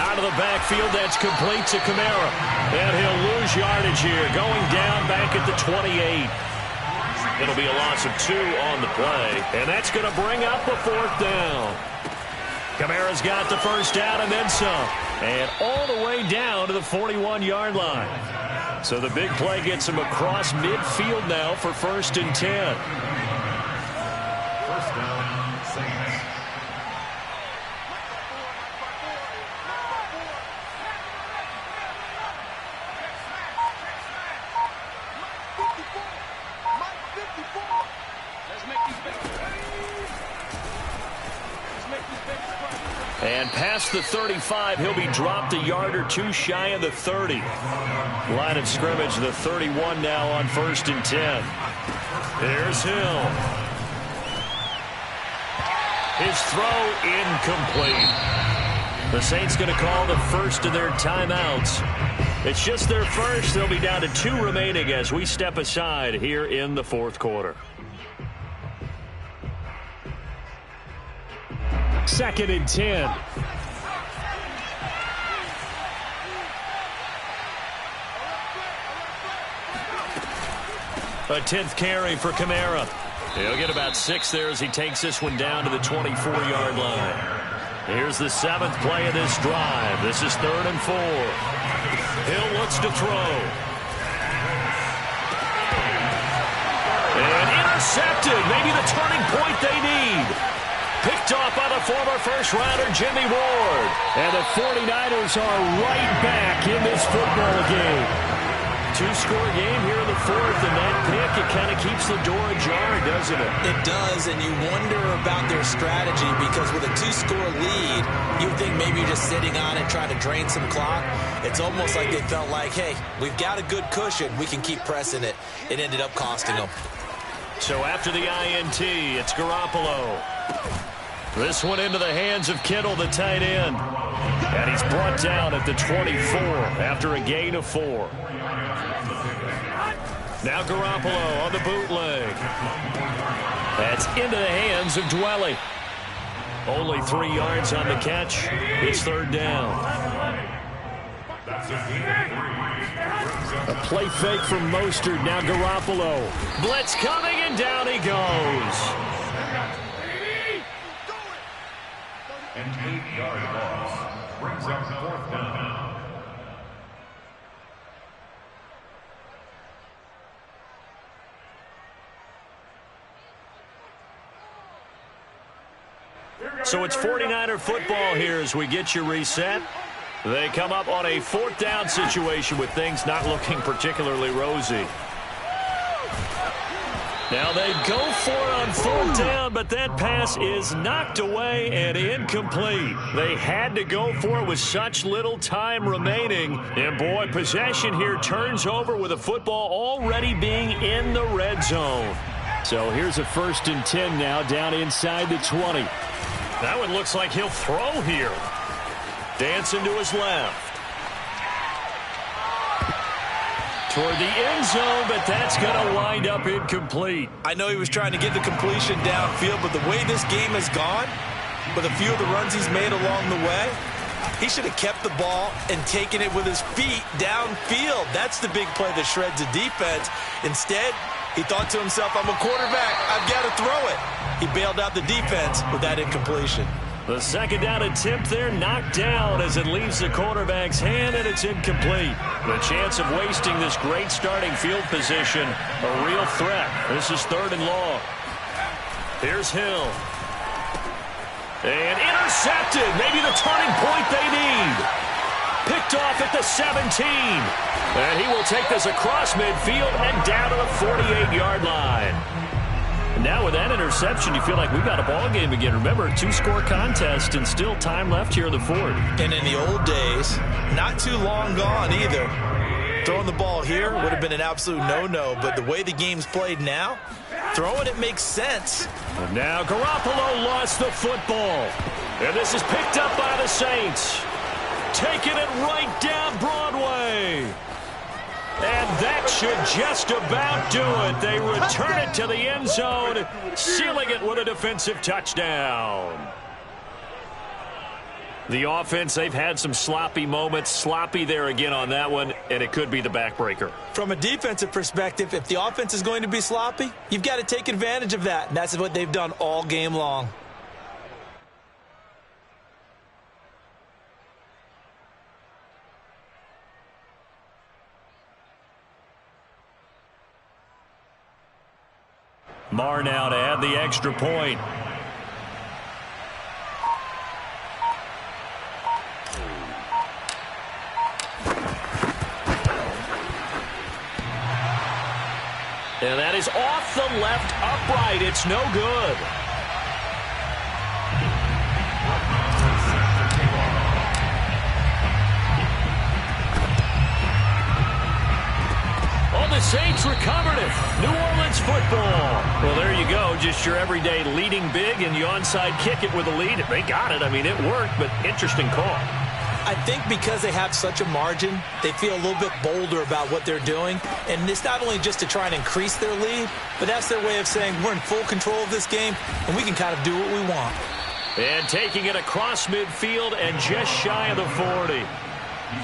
Out of the backfield, that's complete to Kamara. And he'll lose yardage here. Going down back at the 28. It'll be a loss of 2 on the play. And that's going to bring up the 4th down. Kamara's got the first down and then some. And all the way down to the 41-yard line. So the big play gets him across midfield now for 1st and 10. First down, Saints. And past the 35, he'll be dropped a yard or 2 shy of the 30. Line of scrimmage, the 31 now on 1st and 10. Here's Hill. His throw incomplete. The Saints going to call the first of their timeouts. It's just their first. They'll be down to 2 remaining as we step aside here in the 4th quarter. 2nd and 10. A 10th carry for Kamara. He'll get about 6 there as he takes this one down to the 24-yard line. Here's the 7th play of this drive. This is 3rd and 4. Hill looks to throw. And intercepted. Maybe the turning point they need. Picked off by the former first-rounder Jimmy Ward. And the 49ers are right back in this football game. Two-score game here in the fourth, and that pick, it kind of keeps the door ajar, doesn't it? It does, and you wonder about their strategy because with a two-score lead, you would think maybe you're just sitting on it trying to drain some clock. It's almost like they felt like, hey, we've got a good cushion. We can keep pressing it. It ended up costing them. So after the INT, it's Garoppolo. This one into the hands of Kittle, the tight end. And he's brought down at the 24 after a gain of 4. Now Garoppolo on the bootleg. That's into the hands of Dwelly. Only 3 yards on the catch. It's third down. A play fake from Mostert. Now Garoppolo. Blitz coming, and down he goes. An 8-yard loss brings up fourth down. So it's 49er football here as we get you reset. They come up on a fourth down situation with things not looking particularly rosy. Now they go for it on fourth down, but that pass is knocked away and incomplete. They had to go for it with such little time remaining. And boy, possession here turns over with a football already being in the red zone. So here's a 1st and 10 now down inside the 20. That one looks like he'll throw here. Dancing to his left. Toward the end zone, but that's going to wind up incomplete. I know he was trying to get the completion downfield, but the way this game has gone, with a few of the runs he's made along the way, he should have kept the ball and taken it with his feet downfield. That's the big play that shreds the defense. Instead, he thought to himself, I'm a quarterback, I've got to throw it. He bailed out the defense with that incompletion. The second down attempt there knocked down as it leaves the quarterback's hand, and it's incomplete. The chance of wasting this great starting field position, a real threat. This is 3rd and long. Here's Hill. And intercepted. Maybe the turning point they need. Picked off at the 17. And he will take this across midfield and down to the 48-yard line. Now with that interception, you feel like we've got a ball game again. Remember, 2-score contest and still time left here in the fourth. And in the old days, not too long gone either. Throwing the ball here would have been an absolute no-no, but the way the game's played now, throwing it makes sense. And now Garoppolo lost the football. And this is picked up by the Saints. Taking it right down Broadway. And that should just about do it. They return it to the end zone, sealing it with a defensive touchdown. The offense, they've had some sloppy moments. Sloppy there again on that one, and it could be the backbreaker. From a defensive perspective, if the offense is going to be sloppy, you've got to take advantage of that. And that's what they've done all game long. Marr now to add the extra point. And that is off the left upright. It's no good. The Saints recovered it. New Orleans football. Well, there you go. Just your everyday leading big, and you onside kick it with a lead. They got it. I mean, it worked, but interesting call. I think because they have such a margin, they feel a little bit bolder about what they're doing. And it's not only just to try and increase their lead, but that's their way of saying we're in full control of this game, and we can kind of do what we want. And taking it across midfield and just shy of the 40.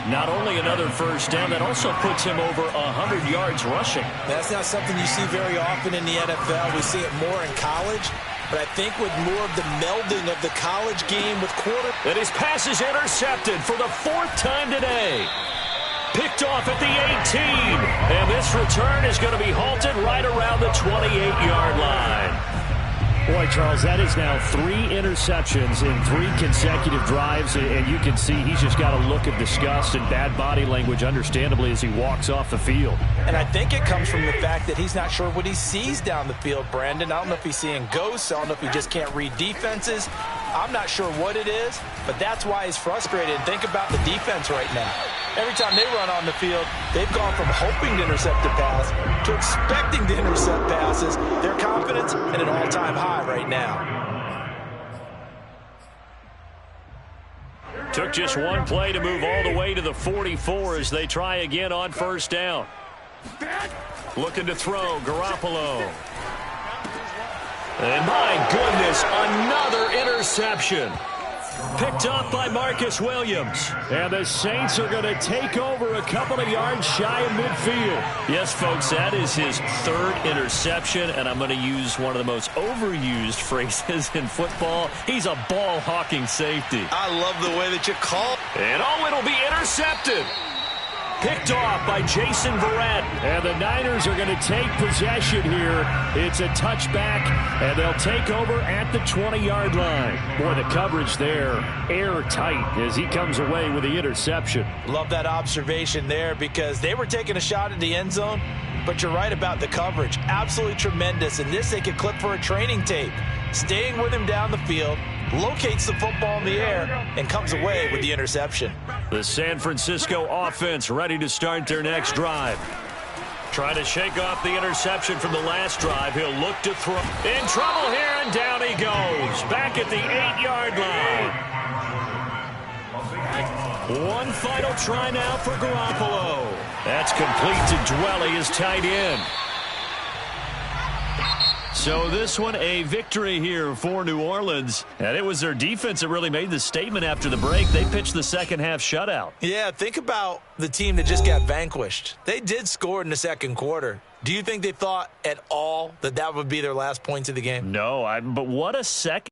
Not only another first down, that also puts him over 100 yards rushing. That's not something you see very often in the NFL. We see it more in college. But I think with more of the melding of the college game with quarter. And his pass is intercepted for the 4th time today. Picked off at the 18. And this return is going to be halted right around the 28-yard line. Boy, Charles, that is now 3 interceptions in 3 consecutive drives, and you can see he's just got a look of disgust and bad body language, understandably, as he walks off the field. And I think it comes from the fact that he's not sure what he sees down the field, Brandon. I don't know if he's seeing ghosts. I don't know if he just can't read defenses. I'm not sure what it is, but that's why he's frustrated. Think about the defense right now. Every time they run on the field, they've gone from hoping to intercept a pass to expecting to intercept passes. Their confidence at an all-time high right now. Took just one play to move all the way to the 44 as they try again on first down. Looking to throw, Garoppolo. And my goodness, another interception. Picked up by Marcus Williams. And the Saints are going to take over a couple of yards shy of midfield. Yes, folks, that is his 3rd interception, and I'm going to use one of the most overused phrases in football. He's a ball-hawking safety. I love the way that you call. And it'll be intercepted. Picked off by Jason Verrett. And the Niners are going to take possession here. It's a touchback, and they'll take over at the 20-yard line. Boy, the coverage there, airtight as he comes away with the interception. Love that observation there because they were taking a shot at the end zone, but you're right about the coverage. Absolutely tremendous. And this they could clip for a training tape. Staying with him down the field, locates the football in the air, and comes away with the interception. The San Francisco offense ready to start their next drive. Trying to shake off the interception from the last drive. He'll look to throw. In trouble here, and down he goes. Back at the 8-yard line. One final try now for Garoppolo. That's complete to Dwelly, his tight end. So this one a victory here for New Orleans. And it was their defense that really made the statement after the break. They pitched the second half shutout. Yeah, think about the team that just got vanquished. They did score in the second quarter. Do you think they thought at all that that would be their last points of the game? No, but what a second.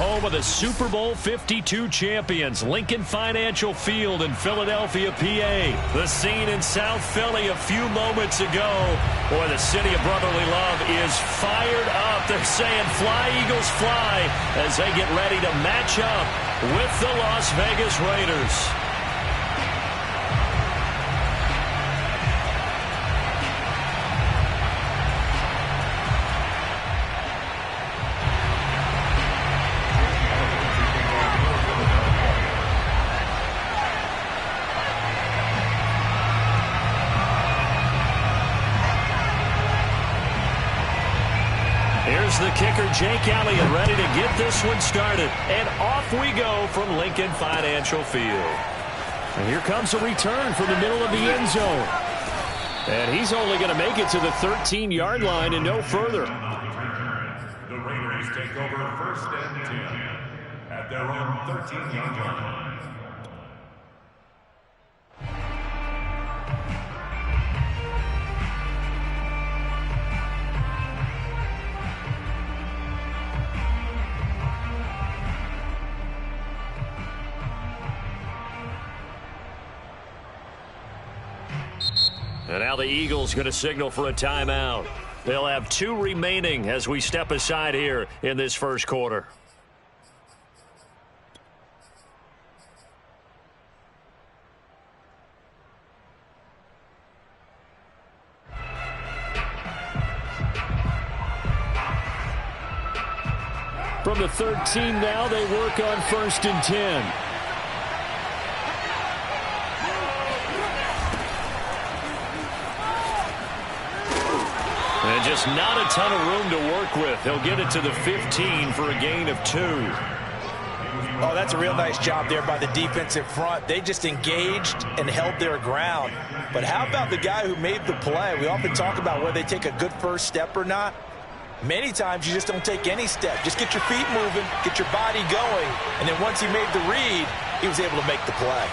home of the Super Bowl 52 champions, Lincoln Financial Field in Philadelphia, PA. The scene in South Philly a few moments ago. Boy, the city of brotherly love is fired up. They're saying, "Fly, Eagles, fly," as they get ready to match up with the Las Vegas Raiders. Here's the kicker, Jake Elliott, ready to get this one started. And off we go from Lincoln Financial Field. And here comes a return from the middle of the end zone. And he's only going to make it to the 13-yard line and no further. The Raiders take over 1st and 10 at their own 13-yard line. And now the Eagles going to signal for a timeout. They'll have 2 remaining as we step aside here in this first quarter. From the 13 now, they work on 1st and 10. And just not a ton of room to work with. He'll get it to the 15 for a gain of 2. Oh, that's a real nice job there by the defensive front. They just engaged and held their ground. But how about the guy who made the play? We often talk about whether they take a good first step or not. Many times you just don't take any step. Just get your feet moving, get your body going, and then once he made the read, he was able to make the play.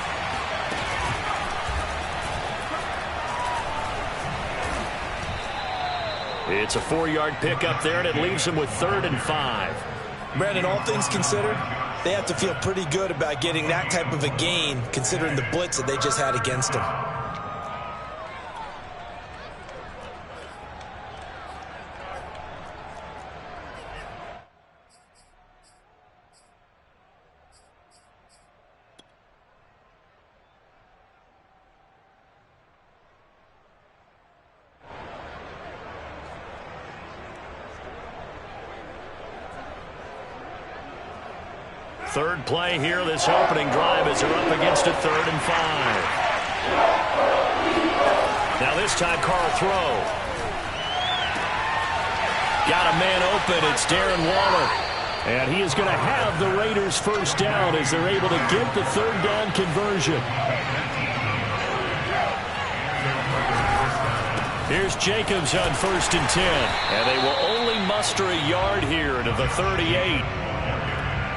It's a 4-yard pickup there, and it leaves him with 3rd and 5. Brandon, all things considered, they have to feel pretty good about getting that type of a gain, considering the blitz that they just had against them. Third play here, this opening drive as they're up against a 3rd and 5. Now this time, Carl throw. Got a man open. It's Darren Waller. And he is going to have the Raiders first down as they're able to get the 3rd down conversion. Here's Jacobs on 1st and 10. And they will only muster a yard here to the 38.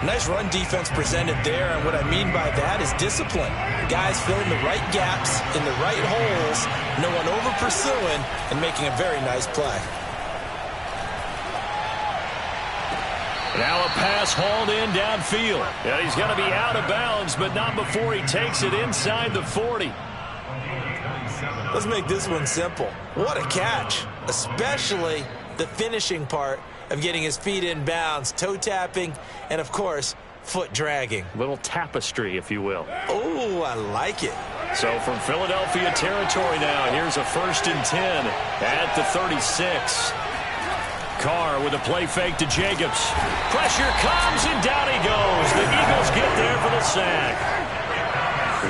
Nice run defense presented there, and what I mean by that is discipline. Guys filling the right gaps in the right holes, no one over pursuing, and making a very nice play. Now a pass hauled in downfield. And he's going to be out of bounds, but not before he takes it inside the 40. Let's make this one simple. What a catch, especially the finishing part of getting his feet in bounds, toe tapping, and of course, foot dragging. Little tapestry, if you will. Oh, I like it. So from Philadelphia territory now, here's a 1st and 10 at the 36. Carr with a play fake to Jacobs. Pressure comes, and down he goes. The Eagles get there for the sack.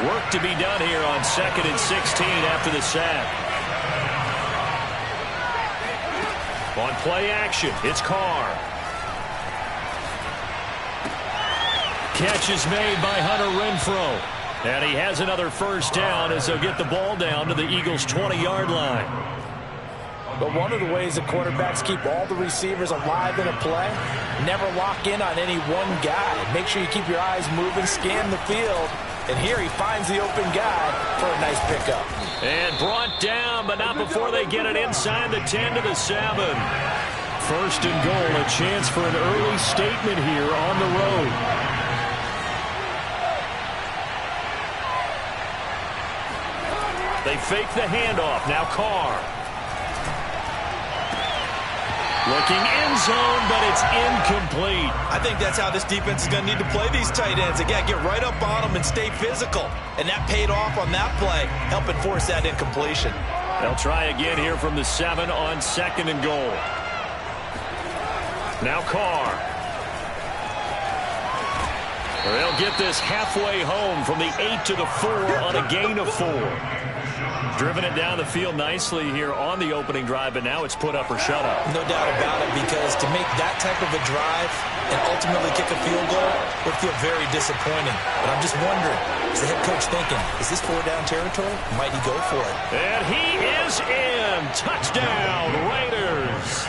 Work to be done here on 2nd and 16 after the sack. On play action, it's Carr. Catch is made by Hunter Renfrow. And he has another first down as they'll get the ball down to the Eagles' 20-yard line. But one of the ways the quarterbacks keep all the receivers alive in a play, never lock in on any one guy. Make sure you keep your eyes moving, scan the field. And here he finds the open guy for a nice pickup. And brought down, but not before they get it inside the 10 to the 7. First and goal, a chance for an early statement here on the road. They fake the handoff. Now Carr. Looking end zone, but it's incomplete. I think that's how this defense is going to need to play these tight ends. Again, get right up on them and stay physical. And that paid off on that play, helping force that incompletion. They'll try again here from the 7 on second and goal. Now Carr. They'll get this halfway home from the 8 to the 4 on a gain of 4. Driven it down the field nicely here on the opening drive, but now it's put up or shut up. No doubt about it, because to make that type of a drive and ultimately kick a field goal would feel very disappointing. But I'm just wondering, is the head coach thinking, is this 4-down territory? Might he go for it? And he is in. Touchdown, Raiders.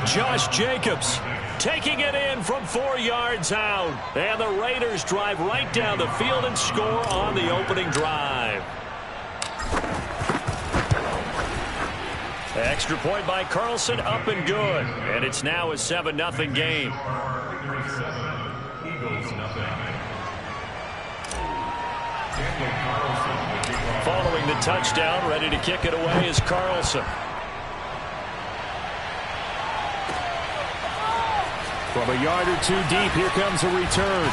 Josh Jacobs taking it in from 4 yards out. And the Raiders drive right down the field and score on the opening drive. Extra point by Carlson, up and good. And it's now a 7-0 game. Following the touchdown, ready to kick it away is Carlson. From a yard or two deep, here comes a return.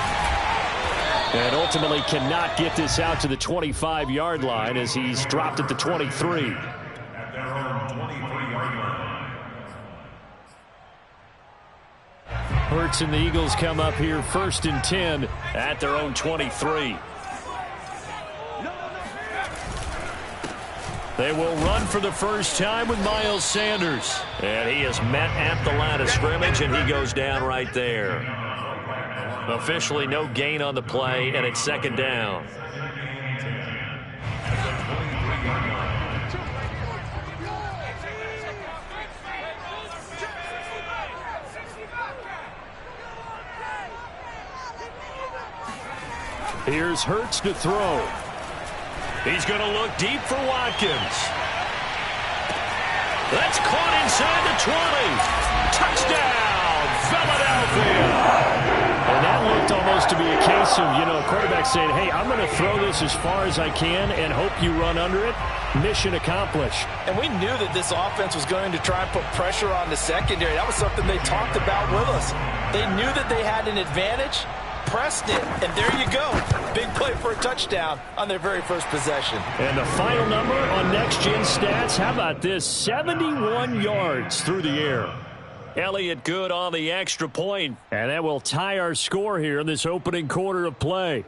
And ultimately cannot get this out to the 25-yard line as he's dropped at the 23. Hurts and the Eagles come up here 1st and 10 at their own 23. They will run for the first time with Miles Sanders. And he is met at the line of scrimmage, and he goes down right there. Officially no gain on the play, and it's 2nd down. Here's Hurts to throw. He's going to look deep for Watkins. That's caught inside the 20. Touchdown, Philadelphia. And that looked almost to be a case of, a quarterback saying, hey, I'm going to throw this as far as I can and hope you run under it. Mission accomplished. And we knew that this offense was going to try and put pressure on the secondary. That was something they talked about with us. They knew that they had an advantage, pressed it, and there you go. Big play for a touchdown on their very first possession. And the final number on Next Gen Stats, how about this? 71 yards through the air. Elliott good on the extra point, and that will tie our score here in this opening quarter of play.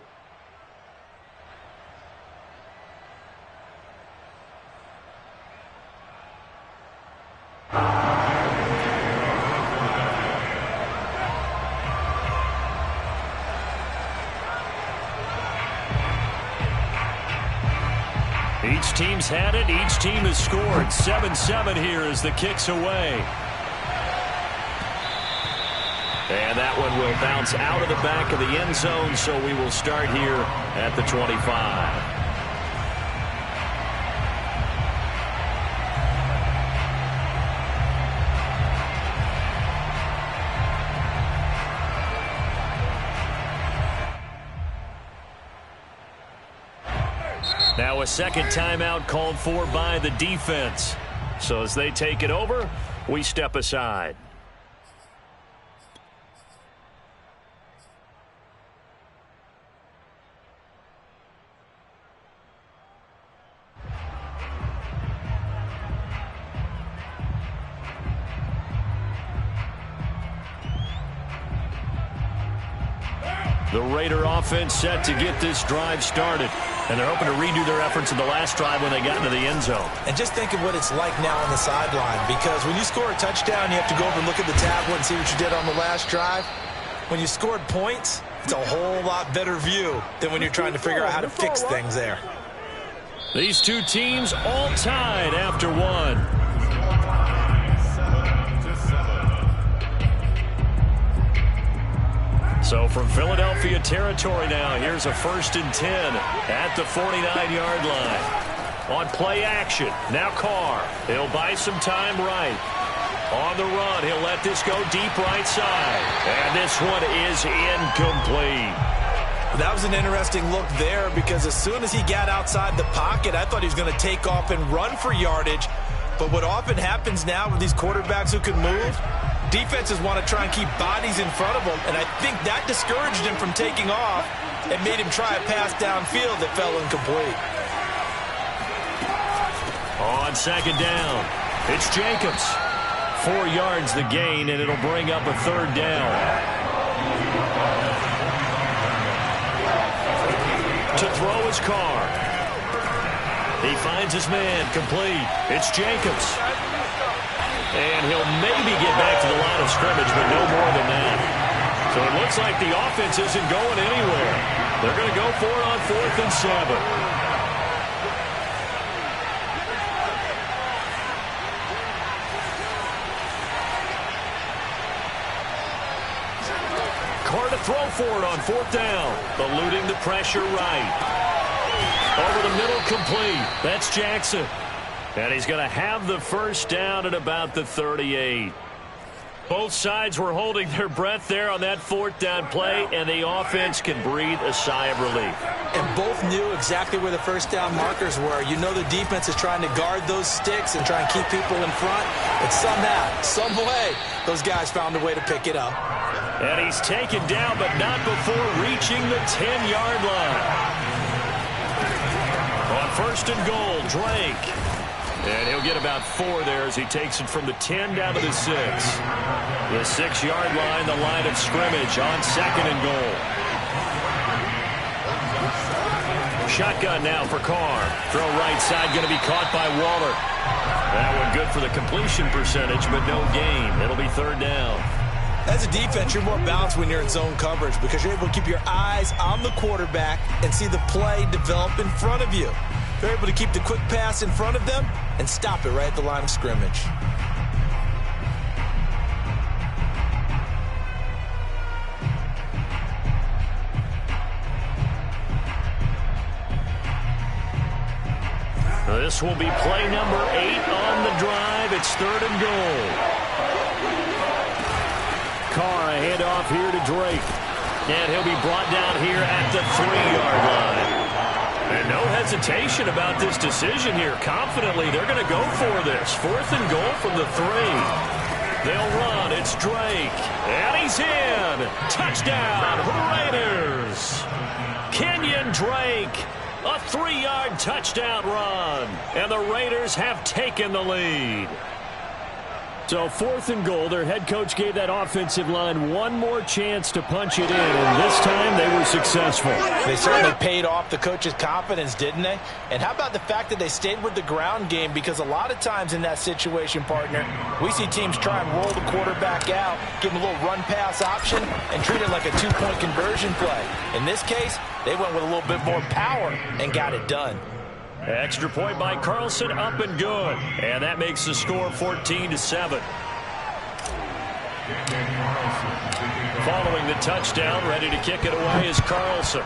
Each team's had it. Each team has scored. 7-7 here as the kick's away. And that one will bounce out of the back of the end zone, so we will start here at the 25. Now a second timeout called for by the defense. So as they take it over, we step aside. The Raider offense set to get this drive started. And they're hoping to redo their efforts in the last drive when they got into the end zone. And just think of what it's like now on the sideline, because when you score a touchdown, you have to go over and look at the tablet and see what you did on the last drive. When you scored points, it's a whole lot better view than when you're trying to figure out how to fix things there. These two teams all tied after one. So from Philadelphia territory now, here's a 1st and 10 at the 49-yard line. On play action, now Carr. He'll buy some time right. On the run, he'll let this go deep right side. And this one is incomplete. That was an interesting look there because as soon as he got outside the pocket, I thought he was going to take off and run for yardage. But what often happens now with these quarterbacks who can move, defenses want to try and keep bodies in front of them, and I think that discouraged him from taking off and made him try a pass downfield that fell incomplete. On second down, it's Jacobs. 4 yards the gain, and it'll bring up a third down. To throw his car. He finds his man, complete. It's Jacobs. And he'll maybe get back to the line of scrimmage, but no more than that. So it looks like the offense isn't going anywhere. They're going to go for it on 4th and 7. Carr to throw for it on 4th down. Eluding the pressure right. Over the middle, complete. That's Jackson. And he's going to have the first down at about the 38. Both sides were holding their breath there on that 4th down play, and the offense can breathe a sigh of relief. And both knew exactly where the first down markers were. You know the defense is trying to guard those sticks and try and keep people in front. But somehow, some way, those guys found a way to pick it up. And he's taken down, but not before reaching the 10-yard line. On 1st and goal, Drake. And he'll get about 4 there as he takes it from the 10 down to the 6. The 6-yard line, the line of scrimmage on 2nd and goal. Shotgun now for Carr. Throw right side, going to be caught by Waller. That one good for the completion percentage, but no gain. It'll be 3rd down. As a defense, you're more balanced when you're in zone coverage because you're able to keep your eyes on the quarterback and see the play develop in front of you. They're able to keep the quick pass in front of them and stop it right at the line of scrimmage. This will be play number 8 on the drive. It's 3rd and goal. Carr, a handoff here to Drake. And he'll be brought down here at the 3-yard line. And no hesitation about this decision here. Confidently, they're going to go for this. 4th and goal from the 3. They'll run. It's Drake. And he's in. Touchdown, Raiders. Kenyon Drake. A 3-yard touchdown run. And the Raiders have taken the lead. So 4th and goal, their head coach gave that offensive line one more chance to punch it in, and this time they were successful. They certainly paid off the coach's confidence, didn't they? And how about the fact that they stayed with the ground game? Because a lot of times in that situation, partner, we see teams try and roll the quarterback out, give him a little run-pass option, and treat it like a 2-point conversion play. In this case, they went with a little bit more power and got it done. Extra point by Carlson, up and good. And that makes the score 14-7. Following the touchdown, ready to kick it away is Carlson.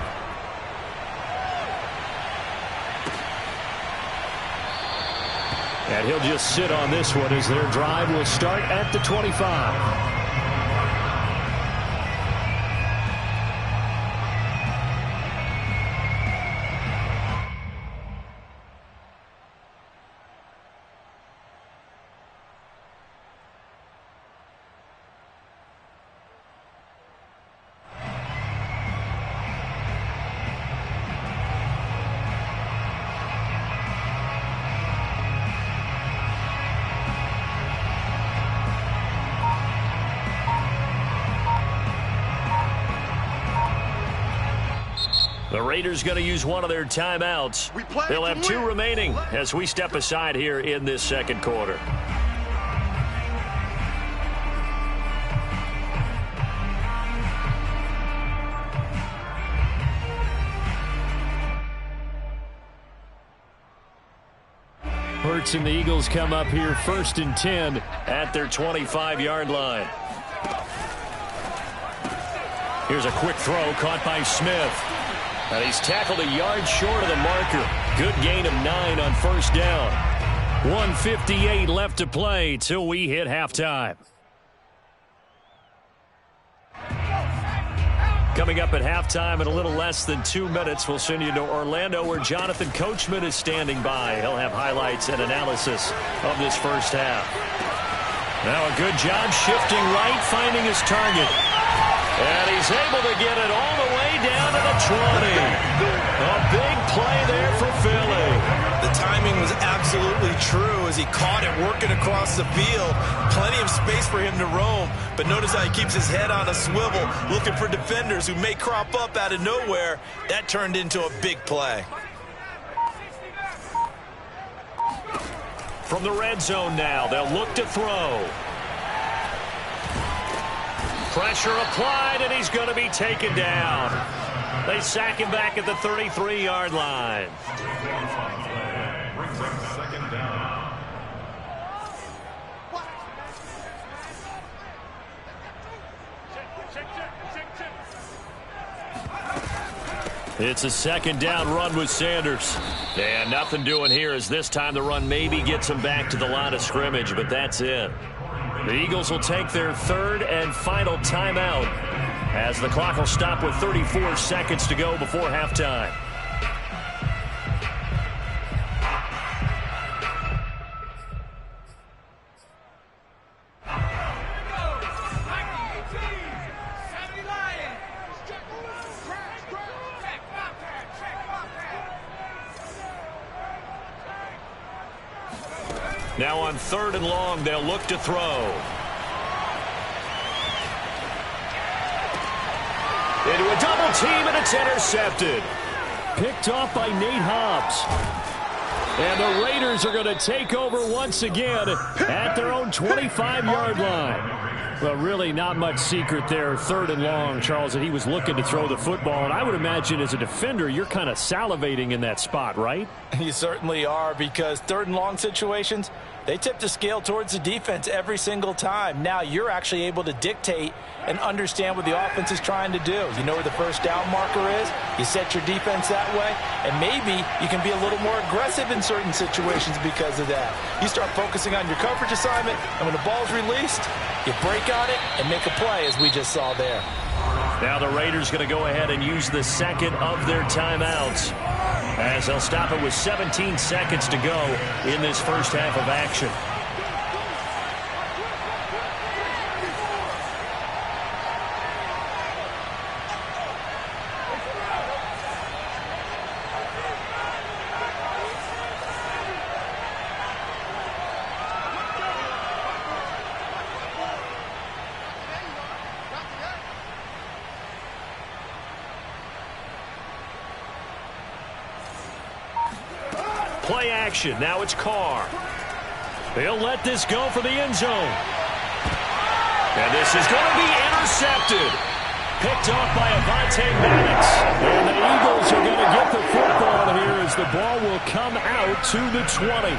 And he'll just sit on this one as their drive will start at the 25. The Raiders going to use one of their timeouts. They'll have 2 remaining as we step aside here in this second quarter. Hurts and the Eagles come up here 1st and 10 at their 25-yard line. Here's a quick throw caught by Smith. And he's tackled a yard short of the marker. Good gain of 9 on 1st down. 1:58 left to play till we hit halftime. Coming up at halftime in a little less than 2 minutes, we'll send you to Orlando where Jonathan Coachman is standing by. He'll have highlights and analysis of this first half. Now a good job shifting right, finding his target. And he's able to get it all the way down to the 20. A big play there for Philly. The timing was absolutely true as he caught it working across the field. Plenty of space for him to roam. But notice how he keeps his head on a swivel, looking for defenders who may crop up out of nowhere. That turned into a big play. From the red zone now, they'll look to throw. Pressure applied, and he's going to be taken down. They sack him back at the 33-yard line. Brings up second down. It's a second down run with Sanders. And nothing doing here as this time the run maybe gets him back to the line of scrimmage, but that's it. The Eagles will take their third and final timeout as the clock will stop with 34 seconds to go before halftime. Now on third and long, they'll look to throw. Into a double team, and it's intercepted. Picked off by Nate Hobbs. And the Raiders are going to take over once again at their own 25-yard line. Well, really not much secret there, third and long, Charles, that he was looking to throw the football. And I would imagine as a defender, you're kind of salivating in that spot, right? You certainly are, because third and long situations, they tip the scale towards the defense every single time. Now you're actually able to dictate and understand what the offense is trying to do. You know where the first down marker is. You set your defense that way, and maybe you can be a little more aggressive in certain situations because of that. You start focusing on your coverage assignment, and when the ball's released, you break on it and make a play, as we just saw there. Now the Raiders going to go ahead and use the second of their timeouts as they'll stop it with 17 seconds to go in this first half of action. Play action. Now it's Carr. They'll let this go for the end zone. And this is going to be intercepted. Picked off by Avonte Maddox. And the Eagles are going to get the football here as the ball will come out to the 20.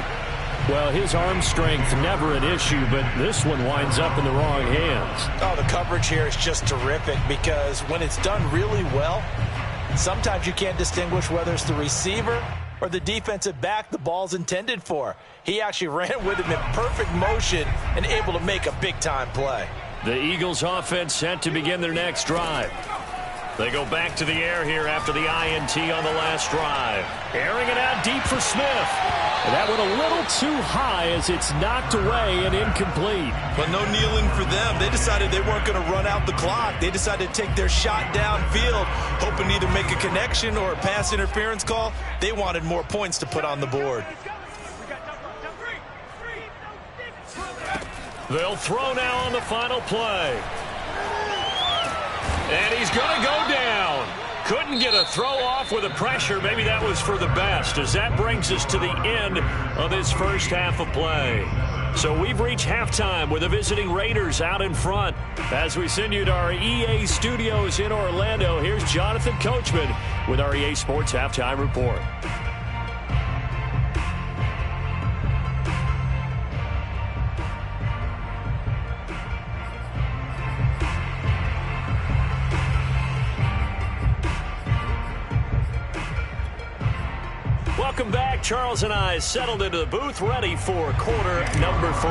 Well, his arm strength never an issue, but this one winds up in the wrong hands. Oh, the coverage here is just terrific because when it's done really well, sometimes you can't distinguish whether it's the receiver or the defensive back the ball's intended for. He actually ran with him in perfect motion and able to make a big-time play. The Eagles offense set to begin their next drive. They go back to the air here after the INT on the last drive. Airing it out deep for Smith. And that went a little too high as it's knocked away and incomplete. But no kneeling for them. They decided they weren't going to run out the clock. They decided to take their shot downfield, hoping to either make a connection or a pass interference call. They wanted more points to put on the board. They'll throw now on the final play. And he's going to go down. Couldn't get a throw off with the pressure. Maybe that was for the best, as that brings us to the end of this first half of play. So we've reached halftime with the visiting Raiders out in front. As we send you to our EA studios in Orlando, here's Jonathan Coachman with our EA Sports Halftime Report. Welcome back. Charles and I settled into the booth, ready for quarter number 3.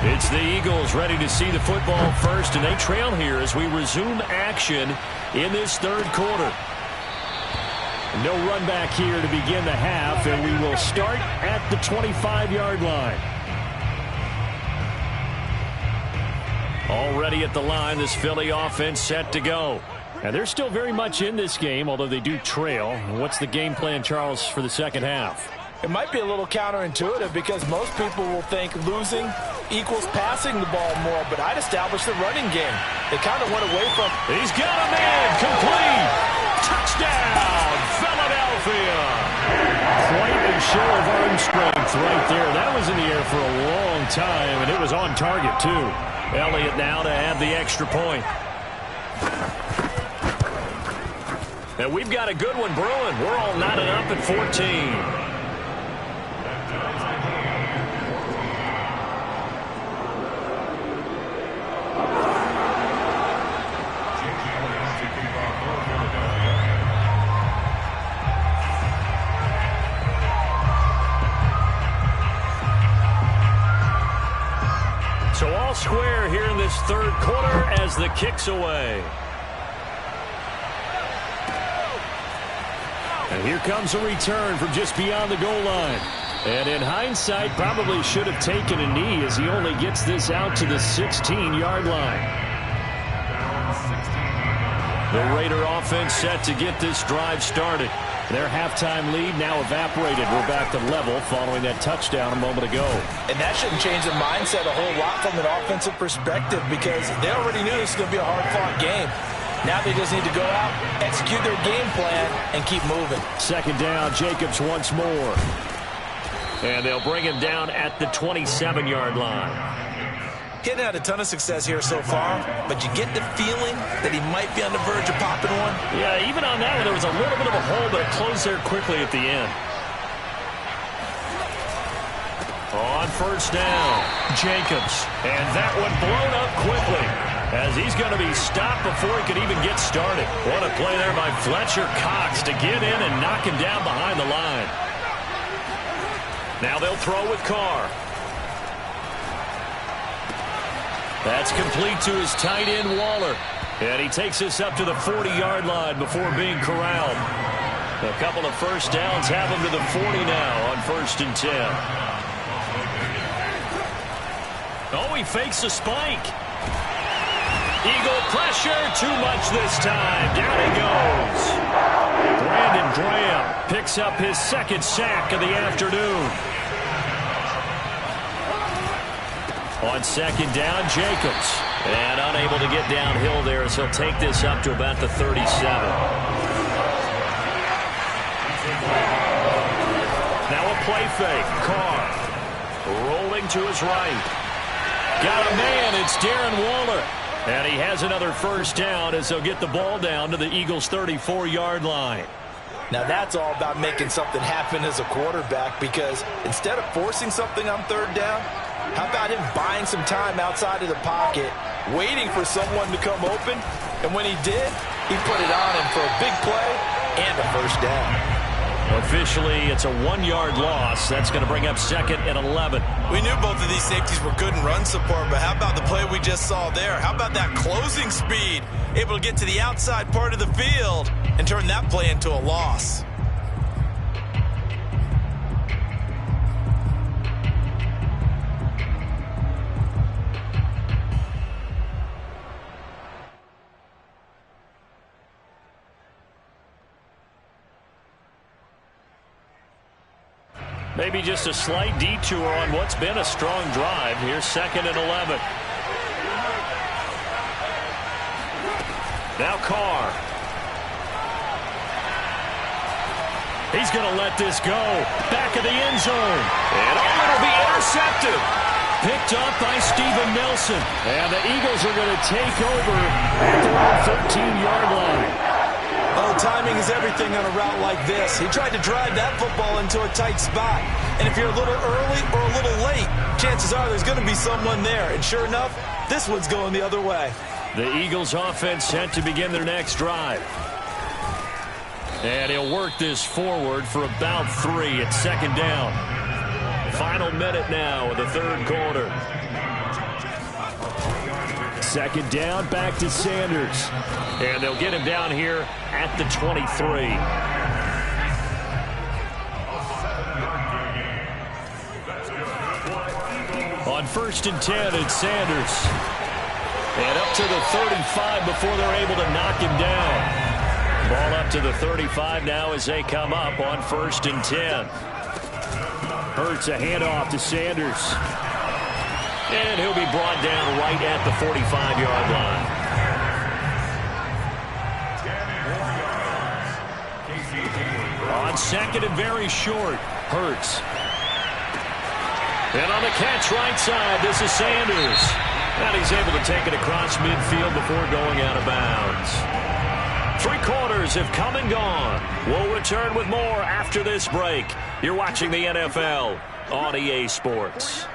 It's the Eagles ready to see the football first, and they trail here as we resume action in this third quarter. No run back here to begin the half, and we will start at the 25-yard line. Already at the line, this Philly offense set to go. And they're still very much in this game, although they do trail. What's the game plan, Charles, for the second half? It might be a little counterintuitive because most people will think losing equals passing the ball more, but I'd establish the running game. They kind of went away from... He's got a man, complete! Touchdown, Philadelphia! Quite a show of arm strength right there. That was in the air for a long time, and it was on target, too. Elliott now to have the extra point. And we've got a good one brewing. We're all knotted up at 14. So all square here in this third quarter as the kick's away. And here comes a return from just beyond the goal line. And in hindsight, probably should have taken a knee as he only gets this out to the 16-yard line. The Raider offense set to get this drive started. Their halftime lead now evaporated. We're back to level following that touchdown a moment ago. And that shouldn't change the mindset a whole lot from an offensive perspective because they already knew this was going to be a hard-fought game. Now they just need to go out, execute their game plan, and keep moving. Second down, Jacobs once more. And they'll bring him down at the 27-yard line. He hadn't had a ton of success here so far, but you get the feeling that he might be on the verge of popping one. Yeah, even on that one, there was a little bit of a hole, but it closed there quickly at the end. On first down, Jacobs. And that one blown up quickly as he's going to be stopped before he could even get started. What a play there by Fletcher Cox to get in and knock him down behind the line. Now they'll throw with Carr. That's complete to his tight end, Waller. And he takes this up to the 40-yard line before being corralled. A couple of first downs have him to the 40 now on 1st and 10. Oh, he fakes a spike. Eagle pressure, too much this time. Down he goes. Brandon Graham picks up his second sack of the afternoon. On second down, Jacobs. And unable to get downhill there as he'll take this up to about the 37. Now a play fake. Carr rolling to his right. Got a man. It's Darren Waller. And he has another first down as they'll get the ball down to the Eagles' 34-yard line. Now that's all about making something happen as a quarterback because instead of forcing something on third down, how about him buying some time outside of the pocket, waiting for someone to come open, and when he did, he put it on him for a big play and a first down. Officially, it's a 1-yard loss. That's going to bring up 2nd and 11. We knew both of these safeties were good in run support, but how about the play we just saw there? How about that closing speed? Able to get to the outside part of the field and turn that play into a loss. Maybe just a slight detour on what's been a strong drive. Here's 2nd and 11. Now Carr. He's going to let this go. Back of the end zone. And it'll be intercepted. Picked up by Steven Nelson. And the Eagles are going to take over at their own 13-yard line. Oh, timing is everything on a route like this. He tried to drive that football into a tight spot. And if you're a little early or a little late, chances are there's going to be someone there. And sure enough, this one's going the other way. The Eagles offense set to begin their next drive. And he'll work this forward for about 3 at second down. Final minute now of the third quarter. Second down, back to Sanders. And they'll get him down here at the 23. On 1st and 10, it's Sanders. And up to the 35 before they're able to knock him down. Ball up to the 35 now as they come up on 1st and 10. Hurts a handoff to Sanders. And he'll be brought down right at the 45-yard line. On 2nd and very short, Hurts. And on the catch right side, this is Sanders. And he's able to take it across midfield before going out of bounds. 3 quarters have come and gone. We'll return with more after this break. You're watching the NFL on EA Sports.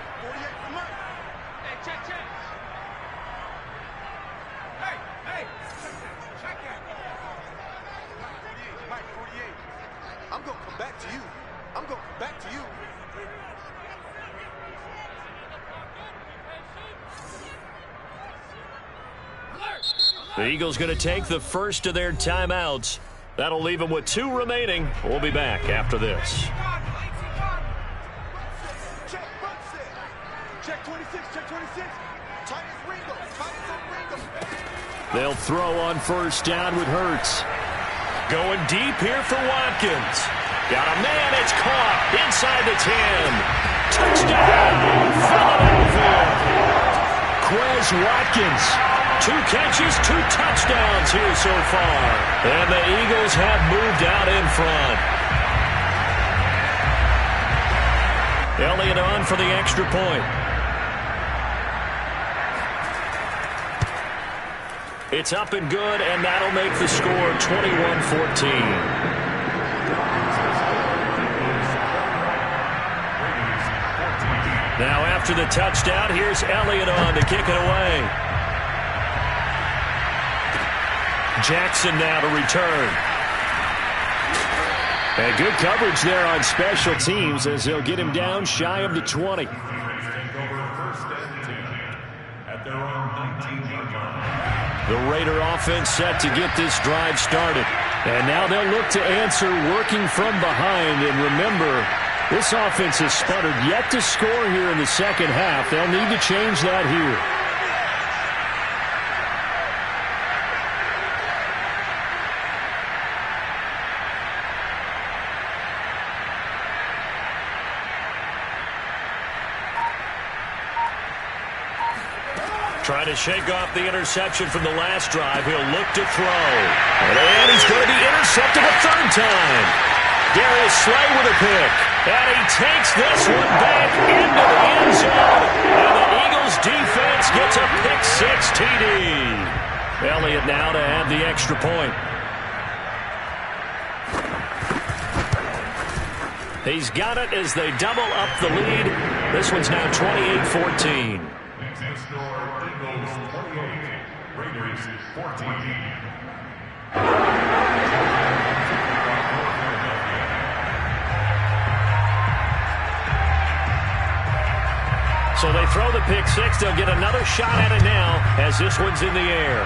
I'm going to come back to you. I'm going to come back to you. The Eagles going to take the first of their timeouts. That'll leave them with 2 remaining. We'll be back after this. Check 26, check 26. Tight as Ringo, tight as Ringo. They'll throw on 1st down with Hurts. Going deep here for Watkins. Got a man, it's caught inside the 10. Touchdown, Philadelphia. Quez Watkins. 2 catches, 2 touchdowns here so far. And the Eagles have moved out in front. Elliott on for the extra point. It's up and good, and that'll make the score 21-14. Now after the touchdown, here's Elliott on to kick it away. Jackson now to return. And good coverage there on special teams as they'll get him down shy of the 20. The Raider offense set to get this drive started. And now they'll look to answer working from behind. And remember, this offense has sputtered yet to score here in the second half. They'll need to change that here. Trying to shake off the interception from the last drive. He'll look to throw. And he's going to be intercepted a 3rd time. Darius Slay with a pick. And he takes this one back into the end zone. And the Eagles defense gets a pick-6 TD. Elliott now to add the extra point. He's got it as they double up the lead. This one's now 28-14. So they throw the pick-6. They'll get another shot at it now as this one's in the air.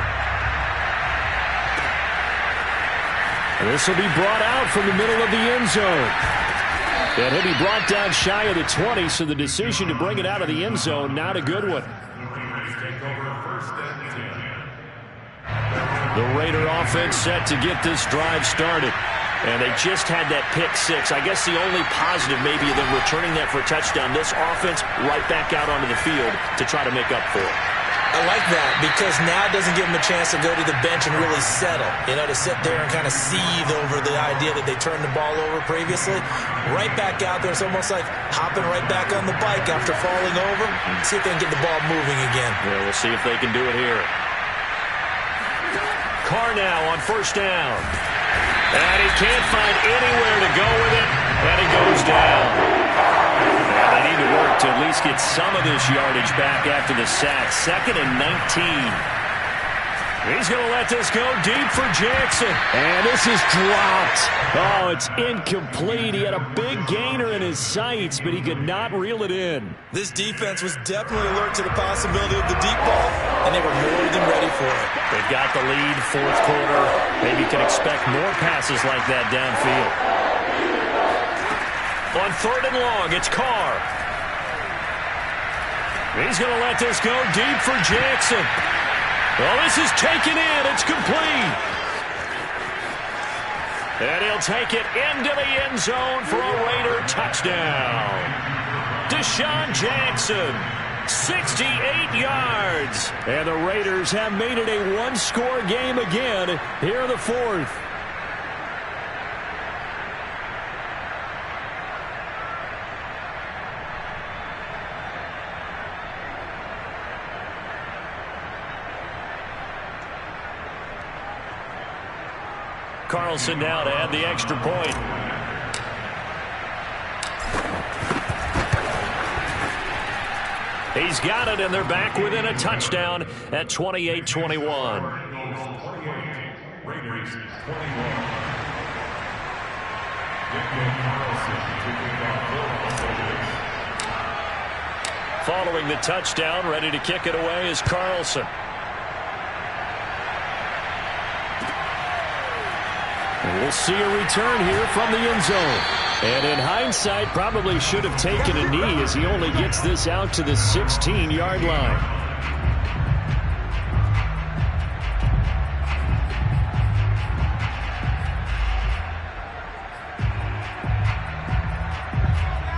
And this will be brought out from the middle of the end zone. And he'll be brought down shy of the 20, so the decision to bring it out of the end zone, not a good one. The Raider offense set to get this drive started. And they just had that pick-6. I guess the only positive maybe of them returning that for a touchdown. This offense right back out onto the field to try to make up for it. I like that because now it doesn't give them a chance to go to the bench and really settle. You know, to sit there and kind of seethe over the idea that they turned the ball over previously. Right back out there. It's almost like hopping right back on the bike after falling over. See if they can get the ball moving again. Yeah, we'll see if they can do it here. Carr now on 1st down. And he can't find anywhere to go with it. And he goes down. And they need to work to at least get some of this yardage back after the sack. 2nd and 19. He's going to let this go deep for Jackson. And this is dropped. Oh, it's incomplete. He had a big gainer in his sights, but he could not reel it in. This defense was definitely alert to the possibility of the deep ball, and they were more than ready for it. They've got the lead, fourth quarter. Maybe you can expect more passes like that downfield. On 3rd and long, it's Carr. He's going to let this go deep for Jackson. Well, this is taken in. It's complete. And he'll take it into the end zone for a Raider touchdown. Deshaun Jackson, 68 yards. And the Raiders have made it a one-score game again here in the fourth. Carlson now to add the extra point. He's got it, and they're back within a touchdown at 28-21. Raiders 21. Following the touchdown, ready to kick it away is Carlson. And we'll see a return here from the end zone. And in hindsight, probably should have taken a knee as he only gets this out to the 16-yard line.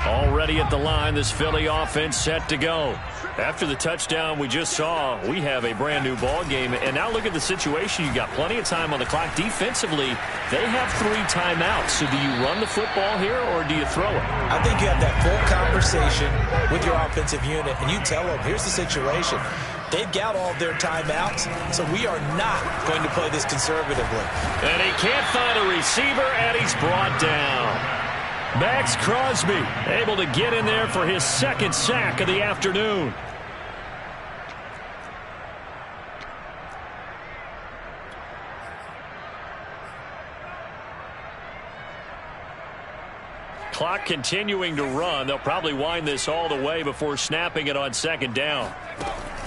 Already at the line, this Philly offense set to go. After the touchdown we just saw, we have a brand new ball game. And now look at the situation. You got plenty of time on the clock. Defensively, they have 3 timeouts. So do you run the football here or do you throw it? I think you have that full conversation with your offensive unit, and you tell them, here's the situation. They've got all their timeouts, so we are not going to play this conservatively. And he can't find a receiver, and he's brought down. Max Crosby able to get in there for his 2nd sack of the afternoon. Clock continuing to run. They'll probably wind this all the way before snapping it on 2nd down.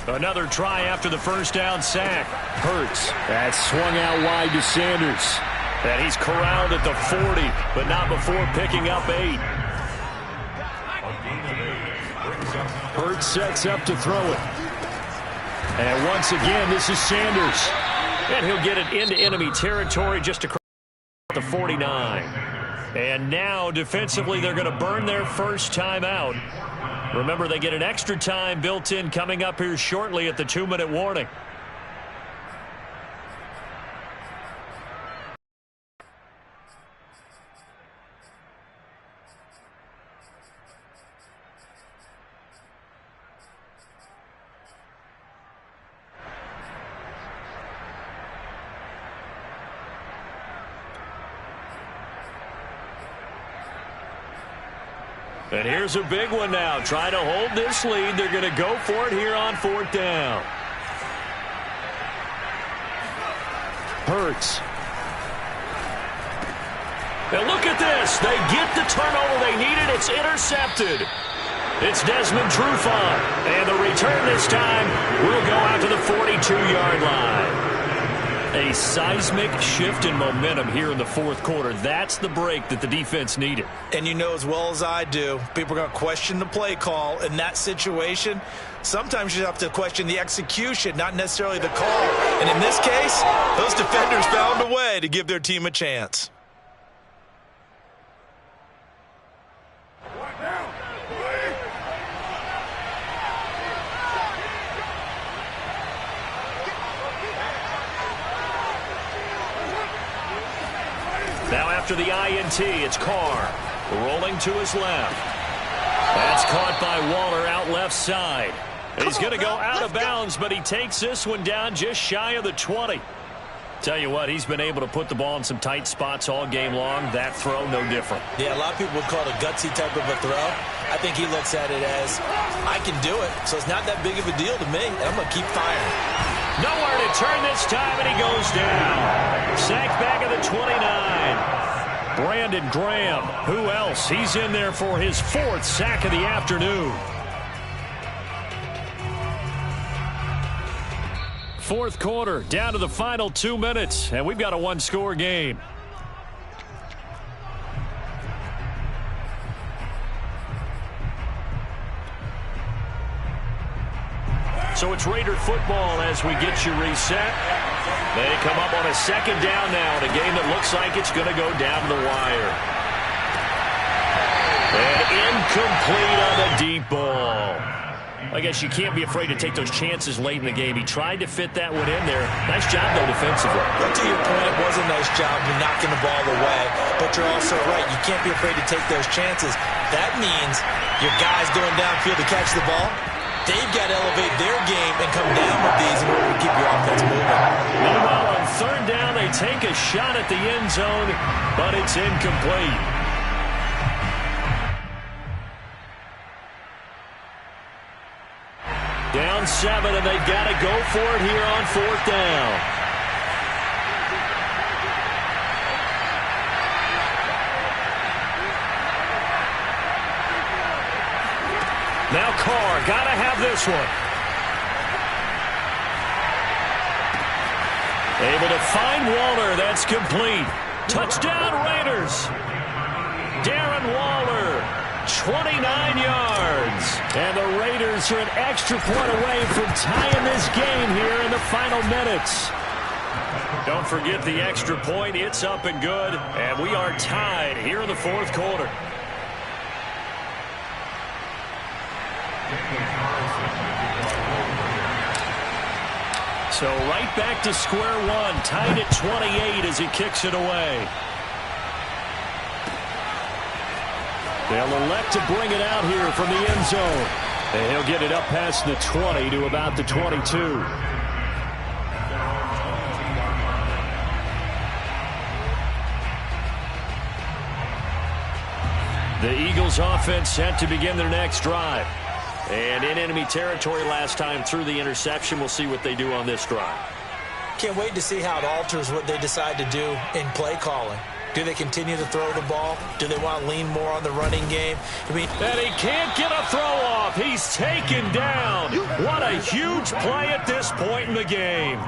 Another try after the 1st down sack. Hurts. That swung out wide to Sanders. And he's corralled at the 40, but not before picking up 8. Hurts sets up to throw it. And once again, this is Sanders. And he'll get it into enemy territory just across the 49. And now, defensively, they're going to burn their first timeout. Remember, they get an extra time built in coming up here shortly at the 2-minute warning. And here's a big one now. Trying to hold this lead. They're going to go for it here on 4th down. Hurts. And look at this. They get the turnover they needed. It's intercepted. It's Desmond Trufant. And the return this time will go out to the 42-yard line. A seismic shift in momentum here in the 4th quarter. That's the break that the defense needed. And you know as well as I do, people are going to question the play call in that situation. Sometimes you have to question the execution, not necessarily the call. And in this case, those defenders found a way to give their team a chance. Now after the INT, it's Carr rolling to his left. That's caught by Waller out left side. And he's going to go out of bounds, but he takes this one down just shy of the 20. Tell you what, he's been able to put the ball in some tight spots all game long. That throw, no different. Yeah, a lot of people would call it a gutsy type of a throw. I think he looks at it as, I can do it, so it's not that big of a deal to me, and I'm going to keep firing. Nowhere to turn this time, and he goes down. Sacked back at the 29. Brandon Graham, who else? He's in there for his 4th sack of the afternoon. 4th quarter, down to the final 2 minutes, and we've got a one-score game. So it's Raider football as we get you reset. They come up on a 2nd down now in a game that looks like it's going to go down to the wire. And incomplete on the deep ball. I guess you can't be afraid to take those chances late in the game. He tried to fit that one in there. Nice job, though, defensively. But to your point, it was a nice job of knocking the ball away. But you're also right. You can't be afraid to take those chances. That means your guys going downfield to catch the ball, they've got to elevate their game and come down with these in order to keep your offense moving. Meanwhile, on 3rd down, they take a shot at the end zone, but it's incomplete. Down 7, and they've got to go for it here on 4th down. Now Carr, got to have this one. Able to find Waller. That's complete. Touchdown, Raiders. Darren Waller, 29 yards. And the Raiders are an extra point away from tying this game here in the final minutes. Don't forget the extra point. It's up and good. And we are tied here in the 4th quarter. So right back to square one, tied at 28 as he kicks it away. They'll elect to bring it out here from the end zone. And he'll get it up past the 20 to about the 22. The Eagles offense set to begin their next drive. And in enemy territory last time through the interception. We'll see what they do on this drive. Can't wait to see how it alters what they decide to do in play calling. Do they continue to throw the ball? Do they want to lean more on the running game? And he can't get a throw off. He's taken down. What a huge play at this point in the game.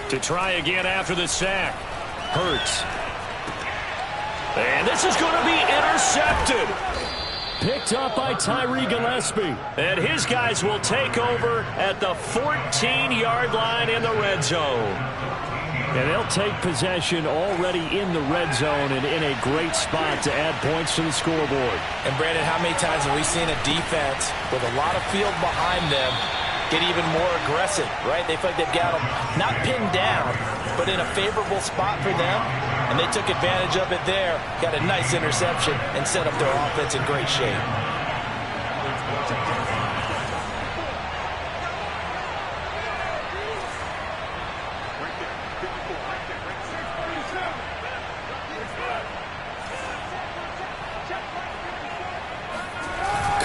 To try again after the sack. Hurts. And this is going to be intercepted. Picked up by Tyree Gillespie. And his guys will take over at the 14-yard line in the red zone. And they'll take possession already in the red zone and in a great spot to add points to the scoreboard. And, Brandon, how many times have we seen a defense with a lot of field behind them get even more aggressive, right? They feel like they've got them not pinned down, but in a favorable spot for them, and they took advantage of it there, got a nice interception, and set up their offense in great shape.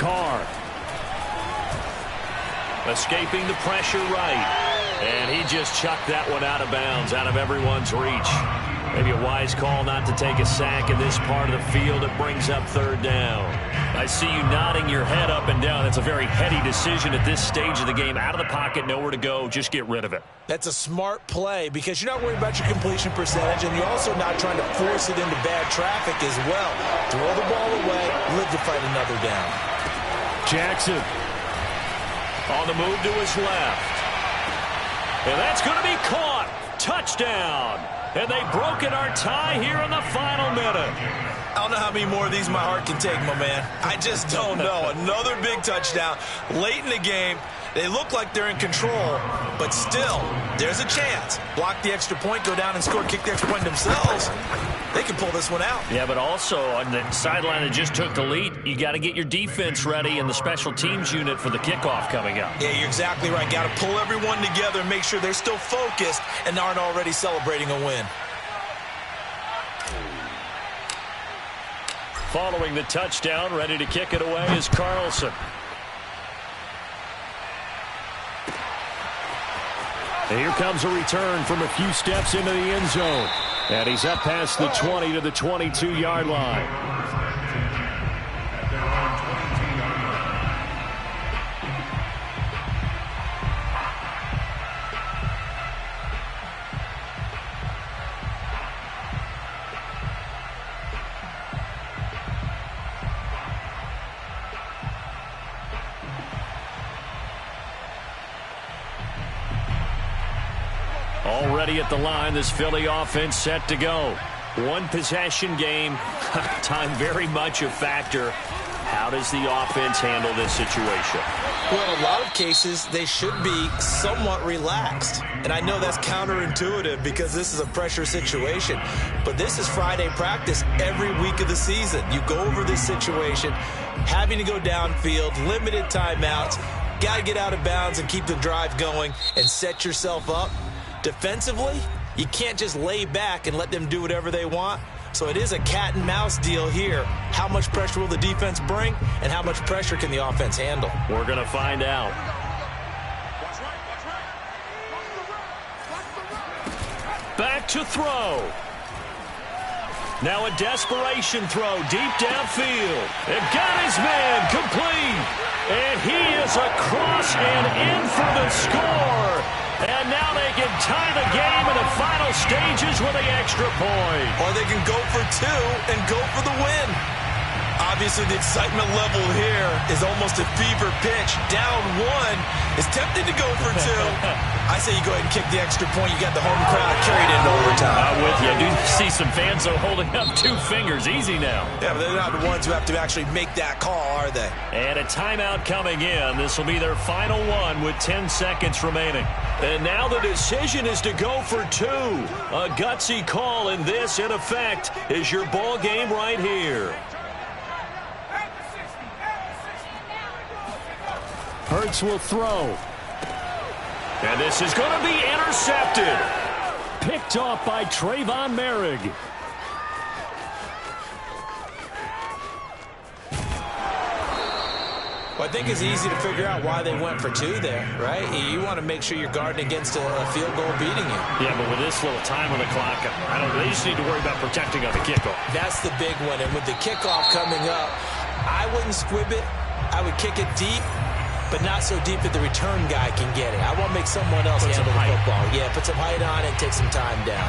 Carr. Escaping the pressure right. And he just chucked that one out of bounds, out of everyone's reach. Maybe a wise call not to take a sack in this part of the field. It brings up 3rd down. I see you nodding your head up and down. It's a very heady decision at this stage of the game. Out of the pocket, nowhere to go. Just get rid of it. That's a smart play because you're not worried about your completion percentage, and you're also not trying to force it into bad traffic as well. Throw the ball away, live to fight another down. Jackson on the move to his left. And that's going to be caught. Touchdown. And they've broken our tie here in the final minute. I don't know how many more of these my heart can take, my man. I just don't know. Another big touchdown late in the game. They look like they're in control, but still, there's a chance. Block the extra point, go down and score, kick the extra point themselves. They can pull this one out. Yeah, but also on the sideline that just took the lead, you got to get your defense ready and the special teams unit for the kickoff coming up. Yeah, you're exactly right. Got to pull everyone together and make sure they're still focused and aren't already celebrating a win. Following the touchdown, ready to kick it away is Carlson. And here comes a return from a few steps into the end zone. And he's up past the 20 to the 22-yard line. Already at the line, this Philly offense set to go. One possession game, time very much a factor. How does the offense handle this situation? Well, in a lot of cases, they should be somewhat relaxed. And I know that's counterintuitive because this is a pressure situation. But this is Friday practice every week of the season. You go over this situation, having to go downfield, limited timeouts, got to get out of bounds and keep the drive going and set yourself up. Defensively, you can't just lay back and let them do whatever they want. So it is a cat and mouse deal here. How much pressure will the defense bring, and how much pressure can the offense handle? We're going to find out. Back to throw. Now a desperation throw deep downfield. It got his man complete. And he is across and in for the score. And now they can tie the game in the final stages with the extra point. Or they can go for two and go for the win. Obviously, the excitement level here is almost a fever pitch. Down one is tempted to go for two. I say you go ahead and kick the extra point. You got the home crowd carried into overtime. I'm with you. I do see some fans holding up 2 fingers. Easy now. Yeah, but they're not the ones who have to actually make that call, are they? And a timeout coming in. This will be their final one with 10 seconds remaining. And now the decision is to go for 2. A gutsy call, and this, in effect, is your ball game right here. Hurts will throw. And this is going to be intercepted. Picked off by Trayvon Merrick. Well, I think it's easy to figure out why they went for 2 there, right? You want to make sure you're guarding against a field goal beating you. Yeah, but with this little time on the clock, they just need to worry about protecting on the kickoff. That's the big one. And with the kickoff coming up, I wouldn't squib it. I would kick it deep, but not so deep that the return guy can get it. I want to make someone else handle the football. Yeah, put some height on it and take some time down.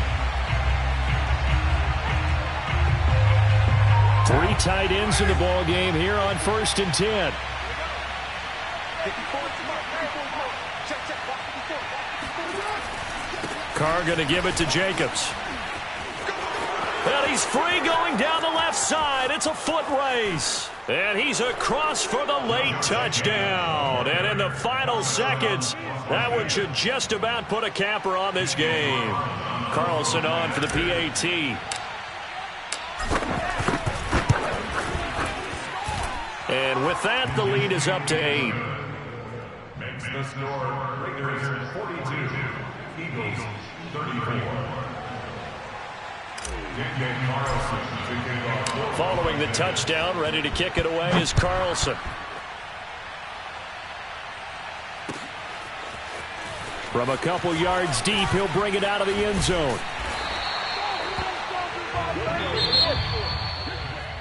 3 tight ends in the ball game here on 1st and 10. Carr going to give it to Jacobs. And he's free going down the left side. It's a foot race. And he's across for the late touchdown. And in the final seconds, that one should just about put a capper on this game. Carlson on for the PAT. And with that, the lead is up to 8. Makes the score Raiders 42, Eagles 34. Following the touchdown, ready to kick it away is Carlson. From a couple yards deep, he'll bring it out of the end zone.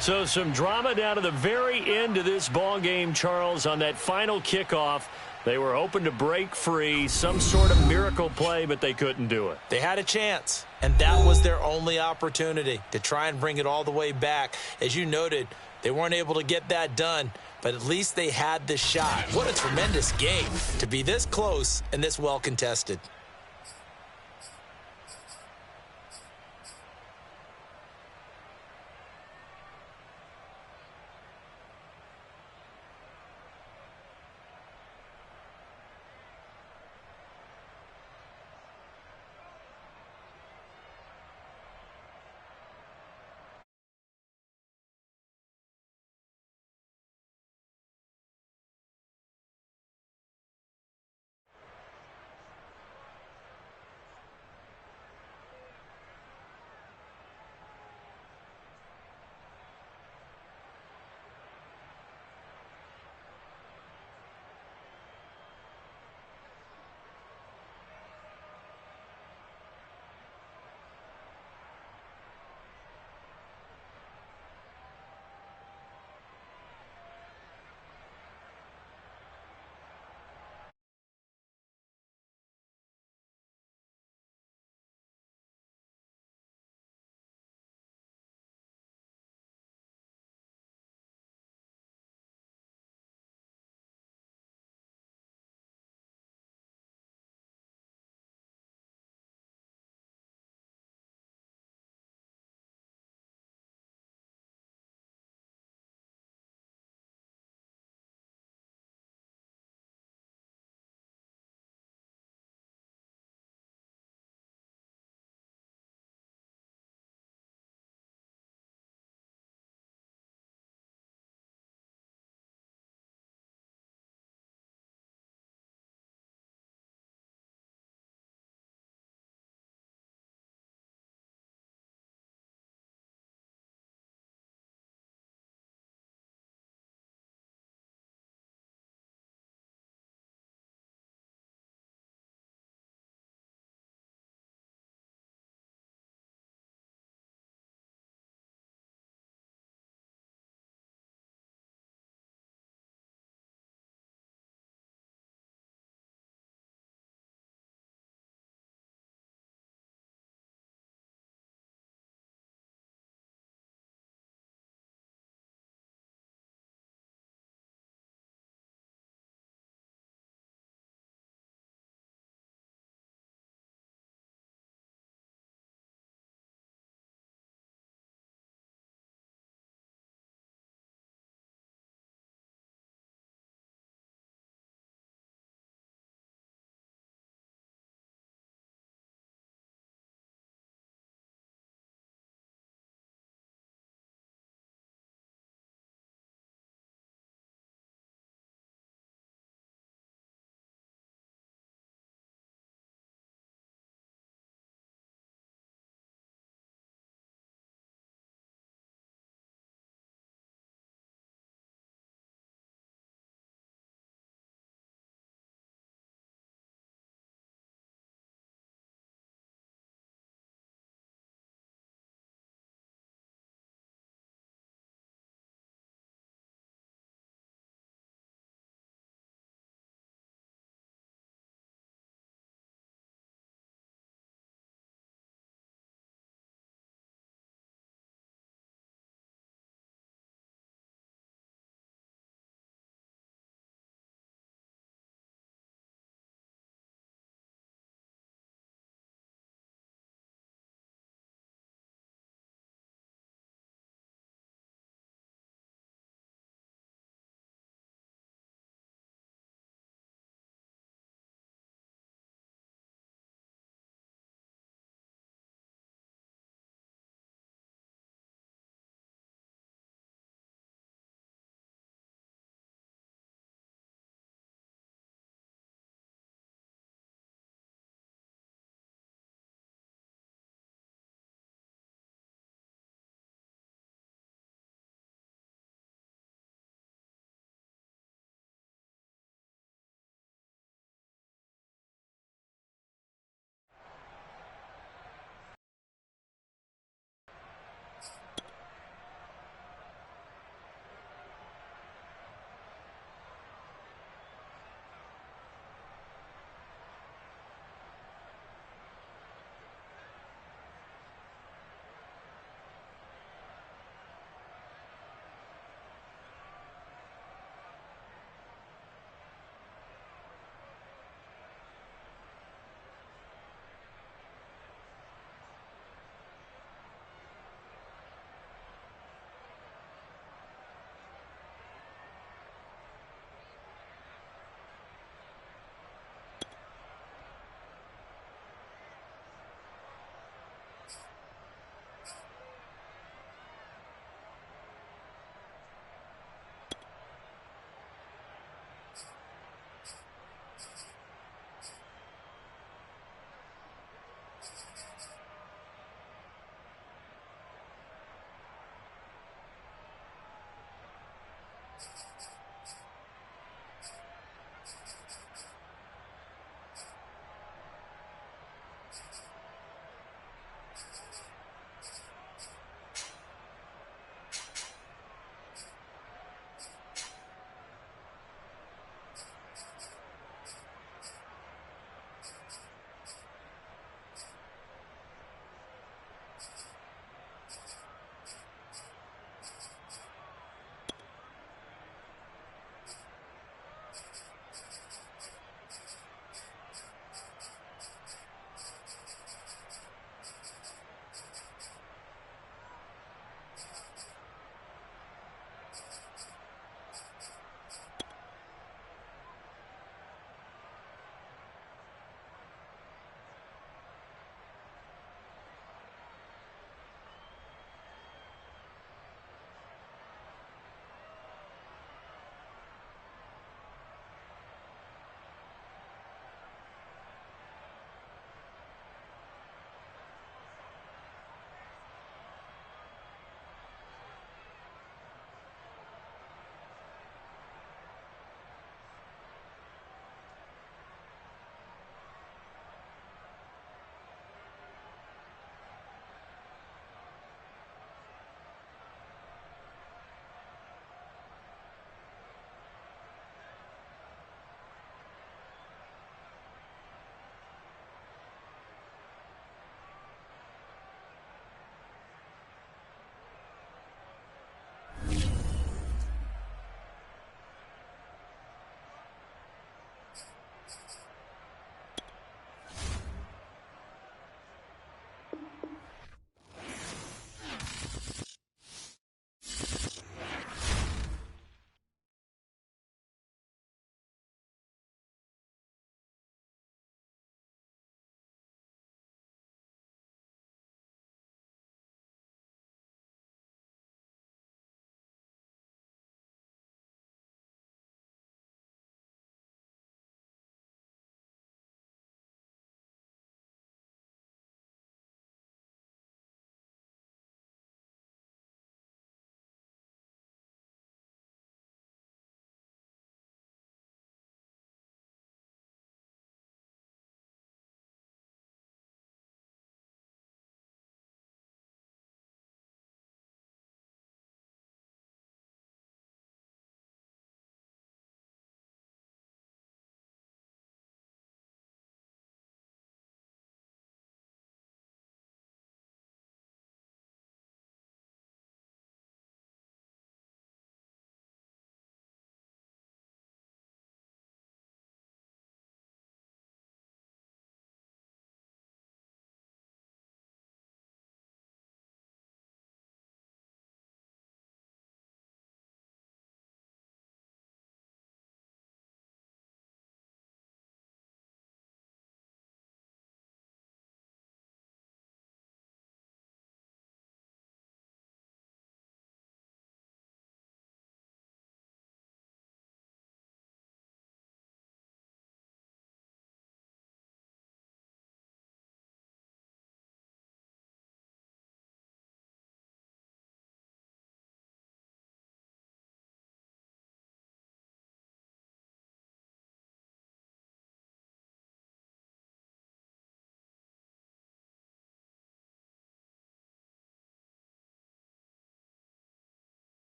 So some drama down to the very end of this ball game, Charles, on that final kickoff. They were hoping to break free, some sort of miracle play, but they couldn't do it. They had a chance, and that was their only opportunity to try and bring it all the way back. As you noted, they weren't able to get that done, but at least they had the shot. What a tremendous game to be this close and this well contested.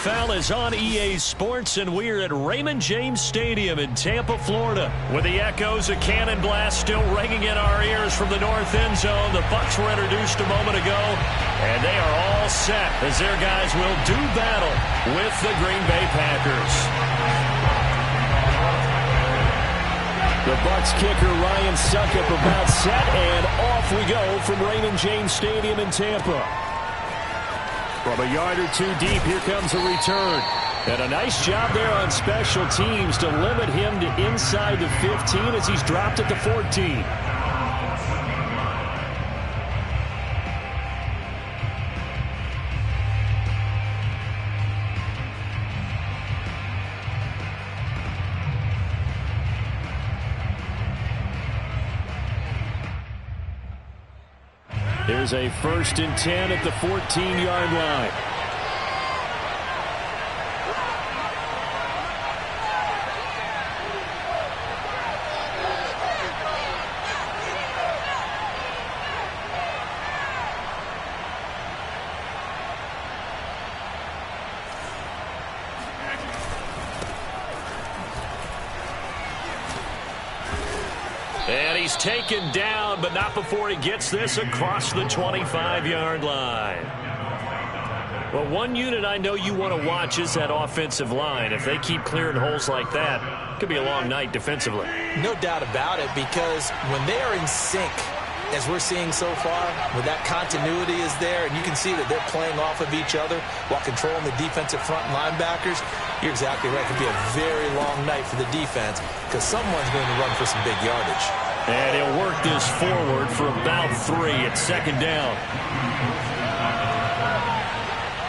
NFL is on EA Sports, and we're at Raymond James Stadium in Tampa, Florida. With the echoes of cannon blast still ringing in our ears from the north end zone, the Bucs were introduced a moment ago, and they are all set as their guys will do battle with the Green Bay Packers. The Bucs kicker Ryan Succop about set, and off we go from Raymond James Stadium in Tampa. From a yard or two deep, here comes a return. And a nice job there on special teams to limit him to inside the 15 as he's dropped at the 14. Here's a 1st and 10 at the 14-yard line. And he's taken down, but not before he gets this across the 25-yard line. Well, one unit I know you want to watch is that offensive line. If they keep clearing holes like that, it could be a long night defensively. No doubt about it, because when they are in sync, as we're seeing so far, when that continuity is there, and you can see that they're playing off of each other while controlling the defensive front linebackers, you're exactly right. It could be a very long night for the defense because someone's going to run for some big yardage. And he'll work this forward for about 3 at 2nd down.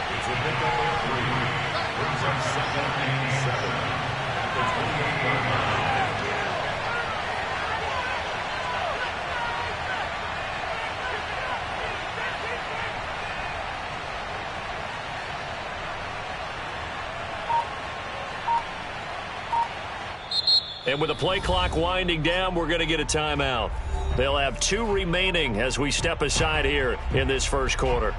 It's a pickup of 3. Brings up 2nd and 7 at the 28-yard line. And with the play clock winding down, we're going to get a timeout. They'll have 2 remaining as we step aside here in this first quarter.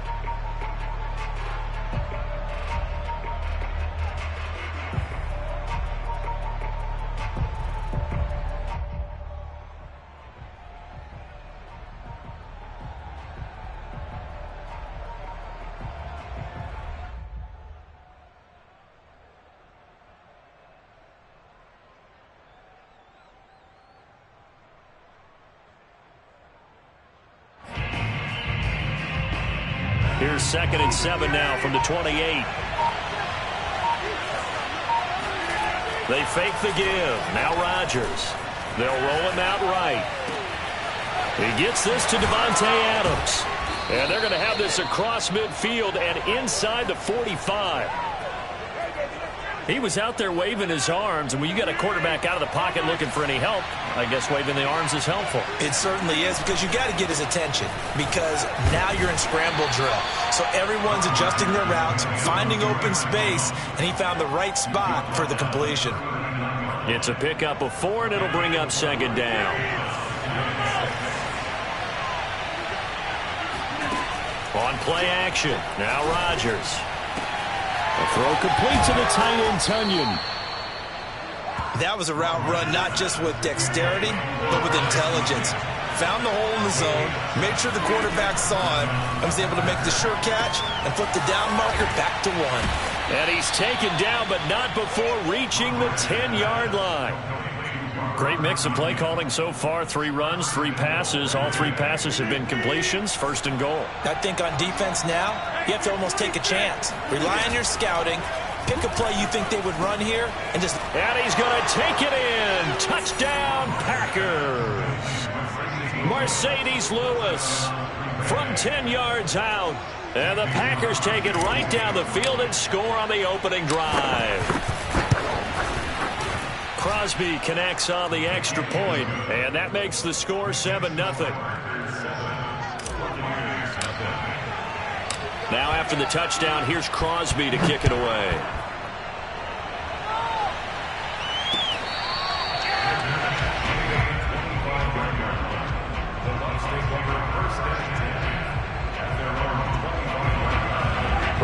Here's 2nd and 7 now from the 28. They fake the give. Now Rodgers. They'll roll him out right. He gets this to Devontae Adams. And they're going to have this across midfield and inside the 45. He was out there waving his arms, and when you got a quarterback out of the pocket looking for any help, I guess waving the arms is helpful. It certainly is, because you got to get his attention, because now you're in scramble drill. So everyone's adjusting their routes, finding open space, and he found the right spot for the completion. It's a pickup of 4, and it'll bring up 2nd down. On play action, now Rodgers. A throw complete to the tight end, Tunyon. That was a route run not just with dexterity, but with intelligence. Found the hole in the zone, made sure the quarterback saw it, and was able to make the sure catch and flip the down marker back to 1. And he's taken down, but not before reaching the 10-yard line. Great mix of play calling so far. 3 runs, 3 passes. All 3 passes have been completions. 1st and goal. I think on defense now, you have to almost take a chance. Rely on your scouting. Pick a play you think they would run here, and just... And he's going to take it in. Touchdown, Packers. Mercedes Lewis from 10 yards out. And the Packers take it right down the field and score on the opening drive. Crosby connects on the extra point, and that makes the score 7-0. Now after the touchdown, here's Crosby to kick it away.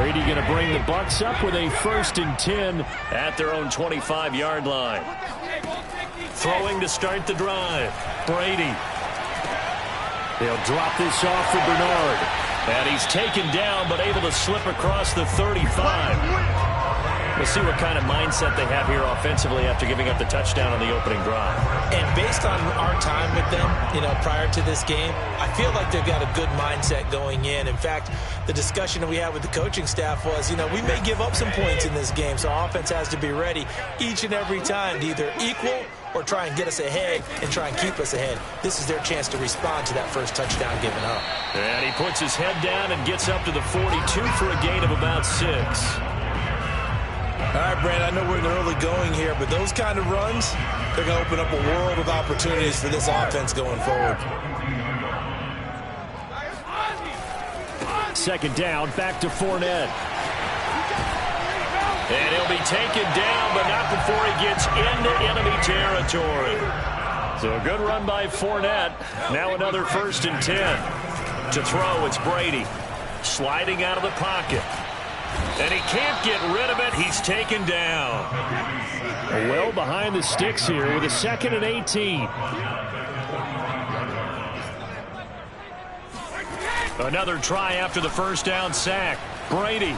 Brady going to bring the Bucs up with a 1st and 10 at their own 25-yard line. Throwing to start the drive. Brady. They'll drop this off for Bernard. And he's taken down, but able to slip across the 35. We'll see what kind of mindset they have here offensively after giving up the touchdown on the opening drive. And based on our time with them, prior to this game, I feel like they've got a good mindset going in. In fact, the discussion that we had with the coaching staff was, we may give up some points in this game, so offense has to be ready each and every time to either equal or try and get us ahead and try and keep us ahead. This is their chance to respond to that first touchdown given up. And he puts his head down and gets up to the 42 for a gain of about 6. All right, Brandon, I know we're in the early going here, but those kind of runs, they're going to open up a world of opportunities for this offense going forward. 2nd down, back to Fournette. And he'll be taken down, but not before he gets into enemy territory. So a good run by Fournette. Now another 1st and 10. To throw, it's Brady. Sliding out of the pocket. And he can't get rid of it. He's taken down. Well behind the sticks here with a 2nd and 18. Another try after the 1st down sack. Brady.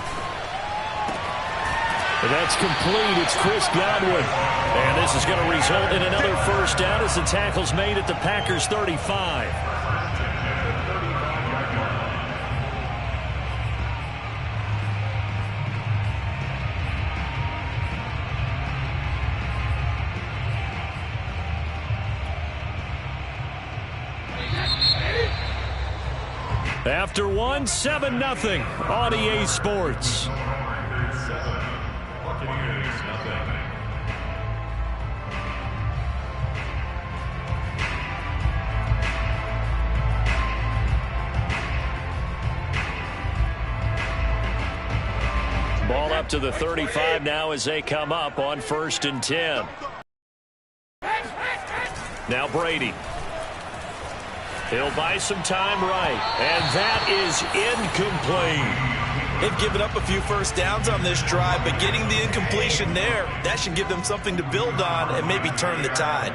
That's complete. It's Chris Godwin. And this is going to result in another 1st down as the tackle's made at the Packers' 35. After 1, 7-0 on EA Sports. Ball up to the 35 now as they come up on 1st and 10. Now Brady. He'll buy some time right. And that is incomplete. They've given up a few 1st downs on this drive, but getting the incompletion there, that should give them something to build on and maybe turn the tide.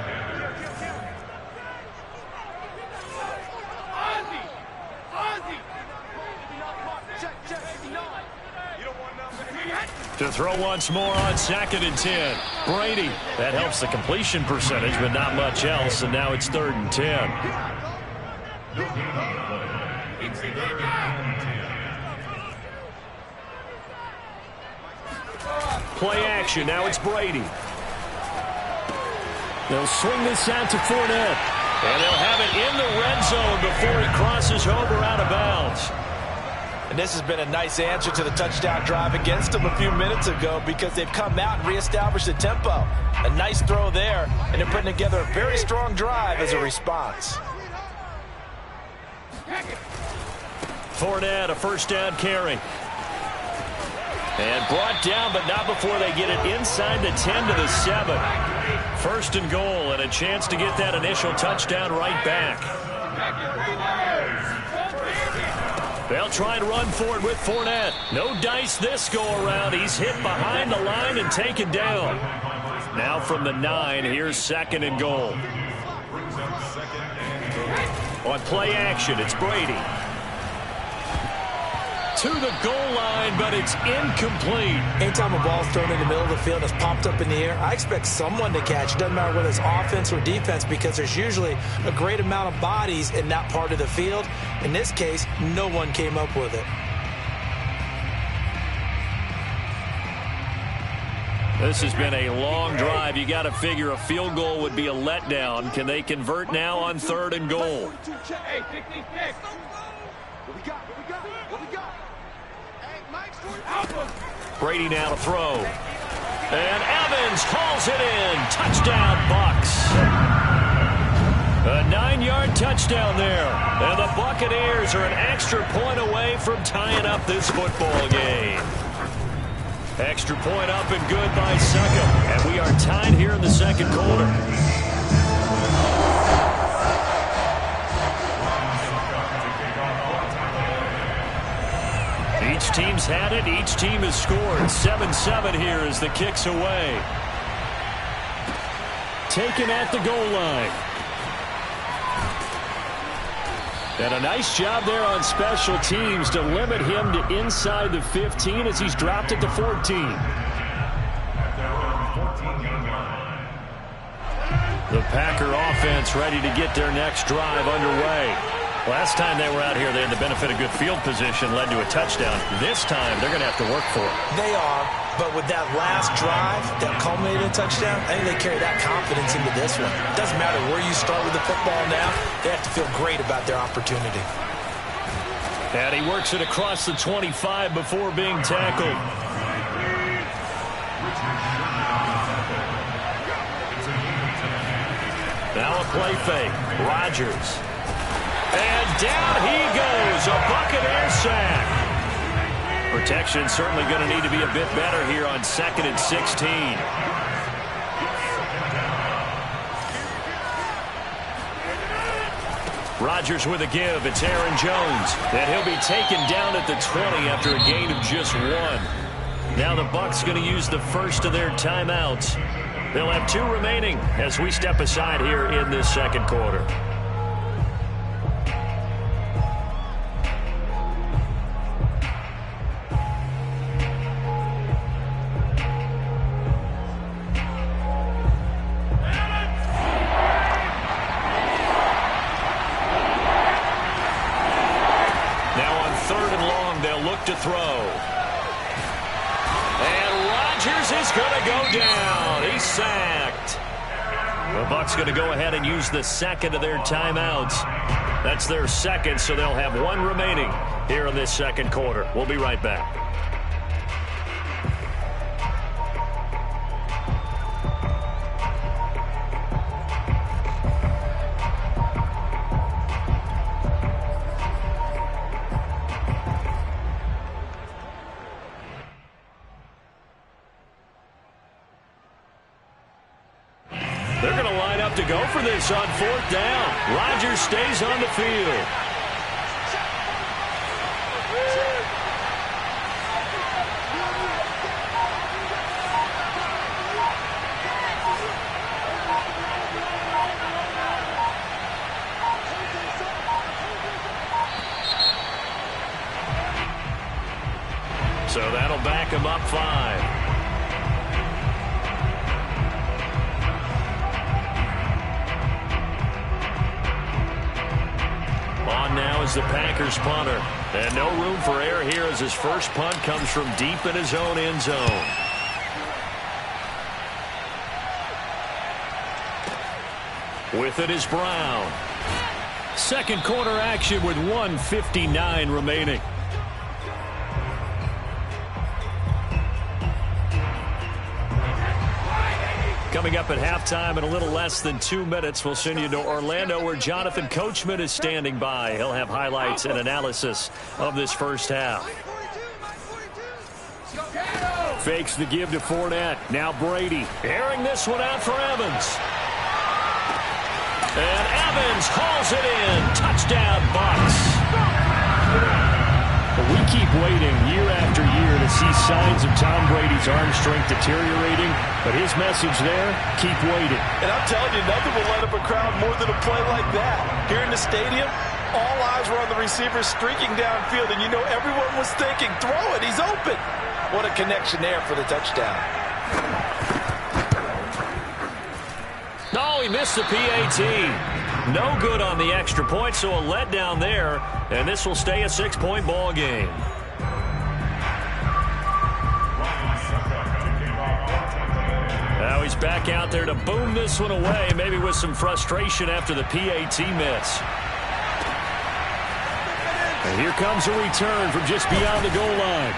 To throw once more on 2nd and 10. Brady. That helps the completion percentage, but not much else. And now it's 3rd and 10. Play action. Now it's Brady. They'll swing this out to Fournette. And they'll have it in the red zone before he crosses over out of bounds. And this has been a nice answer to the touchdown drive against them a few minutes ago because they've come out and reestablished the tempo. A nice throw there, and they're putting together a very strong drive as a response. Fournette, a 1st down carry. And brought down, but not before they get it inside the 10 to the 7. 1st and goal, and a chance to get that initial touchdown right back. They'll try and run forward with Fournette. No dice this go-around. He's hit behind the line and taken down. Now from the 9, here's 2nd and goal. On play action, it's Brady. To the goal line, but it's incomplete. Anytime a ball's thrown in the middle of the field and it's popped up in the air, I expect someone to catch. It doesn't matter whether it's offense or defense because there's usually a great amount of bodies in that part of the field. In this case, no one came up with it. This has been a long drive. You got to figure a field goal would be a letdown. Can they convert now on 3rd and goal? Brady now to throw. And Evans hauls it in. Touchdown, Bucs. A 9-yard touchdown there. And the Buccaneers are an extra point away from tying up this football game. Extra point up and good by Suckup. And we are tied here in the 2nd quarter. Each team's had it. Each team has scored 7-7 here as the kick's away. Taken at the goal line. And a nice job there on special teams to limit him to inside the 15 as he's dropped at the 14. The Packer offense ready to get their next drive underway. Last time they were out here, they had the benefit of good field position, led to a touchdown. This time, they're going to have to work for it. They are, but with that last drive that culminated in a touchdown, I think they carry that confidence into this one. It doesn't matter where you start with the football now. They have to feel great about their opportunity. And he works it across the 25 before being tackled. Now a play fake. Rodgers. And down he goes. A Buccaneer sack. Protection certainly going to need to be a bit better here on 2nd and 16. Rodgers with a give. It's Aaron Jones. And he'll be taken down at the 20 after a gain of just 1. Now the Bucs going to use the first of their timeouts. They'll have 2 remaining as we step aside here in this second quarter. Now on 3rd and long, they'll look to throw. Rodgers is going to go down. He's sacked. The Bucs going to go ahead and use the second of their timeouts. That's their second, so they'll have 1 remaining here in this second quarter. We'll be right back. They're going to line up to go for this on 4th down. Rodgers stays on the field. So that'll back him up 5. On now is the Packers punter. And no room for error here as his first punt comes from deep in his own end zone. With it is Brown. Second quarter action with 1:59 remaining. Coming up at halftime in a little less than 2 minutes, we'll send you to Orlando where Jonathan Coachman is standing by. He'll have highlights and analysis of this first half. Fakes the give to Fournette. Now Brady airing this one out for Evans. And Evans hauls it in. Touchdown, Bucs. We keep waiting year after year to see signs of Tom Brady's arm strength deteriorating, but his message there, keep waiting. And I'm telling you, nothing will light up a crowd more than a play like that. Here in the stadium, all eyes were on the receiver streaking downfield, and you know everyone was thinking, throw it, he's open. What a connection there for the touchdown. No, he missed the PAT. No good on the extra point, so a letdown there, and this will stay a 6-point ball game. Now he's back out there to boom this one away, maybe with some frustration after the PAT miss. And here comes a return from just beyond the goal line.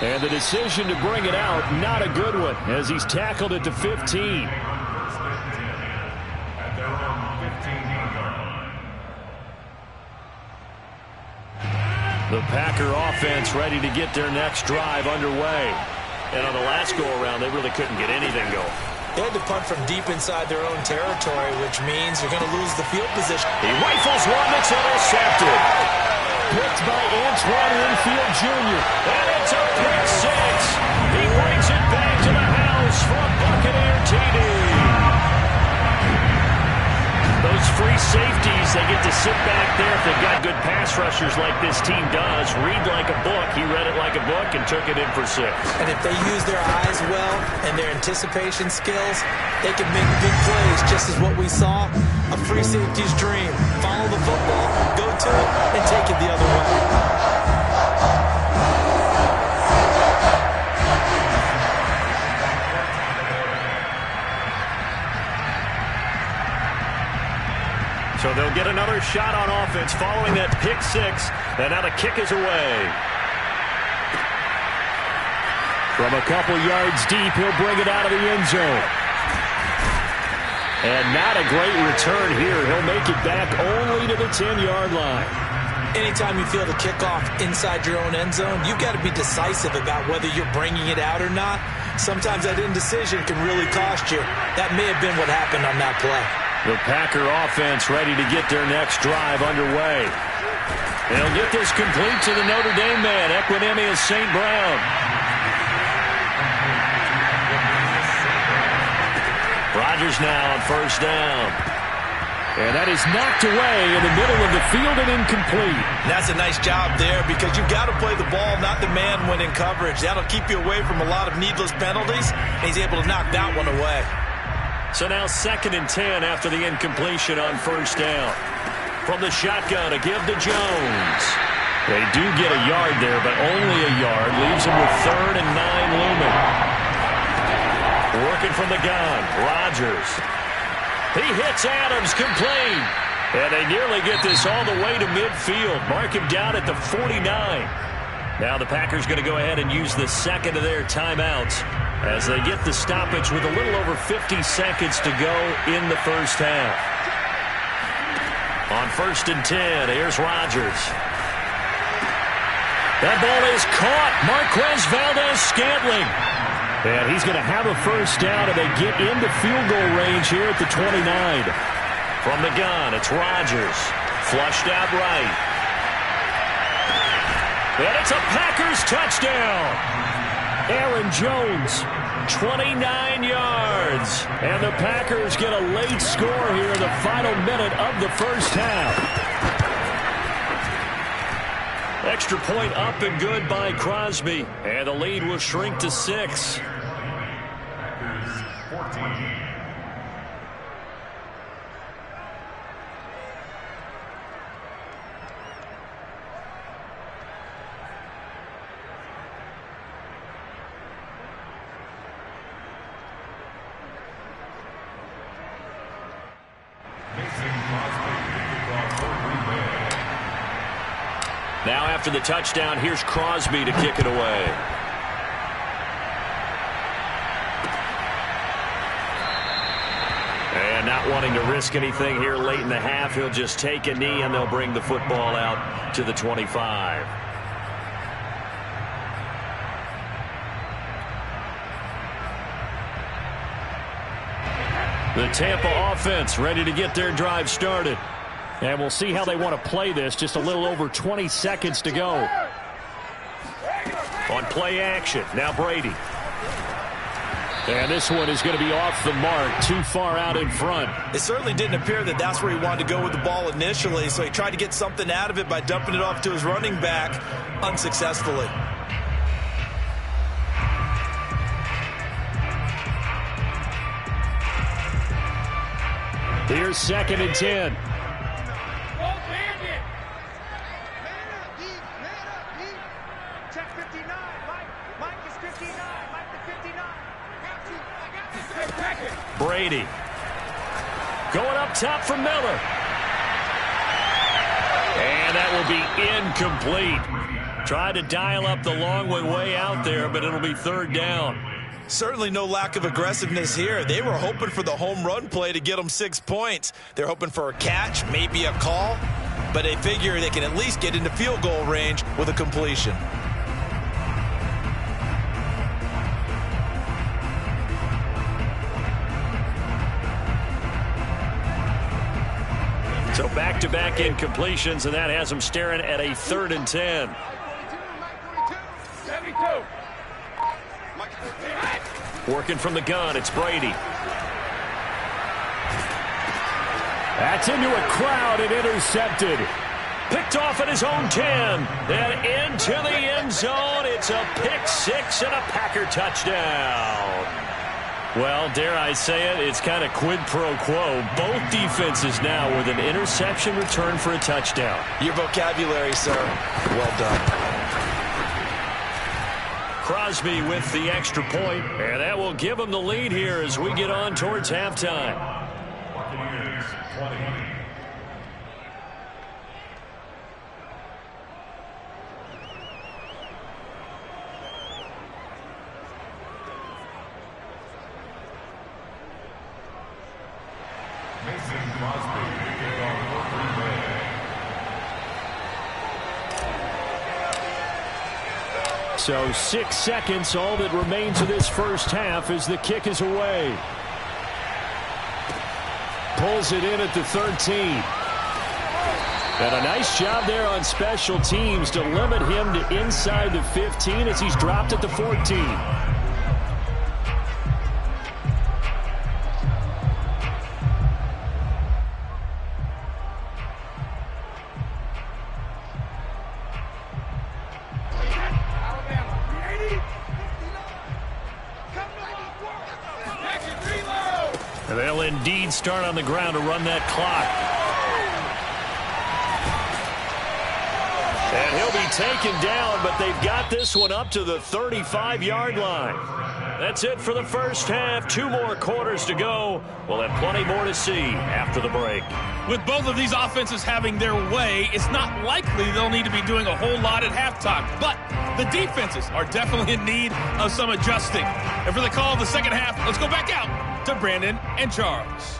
And the decision to bring it out, not a good one, as he's tackled at the 15. The Packer offense ready to get their next drive underway. And on the last go-around, they really couldn't get anything going. They had to punt from deep inside their own territory, which means they're going to lose the field position. He rifles one that's intercepted. picked by Antoine Winfield Jr. And it's a pick six. He brings it back to the house for a Buccaneer TD. Those free safeties, they get to sit back there if they've got good pass rushers like this team does. Read like a book. He read it like a book and took it in for 6. And if they use their eyes well and their anticipation skills, they can make big plays, just as what we saw. A free safety's dream. Follow the football, go to it, and take it the other way. So they'll get another shot on offense following that pick six. And now the kick is away. From a couple yards deep, he'll bring it out of the end zone. And not a great return here. He'll make it back only to the 10-yard line. Anytime you feel the kickoff inside your own end zone, you've got to be decisive about whether you're bringing it out or not. Sometimes that indecision can really cost you. That may have been what happened on that play. The Packer offense ready to get their next drive underway. They'll get this complete to the Notre Dame man, Equanimeous St. Brown. Rodgers now on first down. And that is knocked away in the middle of the field and incomplete. That's a nice job there because you've got to play the ball, not the man when in coverage. That'll keep you away from a lot of needless penalties, and he's able to knock that one away. So now 2nd and 10 after the incompletion on first down. From the shotgun, a give to Jones. They do get a yard there, but only a yard. Leaves them with 3rd and 9 looming. Working from the gun, Rodgers. He hits Adams, complete. And they nearly get this all the way to midfield. Mark him down at the 49. Now the Packers going to go ahead and use the second of their timeouts as they get the stoppage with a little over 50 seconds to go in the first half. On 1st and 10, here's Rodgers. That ball is caught. Marquez Valdes-Scantling. And he's going to have a first down, and they get into field goal range here at the 29. From the gun, it's Rodgers. Flushed out right. And it's a Packers touchdown. Aaron Jones, 29 yards. And the Packers get a late score here in the final minute of the first half. Extra point up and good by Crosby. And the lead will shrink to 6. Packers 14. Now after the touchdown, here's Crosby to kick it away. And not wanting to risk anything here late in the half, he'll just take a knee and they'll bring the football out to the 25. The Tampa offense ready to get their drive started. And we'll see how they want to play this. Just a little over 20 seconds to go. On play action, now Brady. And this one is going to be off the mark, too far out in front. It certainly didn't appear that that's where he wanted to go with the ball initially, so he tried to get something out of it by dumping it off to his running back unsuccessfully. Here's 2nd and 10. Brady. Going up top for Miller. And that will be incomplete. Tried to dial up the long way out there, but it'll be 3rd down. Certainly no lack of aggressiveness here. They were hoping for the home run play to get them 6 points. They're hoping for a catch, maybe a call, but they figure they can at least get into field goal range with a completion. So back-to-back incompletions, and that has him staring at a 3rd and 10. Working from the gun, it's Brady. That's into a crowd and intercepted. Picked off at his own 10. And into the end zone. It's a pick 6 and a Packer touchdown. Well, dare I say it, it's kind of quid pro quo. Both defenses now with an interception return for a touchdown. Your vocabulary, sir. Well done. Crosby with the extra point, and that will give him the lead here as we get on towards halftime. Buccaneers 20. Mason Crosby, kickoff for Green Bay. So 6 seconds, all that remains of this first half as the kick is away. Pulls it in at the 13. And a nice job there on special teams to limit him to inside the 15 as he's dropped at the 14. They'll indeed start on the ground to run that clock. And he'll be taken down, but they've got this one up to the 35-yard line. That's it for the first half. 2 more quarters to go. We'll have plenty more to see after the break. With both of these offenses having their way, it's not likely they'll need to be doing a whole lot at halftime. But the defenses are definitely in need of some adjusting. And for the call of the second half, let's go back out to Brandon and Charles.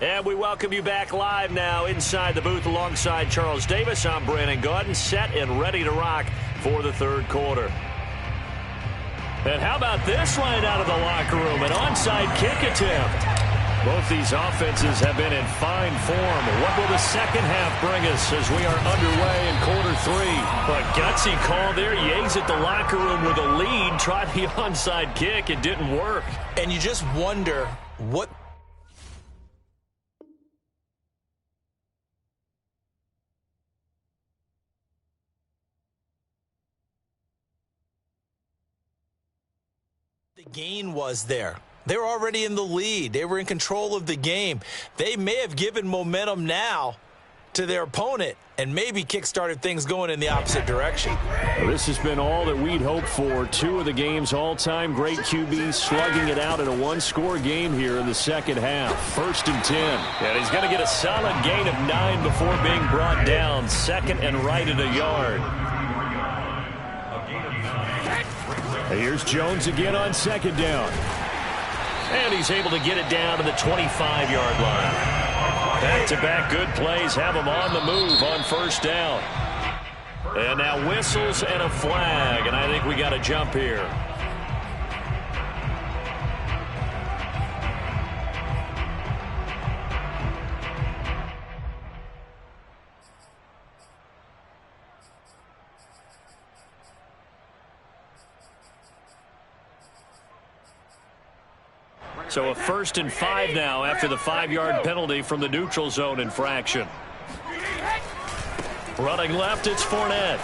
And we welcome you back live now inside the booth alongside Charles Davis. I'm Brandon Gaudin, set and ready to rock for the third quarter. And how about this line out of the locker room? An onside kick attempt. Both these offenses have been in fine form. What will the second half bring us as we are underway in quarter 3? But gutsy call there. You exit the locker room with a lead. Tried the onside kick. It didn't work. And you just wonder what the gain was there. They were already in the lead. They were in control of the game. They may have given momentum now to their opponent and maybe kick-started things going in the opposite direction. Well, this has been all that we'd hoped for. 2 of the game's all-time great QBs slugging it out in a 1-score game here in the second half. 1st and 10. And he's going to get a solid gain of 9 before being brought down. 2nd and right at a yard. Here's Jones again on 2nd down. And he's able to get it down to the 25-yard line. Back-to-back good plays have him on the move on 1st down. And now whistles and a flag, and I think we got a jump here. So a 1st and 5 now after the 5-yard penalty from the neutral zone infraction. Running left, it's Fournette.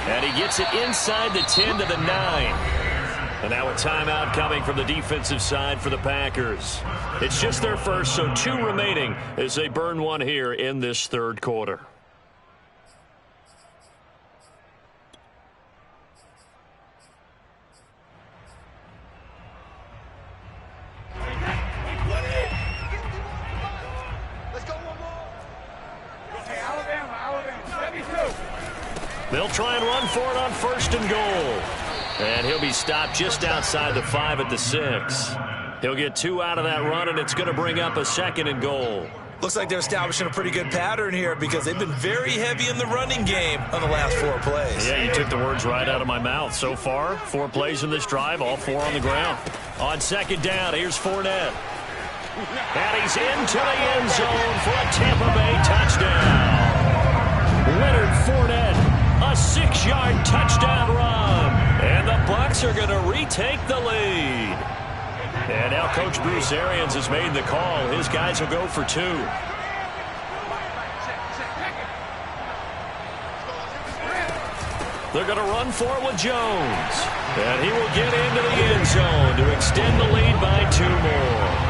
And he gets it inside the 10 to the 9. And now a timeout coming from the defensive side for the Packers. It's just their first, so 2 remaining as they burn one here in this third quarter. They'll try and run for it on 1st and goal. And he'll be stopped just outside the 5 at the 6. He'll get 2 out of that run, and it's going to bring up a 2nd and goal. Looks like they're establishing a pretty good pattern here because they've been very heavy in the running game on the last 4 plays. Yeah, you took the words right out of my mouth. So far, 4 plays in this drive, all 4 on the ground. On 2nd down, here's Fournette. And he's into the end zone for a Tampa Bay touchdown. Leonard Fournette, a 6-yard touchdown run. And the Bucs are going to retake the lead. And now Coach Bruce Arians has made the call. His guys will go for 2. They're going to run for it with Jones. And he will get into the end zone to extend the lead by 2 more.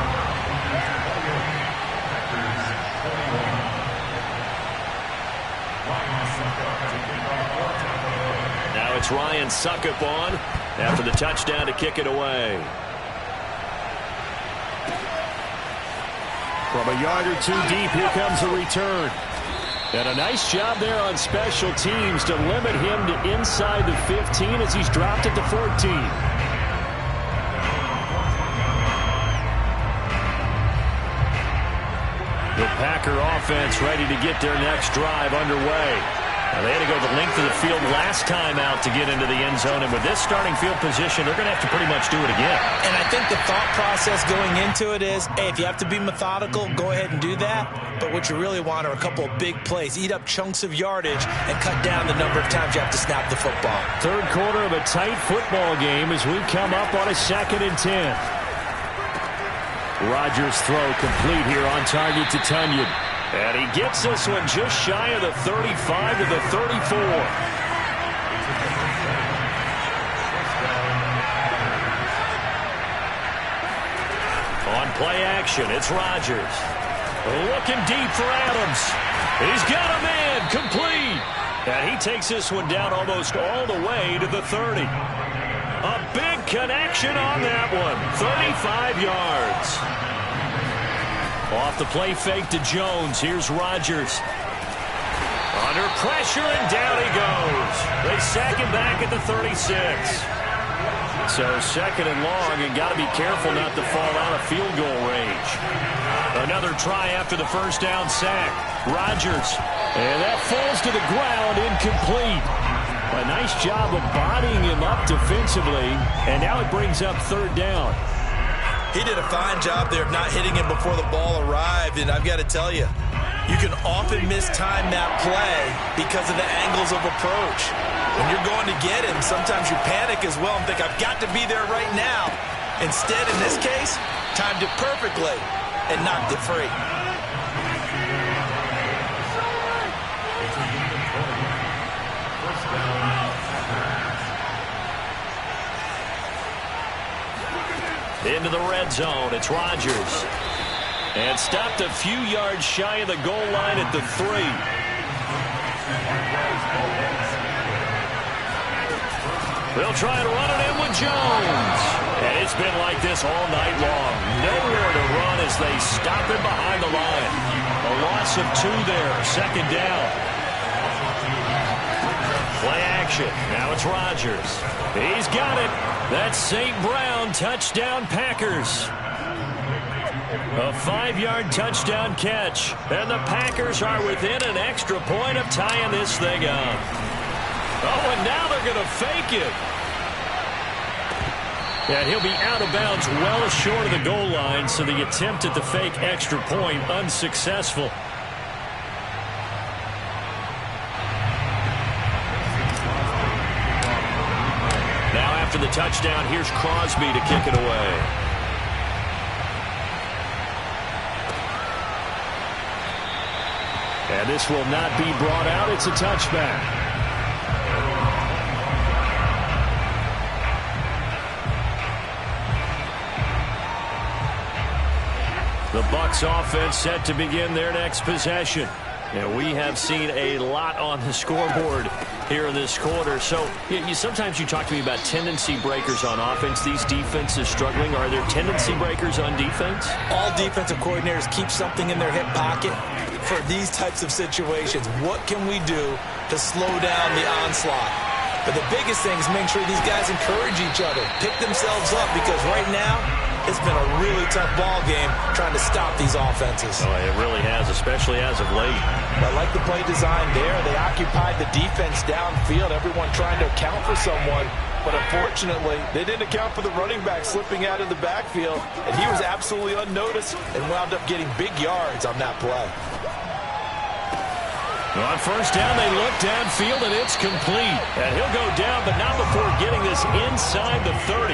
Now it's Ryan Suckup on after the touchdown to kick it away. From a yard or 2 deep, here comes a return. And a nice job there on special teams to limit him to inside the 15 as he's dropped at the 14. The Packer offense ready to get their next drive underway. Now, they had to go the length of the field last time out to get into the end zone, and with this starting field position, they're going to have to pretty much do it again. And I think the thought process going into it is, hey, if you have to be methodical, go ahead and do that. But what you really want are a couple of big plays. Eat up chunks of yardage and cut down the number of times you have to snap the football. Third quarter of a tight football game as we come up on a 2nd and 10. Rodgers' throw complete here on target to Tunyon. And he gets this one just shy of the 35 to the 34. On play action, it's Rodgers. Looking deep for Adams. He's got him in, complete. And he takes this one down almost all the way to the 30. A big connection on that one. 35 yards. Off the play fake to Jones. Here's Rodgers. Under pressure, and down he goes. They sack him back at the 36. So 2nd and long, and got to be careful not to fall out of field goal range. Another try after the first down sack. Rodgers. And that falls to the ground, incomplete. A nice job of bodying him up defensively, and now it brings up 3rd down. He did a fine job there of not hitting him before the ball arrived, and I've got to tell you, you can often mistime that play because of the angles of approach. When you're going to get him, sometimes you panic as well and think, I've got to be there right now. Instead, in this case, timed it perfectly and knocked it free. Into the red zone, it's Rodgers. And stopped a few yards shy of the goal line at the 3. They'll try and run it in with Jones. And it's been like this all night long. Nowhere to run as they stop him behind the line. A loss of 2 there, 2nd down. Play action. Now it's Rodgers. He's got it. That's St. Brown, touchdown Packers. A 5-yard touchdown catch. And the Packers are within an extra point of tying this thing up. Oh, and now they're going to fake it. And he'll be out of bounds well short of the goal line, so the attempt at the fake extra point unsuccessful. Now after the touchdown, here's Crosby to kick it away. And this will not be brought out. It's a touchback. The Bucs offense set to begin their next possession. And we have seen a lot on the scoreboard here in this quarter. So sometimes you talk to me about tendency breakers on offense. These defenses struggling. Are there tendency breakers on defense? All defensive coordinators keep something in their hip pocket for these types of situations. What can we do to slow down the onslaught? But the biggest thing is make sure these guys encourage each other, pick themselves up, because right now it's been a really tough ball game trying to stop these offenses. Oh, it really has, especially as of late. I like the play design there. They occupied the defense downfield, everyone trying to account for someone. But unfortunately, they didn't account for the running back slipping out of the backfield, and he was absolutely unnoticed and wound up getting big yards on that play. On first down, they look downfield, and it's complete. And he'll go down, but not before getting this inside the 30.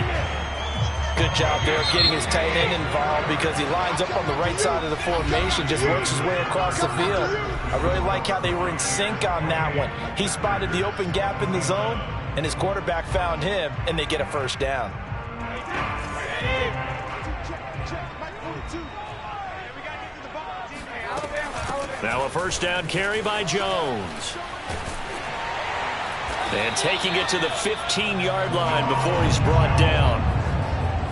Good job there getting his tight end involved because he lines up on the right side of the formation, just works his way across the field. I really like how they were in sync on that one. He spotted the open gap in the zone, and his quarterback found him, and they get a first down. Now a first down carry by Jones. And taking it to the 15-yard line before he's brought down.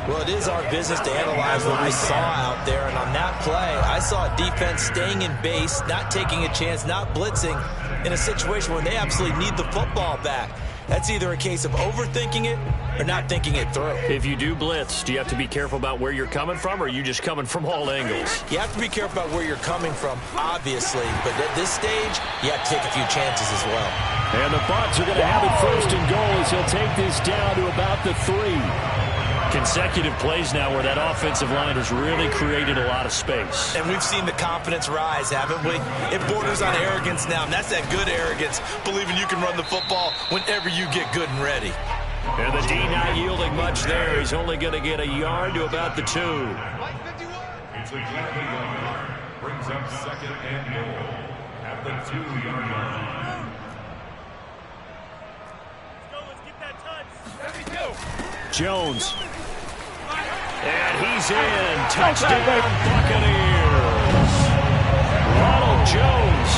Well, it is our business to analyze what we saw out there, and on that play, I saw a defense staying in base, not taking a chance, not blitzing, in a situation where they absolutely need the football back. That's either a case of overthinking it or not thinking it through. If you do blitz, do you have to be careful about where you're coming from, or are you just coming from all angles? You have to be careful about where you're coming from, obviously, but at this stage, you have to take a few chances as well. And the Bucs are going to have it first and goal as he'll take this down to about the 3. Consecutive plays now where that offensive line has really created a lot of space. And we've seen the confidence rise, haven't we? It borders on arrogance now, and that's that good arrogance, believing you can run the football whenever you get good and ready. And the D not yielding much there. He's only going to get a yard to about the 2. It's a Jackie yard. Brings up second and goal at the 2-yard line. Let's get that touch. Jones. And he's in. Touchdown, Buccaneers. Ronald Jones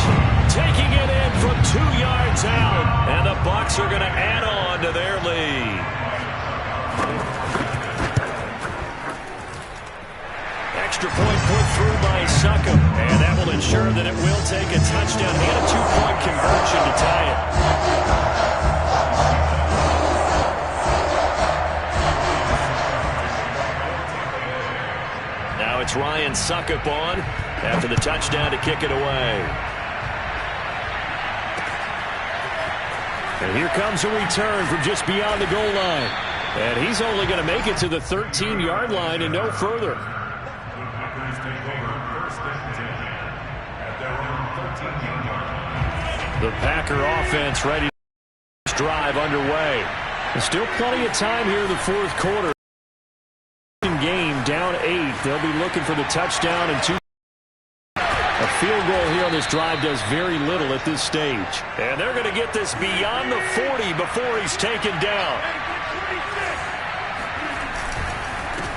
taking it in from 2 yards out. And the Bucs are going to add on to their lead. Extra point put through by Succop. And that will ensure that it will take a touchdown and a 2-point conversion to tie it. Now it's Ryan Succop on after the touchdown to kick it away. And here comes a return from just beyond the goal line. And he's only going to make it to the 13-yard line and no further. The Packer offense ready to drive underway. There's still plenty of time here in the fourth quarter. Game down 8. They'll be looking for the touchdown and 2. A field goal here on this drive does very little at this stage. And they're going to get this beyond the 40 before he's taken down.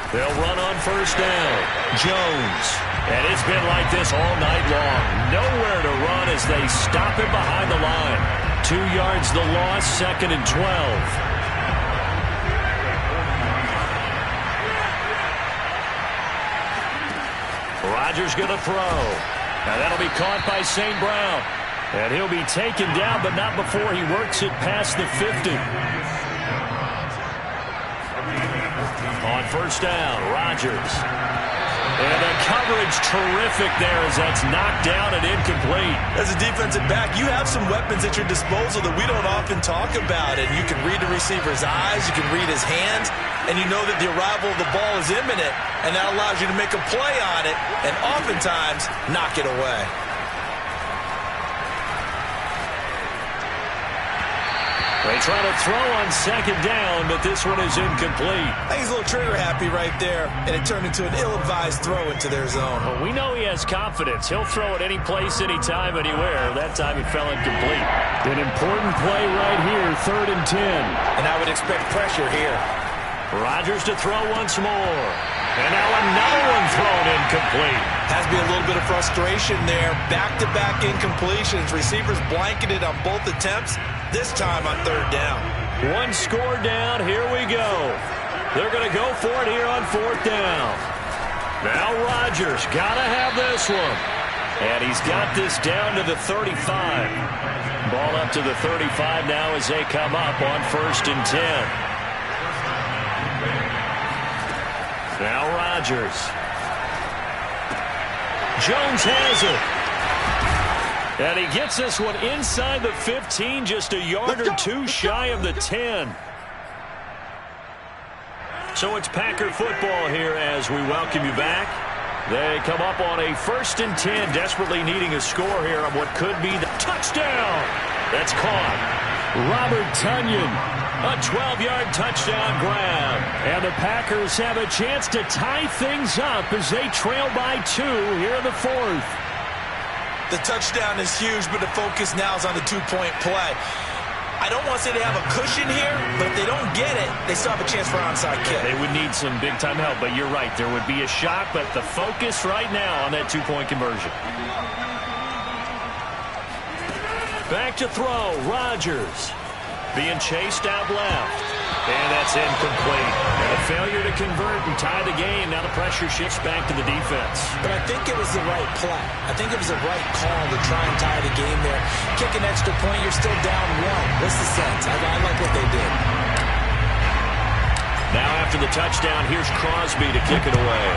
They'll run on first down. Jones. And it's been like this all night long. Nowhere to run as they stop him behind the line. 2 yards the loss, 2nd and 12. Rodgers going to throw. And that'll be caught by St. Brown. And he'll be taken down, but not before he works it past the 50. On first down, Rodgers. And the coverage terrific there as that's knocked down and incomplete. As a defensive back, you have some weapons at your disposal that we don't often talk about. And you can read the receiver's eyes, you can read his hands, and you know that the arrival of the ball is imminent, and that allows you to make a play on it and oftentimes knock it away. They try to throw on second down, but this one is incomplete. I think he's a little trigger happy right there, and it turned into an ill-advised throw into their zone. Well, we know he has confidence. He'll throw it any place, anytime, anywhere. That time it fell incomplete. An important play right here, 3rd and 10. And I would expect pressure here. Rodgers to throw once more. And now another one thrown incomplete. Has to be a little bit of frustration there. Back-to-back incompletions. Receivers blanketed on both attempts. This time on 3rd down. One score down. Here we go. They're going to go for it here on 4th down. Now Rodgers got to have this one. And he's got this down to the 35. Ball up to the 35 now as they come up on 1st and 10. Now Rodgers. Jones has it. And he gets this one inside the 15, just a yard or two shy of the 10. So it's Packer football here as we welcome you back. They come up on a 1st and 10, desperately needing a score here on what could be the touchdown. That's caught. Robert Tonyan, a 12-yard touchdown grab. And the Packers have a chance to tie things up as they trail by 2 here in the 4th. The touchdown is huge, but the focus now is on the 2-point play. I don't want to say they have a cushion here, but if they don't get it, they still have a chance for an onside kick. They would need some big-time help, but you're right. There would be a shot, but the focus right now on that 2-point conversion. Back to throw, Rodgers. Being chased out left. And that's incomplete. And a failure to convert and tie the game. Now the pressure shifts back to the defense. But I think it was the right play. I think it was the right call to try and tie the game there. Kick an extra point, you're still down 1. What's the sense? I like what they did. Now after the touchdown, here's Crosby to kick it away.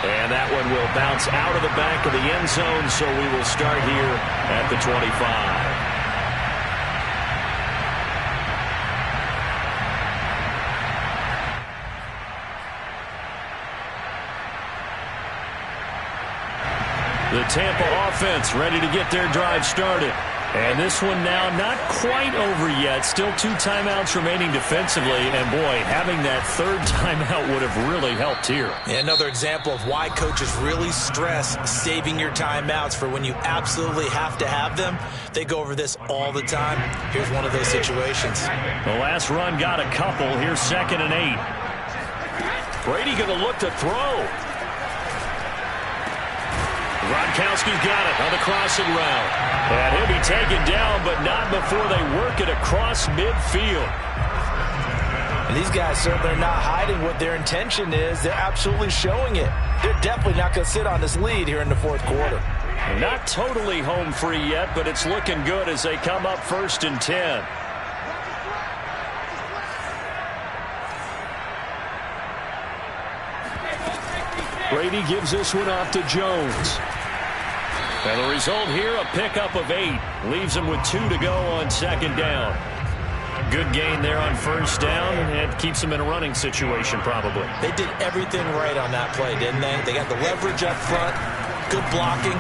And that one will bounce out of the back of the end zone, so we will start here at the 25. The Tampa offense ready to get their drive started. And this one now not quite over yet. Still 2 timeouts remaining defensively. And, boy, having that 3rd timeout would have really helped here. Yeah, another example of why coaches really stress saving your timeouts for when you absolutely have to have them. They go over this all the time. Here's one of those situations. The last run got a couple. Here's 2nd and 8. Brady going to look to throw. Gronkowski's got it on the crossing route. And he'll be taken down, but not before they work it across midfield. And these guys certainly are not hiding what their intention is. They're absolutely showing it. They're definitely not going to sit on this lead here in the 4th quarter. Not totally home free yet, but it's looking good as they come up 1st and 10. Brady gives this one off to Jones. And the result here, a pickup of 8. Leaves him with 2 to go on 2nd down. Good gain there on 1st down, and keeps him in a running situation probably. They did everything right on that play, didn't they? They got the leverage up front, good blocking,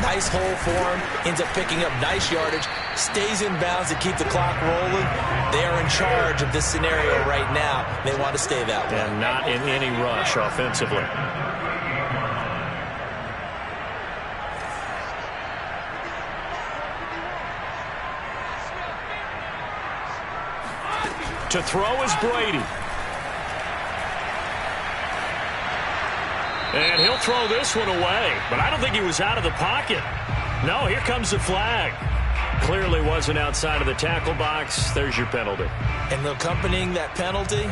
nice hole for him, ends up picking up nice yardage, stays in bounds to keep the clock rolling. They are in charge of this scenario right now. They want to stay that way. And not in any rush offensively. To throw is Brady. And he'll throw this one away. But I don't think he was out of the pocket. No, here comes the flag. Clearly wasn't outside of the tackle box. There's your penalty. And accompanying that penalty,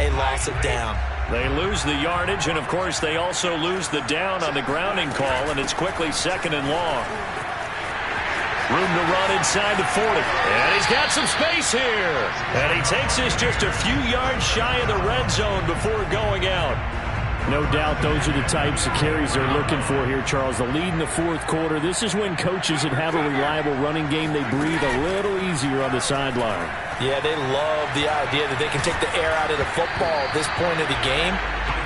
a loss of down. They lose the yardage, and, of course, they also lose the down on the grounding call, and it's quickly 2nd and long. Room to run inside the 40. And he's got some space here. And he takes this just a few yards shy of the red zone before going out. No doubt those are the types of carries they're looking for here, Charles. The lead in the 4th quarter. This is when coaches that have a reliable running game, they breathe a little easier on the sideline. Yeah, they love the idea that they can take the air out of the football at this point of the game.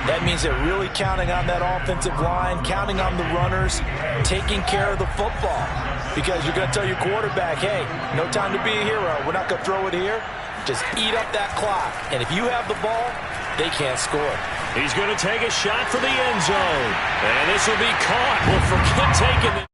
That means they're really counting on that offensive line, counting on the runners, taking care of the football. Because you're going to tell your quarterback, hey, no time to be a hero. We're not going to throw it here. Just eat up that clock. And if you have the ball, they can't score. He's going to take a shot for the end zone. And this will be caught. Well, forget taking the